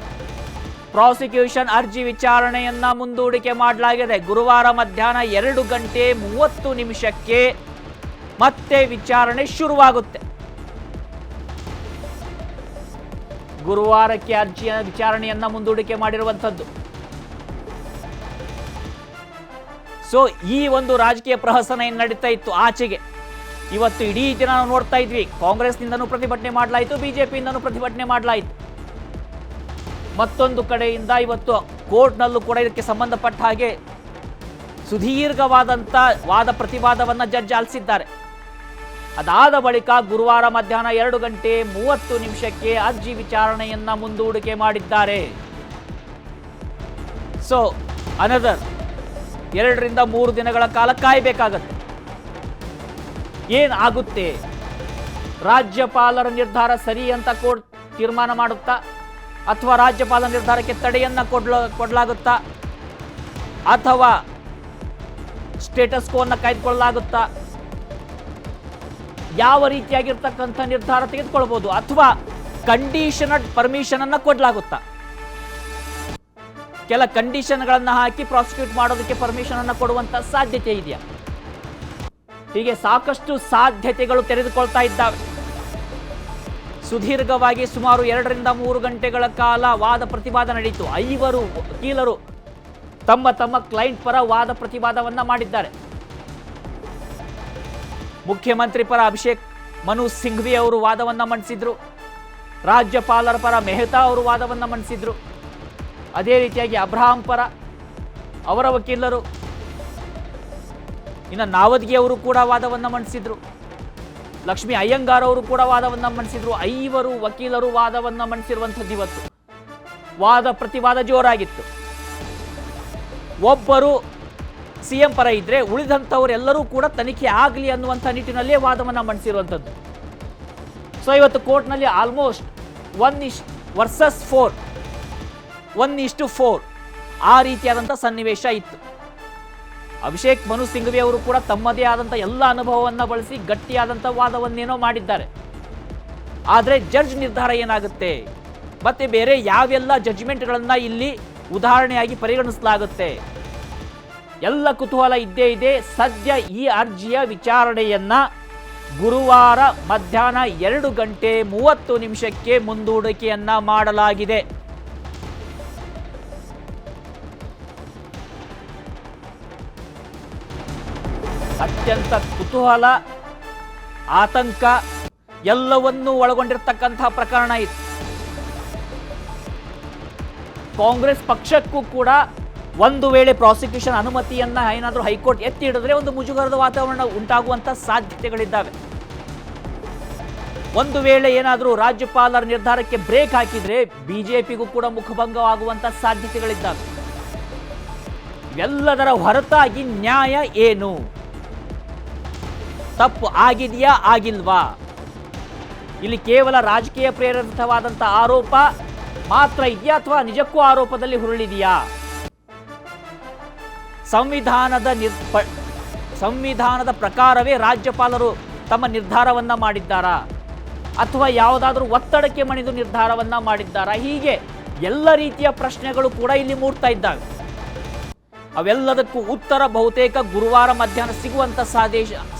ಪ್ರಾಸಿಕ್ಯೂಷನ್ ಅರ್ಜಿ ವಿಚಾರಣೆಯನ್ನ ಮುಂದೂಡಿಕೆ ಮಾಡಲಾಗಿದೆ. ಗುರುವಾರ ಮಧ್ಯಾಹ್ನ 2:30 ಮತ್ತೆ ವಿಚಾರಣೆ ಶುರುವಾಗುತ್ತೆ. ಗುರುವಾರಕ್ಕೆ ಅರ್ಜಿಯ ವಿಚಾರಣೆಯನ್ನ ಮುಂದೂಡಿಕೆ ಮಾಡಿರುವಂಥದ್ದು. ಸೊ ಈ ಒಂದು ರಾಜಕೀಯ ಪ್ರಹಸನ ಏನು ನಡೀತಾ ಇತ್ತು ಆಚೆಗೆ, ಇವತ್ತು ಇಡೀ ದಿನ ನಾವು ನೋಡ್ತಾ ಇದ್ವಿ. ಕಾಂಗ್ರೆಸ್ನಿಂದನೂ ಪ್ರತಿಭಟನೆ ಮಾಡಲಾಯಿತು, ಬಿಜೆಪಿಯಿಂದನೂ ಪ್ರತಿಭಟನೆ ಮಾಡಲಾಯಿತು. ಮತ್ತೊಂದು ಕಡೆಯಿಂದ ಇವತ್ತು ಕೋರ್ಟ್ನಲ್ಲೂ ಕೂಡ ಇದಕ್ಕೆ ಸಂಬಂಧಪಟ್ಟ ಹಾಗೆ ಸುದೀರ್ಘವಾದಂಥ ವಾದ ಪ್ರತಿವಾದವನ್ನು ಜಡ್ಜ್ ಆಲಿಸಿದ್ದಾರೆ. ಅದಾದ ಬಳಿಕ ಗುರುವಾರ ಮಧ್ಯಾಹ್ನ 2:30 ಅರ್ಜಿ ವಿಚಾರಣೆಯನ್ನ ಮುಂದೂಡಿಕೆ ಮಾಡಿದ್ದಾರೆ. ಸೊ ಅನದರ್ 2 ರಿಂದ 3 ದಿನಗಳ ಕಾಲ ಕಾಯಬೇಕಾಗತ್ತೆ. ಏನಾಗುತ್ತೆ? ರಾಜ್ಯಪಾಲರ ನಿರ್ಧಾರ ಸರಿ ಅಂತ ಕೋರ್ಟ್ ತೀರ್ಮಾನ ಮಾಡುತ್ತಾ ಅಥವಾ ರಾಜ್ಯಪಾಲರ ನಿರ್ಧಾರಕ್ಕೆ ತಡೆಯನ್ನ ಕೊಡಲಾಗುತ್ತಾ ಅಥವಾ ಸ್ಟೇಟಸ್ ಕೋನ್ನ ಕಾಯ್ದುಕೊಳ್ಳಲಾಗುತ್ತಾ? ಯಾವ ರೀತಿಯಾಗಿರ್ತಕ್ಕಂಥ ನಿರ್ಧಾರ ತೆಗೆದುಕೊಳ್ಬಹುದು ಅಥವಾ ಕಂಡೀಷನಡ್ ಪರ್ಮಿಷನ್ ಅನ್ನ ಕೊಡಲಾಗುತ್ತಾ? ಕೆಲ ಕಂಡೀಷನ್ಗಳನ್ನ ಹಾಕಿ ಪ್ರಾಸಿಕ್ಯೂಟ್ ಮಾಡೋದಕ್ಕೆ ಪರ್ಮಿಷನ್ ಅನ್ನ ಕೊಡುವಂತ ಸಾಧ್ಯತೆ ಇದೆಯಾ? ಹೀಗೆ ಸಾಕಷ್ಟು ಸಾಧ್ಯತೆಗಳು ತೆರೆದುಕೊಳ್ತಾ ಇದ್ದಾವೆ. ಸುದೀರ್ಘವಾಗಿ ಸುಮಾರು 2 ರಿಂದ 3 ಗಂಟೆಗಳ ಕಾಲ ವಾದ ಪ್ರತಿವಾದ ನಡೆಯಿತು. 5 ವಕೀಲರು ತಮ್ಮ ಕ್ಲೈಂಟ್ ಪರ ವಾದ ಪ್ರತಿವಾದವನ್ನ ಮಾಡಿದ್ದಾರೆ. ಮುಖ್ಯಮಂತ್ರಿ ಪರ ಅಭಿಷೇಕ್ ಮನು ಸಿಂಘ್ವಿ ಅವರು ವಾದವನ್ನ ಮಂಡಿಸಿದ್ರು. ರಾಜ್ಯಪಾಲರ ಪರ ಮೆಹ್ತಾ ಅವರು ವಾದವನ್ನ ಮಂಡಿಸಿದ್ರು. ಅದೇ ರೀತಿಯಾಗಿ ಅಬ್ರಹಾಂ ಪರ ಅವರ ವಕೀಲರು, ಇನ್ನು ನಾವದ್ಗಿ ಅವರು ಕೂಡ ವಾದವನ್ನ ಮಂಡಿಸಿದ್ರು. ಲಕ್ಷ್ಮೀ ಅಯ್ಯಂಗಾರ್ ಅವರು ಕೂಡ ವಾದವನ್ನ ಮಂಡಿಸಿದ್ರು. 5 ವಕೀಲರು ವಾದವನ್ನ ಮಂಡಿಸಿರುವಂಥದ್ದು. ಇವತ್ತು ವಾದ ಪ್ರತಿವಾದ ಜೋರಾಗಿತ್ತು. ಒಬ್ಬರು ಸಿಎಂ ಪರ ಇದ್ರೆ ಉಳಿದಂಥವರೆಲ್ಲರೂ ಕೂಡ ತನಿಖೆ ಆಗಲಿ ಅನ್ನುವಂಥ ನಿಟ್ಟಿನಲ್ಲೇ ವಾದವನ್ನ ಮಂಡಿಸಿರುವಂಥದ್ದು. ಸೊ ಇವತ್ತು ಕೋರ್ಟ್ನಲ್ಲಿ ಆಲ್ಮೋಸ್ಟ್ 1:4 ಆ ರೀತಿಯಾದಂಥ ಸನ್ನಿವೇಶ ಇತ್ತು. ಅಭಿಷೇಕ್ ಮನು ಸಿಂಘ್ವಿ ಅವರು ಕೂಡ ತಮ್ಮದೇ ಆದಂಥ ಎಲ್ಲ ಅನುಭವವನ್ನು ಬಳಸಿ ಗಟ್ಟಿಯಾದಂಥ ವಾದವನ್ನೇನೋ ಮಾಡಿದ್ದಾರೆ. ಆದರೆ ಜಡ್ಜ್ ನಿರ್ಧಾರ ಏನಾಗುತ್ತೆ, ಮತ್ತೆ ಬೇರೆ ಯಾವೆಲ್ಲ ಜಡ್ಜ್ಮೆಂಟ್ಗಳನ್ನ ಇಲ್ಲಿ ಉದಾಹರಣೆಯಾಗಿ ಪರಿಗಣಿಸಲಾಗುತ್ತೆ, ಎಲ್ಲ ಕುತೂಹಲ ಇದ್ದೇ ಇದೆ. ಸದ್ಯ ಈ ಅರ್ಜಿಯ ವಿಚಾರಣೆಯನ್ನ ಗುರುವಾರ ಮಧ್ಯಾಹ್ನ 2:30 ಮುಂದೂಡಿಕೆಯನ್ನ ಮಾಡಲಾಗಿದೆ. ಅತ್ಯಂತ ಕುತೂಹಲ, ಆತಂಕ ಎಲ್ಲವನ್ನೂ ಒಳಗೊಂಡಿರ್ತಕ್ಕಂತಹ ಪ್ರಕರಣ ಇತ್ತು. ಕಾಂಗ್ರೆಸ್ ಪಕ್ಷಕ್ಕೂ ಕೂಡ ಒಂದು ವೇಳೆ ಪ್ರಾಸಿಕ್ಯೂಷನ್ ಅನುಮತಿಯನ್ನ ಏನಾದರೂ ಹೈಕೋರ್ಟ್ ಎತ್ತಿ ಹಿಡಿದ್ರೆ ಒಂದು ಮುಜುಗರದ ವಾತಾವರಣ ಉಂಟಾಗುವಂತ ಸಾಧ್ಯತೆಗಳಿದ್ದಾವೆ. ಒಂದು ವೇಳೆ ಏನಾದರೂ ರಾಜ್ಯಪಾಲರ ನಿರ್ಧಾರಕ್ಕೆ ಬ್ರೇಕ್ ಹಾಕಿದ್ರೆ ಬಿಜೆಪಿಗೂ ಕೂಡ ಮುಖಭಂಗವಾಗುವಂತ ಸಾಧ್ಯತೆಗಳಿದ್ದಾವೆ. ಎಲ್ಲದರ ಹೊರತಾಗಿ ನ್ಯಾಯ ಏನು? ತಪ್ಪು ಆಗಿದೆಯಾ ಆಗಿಲ್ವಾ? ಇಲ್ಲಿ ಕೇವಲ ರಾಜಕೀಯ ಪ್ರೇರಿತವಾದಂಥ ಆರೋಪ ಮಾತ್ರ ಇದೆಯಾ ಅಥವಾ ನಿಜಕ್ಕೂ ಆರೋಪದಲ್ಲಿ ಹುರುಳಿದೆಯಾ? ಸಂವಿಧಾನದ ಪ್ರಕಾರವೇ ರಾಜ್ಯಪಾಲರು ತಮ್ಮ ನಿರ್ಧಾರವನ್ನ ಮಾಡಿದ್ದಾರಾ ಅಥವಾ ಯಾವುದಾದ್ರೂ ಒತ್ತಡಕ್ಕೆ ಮಣಿದು ನಿರ್ಧಾರವನ್ನ ಮಾಡಿದ್ದಾರಾ? ಹೀಗೆ ಎಲ್ಲ ರೀತಿಯ ಪ್ರಶ್ನೆಗಳು ಕೂಡ ಇಲ್ಲಿ ಮೂಡ್ತಾ ಇದ್ದಾವೆ. ಅವೆಲ್ಲದಕ್ಕೂ ಉತ್ತರ ಬಹುತೇಕ ಗುರುವಾರ ಮಧ್ಯಾಹ್ನ ಸಿಗುವಂತ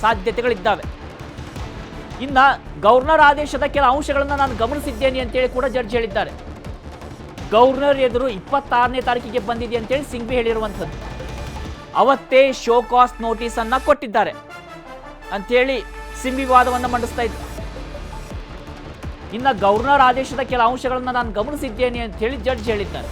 ಸಾಧ್ಯತೆಗಳಿದ್ದಾವೆ. ಇನ್ನ ಗವರ್ನರ್ ಆದೇಶದ ಕೆಲ ಅಂಶಗಳನ್ನು ನಾನು ಗಮನಿಸಿದ್ದೇನೆ ಅಂತೇಳಿ ಕೂಡ ಜಡ್ಜ್ ಹೇಳಿದ್ದಾರೆ. ಗವರ್ನರ್ ಎದುರು 26ನೇ ತಾರೀಕಿಗೆ ಬಂದಿದೆ ಅಂತೇಳಿ ಸಿಂಘ್ವಿ ಹೇಳಿರುವಂಥದ್ದು. ಅವತ್ತೇ ಶೋ ಕಾಸ್ ನೋಟಿಸ್ ಅನ್ನ ಕೊಟ್ಟಿದ್ದಾರೆ ಅಂತೇಳಿ ಸಿಂಘ್ವಿ ವಾದವನ್ನು ಮಂಡಿಸ್ತಾ ಇದ್ರು. ಇನ್ನು ಗವರ್ನರ್ ಆದೇಶದ ಕೆಲ ಅಂಶಗಳನ್ನು ನಾನು ಗಮನಿಸಿದ್ದೇನೆ ಅಂತ ಹೇಳಿ ಜಡ್ಜ್ ಹೇಳಿದ್ದಾರೆ.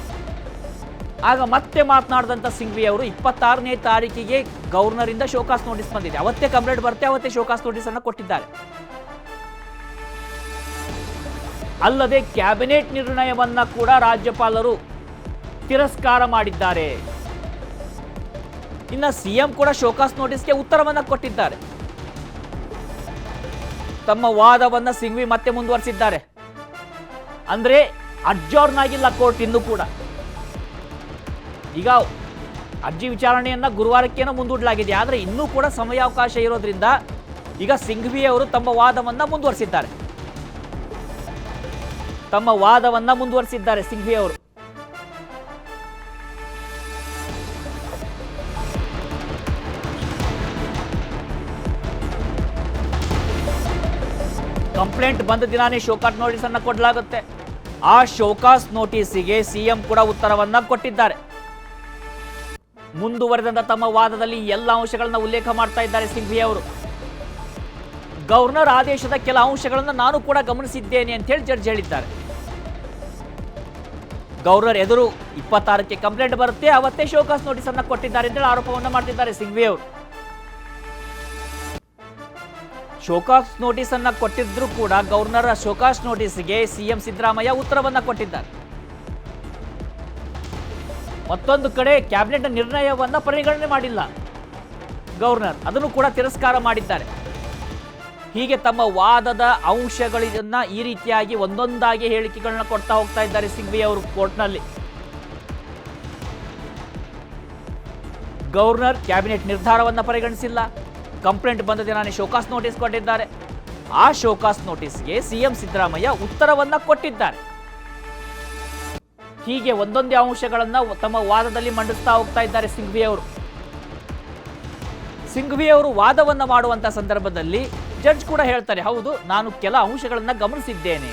ಆಗ ಮತ್ತೆ ಮಾತನಾಡಿದಂಥ ಸಿಂಘ್ವಿ ಅವರು 26ನೇ ತಾರೀಕಿಗೆ ಗವರ್ನರ್ ಇಂದ ಶೋಕಾಸ್ ನೋಟಿಸ್ ಬಂದಿದೆ, ಅವತ್ತೇ ಕಂಪ್ಲೇಂಟ್ ಬರುತ್ತೆ, ಅವತ್ತೇ ಶೋಕಾಸ್ ನೋಟಿಸ್ ಅನ್ನು ಕೊಟ್ಟಿದ್ದಾರೆ. ಅಲ್ಲದೆ ಕ್ಯಾಬಿನೆಟ್ ನಿರ್ಣಯವನ್ನ ಕೂಡ ರಾಜ್ಯಪಾಲರು ತಿರಸ್ಕಾರ ಮಾಡಿದ್ದಾರೆ. ಇನ್ನು ಸಿಎಂ ಕೂಡ ಶೋಕಾಸ್ ನೋಟಿಸ್ಗೆ ಉತ್ತರವನ್ನ ಕೊಟ್ಟಿದ್ದಾರೆ. ತಮ್ಮ ವಾದವನ್ನ ಸಿಂಘ್ವಿ ಮತ್ತೆ ಮುಂದುವರಿಸಿದ್ದಾರೆ. ಅಂದ್ರೆ ಅಡ್ಜಾರ್ನ್ ಆಗಿಲ್ಲ ಕೋರ್ಟ್ ಇನ್ನೂ ಕೂಡ. ಈಗ ಅರ್ಜಿ ವಿಚಾರಣೆಯನ್ನ ಗುರುವಾರಕ್ಕೇನೋ ಮುಂದೂಡಲಾಗಿದೆ, ಆದರೆ ಇನ್ನೂ ಕೂಡ ಸಮಯಾವಕಾಶ ಇರೋದ್ರಿಂದ ಈಗ ಸಿಂಘ್ವಿ ಅವರು ತಮ್ಮ ವಾದವನ್ನ ಮುಂದುವರಿಸಿದ್ದಾರೆ ಸಿಂಘ್ವಿ ಅವರು. ಕಂಪ್ಲೇಂಟ್ ಬಂದ ದಿನಾನೇ ಶೋಕಾಸ್ ನೋಟಿಸ್ ಅನ್ನ ಕೊಡಲಾಗುತ್ತೆ. ಆ ಶೋಕಾಸ್ ನೋಟಿಸ್ಗೆ ಸಿಎಂ ಕೂಡ ಉತ್ತರವನ್ನ ಕೊಟ್ಟಿದ್ದಾರೆ. ಮುಂದುವರೆದಂತ ತಮ್ಮ ವಾದದಲ್ಲಿ ಎಲ್ಲ ಅಂಶಗಳನ್ನ ಉಲ್ಲೇಖ ಮಾಡ್ತಾ ಇದ್ದಾರೆ ಸಿಂಘ್ವಿ ಅವರು. ಗವರ್ನರ್ ಆದೇಶದ ಕೆಲ ಅಂಶಗಳನ್ನು ನಾನು ಕೂಡ ಗಮನಿಸಿದ್ದೇನೆ ಅಂತ ಹೇಳಿ ಜಡ್ಜ್ ಹೇಳಿದ್ದಾರೆ. ಗವರ್ನರ್ ಎದುರು 26ಕ್ಕೆ ಕಂಪ್ಲೇಂಟ್ ಬರುತ್ತೆ, ಅವತ್ತೇ ಶೋಕಾಸ್ ನೋಟಿಸ್ ಅನ್ನ ಕೊಟ್ಟಿದ್ದಾರೆ ಅಂತೇಳಿ ಆರೋಪವನ್ನ ಮಾಡ್ತಿದ್ದಾರೆ ಸಿಂಘ್ವಿ ಅವರು. ಶೋಕಾಸ್ ನೋಟಿಸ್ ಅನ್ನ ಕೊಟ್ಟಿದ್ರು ಕೂಡ ಗವರ್ನರ್ ಶೋಕಾಸ್ ನೋಟಿಸ್ಗೆ ಸಿಎಂ ಸಿದ್ದರಾಮಯ್ಯ ಉತ್ತರವನ್ನ ಕೊಟ್ಟಿದ್ದಾರೆ. ಮತ್ತೊಂದು ಕಡೆ ಕ್ಯಾಬಿನೆಟ್ ನಿರ್ಣಯವನ್ನ ಪರಿಗಣನೆ ಮಾಡಿಲ್ಲ ಗವರ್ನರ್, ಅದನ್ನು ಕೂಡ ತಿರಸ್ಕಾರ ಮಾಡಿದ್ದಾರೆ. ಹೀಗೆ ತಮ್ಮ ವಾದದ ಅಂಶಗಳನ್ನ ಈ ರೀತಿಯಾಗಿ ಒಂದೊಂದಾಗಿ ಹೇಳಿಕೆಗಳನ್ನ ಕೊಡ್ತಾ ಹೋಗ್ತಾ ಇದ್ದಾರೆ ಸಿಂಘ್ವಿ ಅವರು ಕೋರ್ಟ್ನಲ್ಲಿ. ಗವರ್ನರ್ ಕ್ಯಾಬಿನೆಟ್ ನಿರ್ಧಾರವನ್ನ ಪರಿಗಣಿಸಿಲ್ಲ, ಕಂಪ್ಲೇಂಟ್ ಬಂದ ದಿನಾನೇ ಶೋಕಾಸ್ ನೋಟಿಸ್ ಕೊಟ್ಟಿದ್ದಾರೆ. ಆ ಶೋಕಾಸ್ ನೋಟಿಸ್ಗೆ ಸಿಎಂ ಸಿದ್ದರಾಮಯ್ಯ ಉತ್ತರವನ್ನ ಕೊಟ್ಟಿದ್ದಾರೆ. ಹೀಗೆ ಒಂದೊಂದೇ ಅಂಶಗಳನ್ನ ತಮ್ಮ ವಾದದಲ್ಲಿ ಮಂಡಿಸ್ತಾ ಹೋಗ್ತಾ ಇದ್ದಾರೆ ಸಿಂಘ್ವಿ ಅವರು. ಸಿಂಘ್ವಿ ಅವರು ವಾದವನ್ನ ಮಾಡುವಂತ ಸಂದರ್ಭದಲ್ಲಿ ಜಡ್ಜ್ ಕೂಡ ಹೇಳ್ತಾರೆ, ಹೌದು ನಾನು ಕೆಲ ಅಂಶಗಳನ್ನ ಗಮನಿಸಿದ್ದೇನೆ,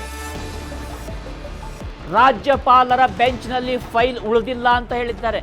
ರಾಜ್ಯಪಾಲರ ಬೆಂಚ್ನಲ್ಲಿ ಫೈಲ್ ಉಳಿದಿಲ್ಲ ಅಂತ ಹೇಳಿದ್ದಾರೆ.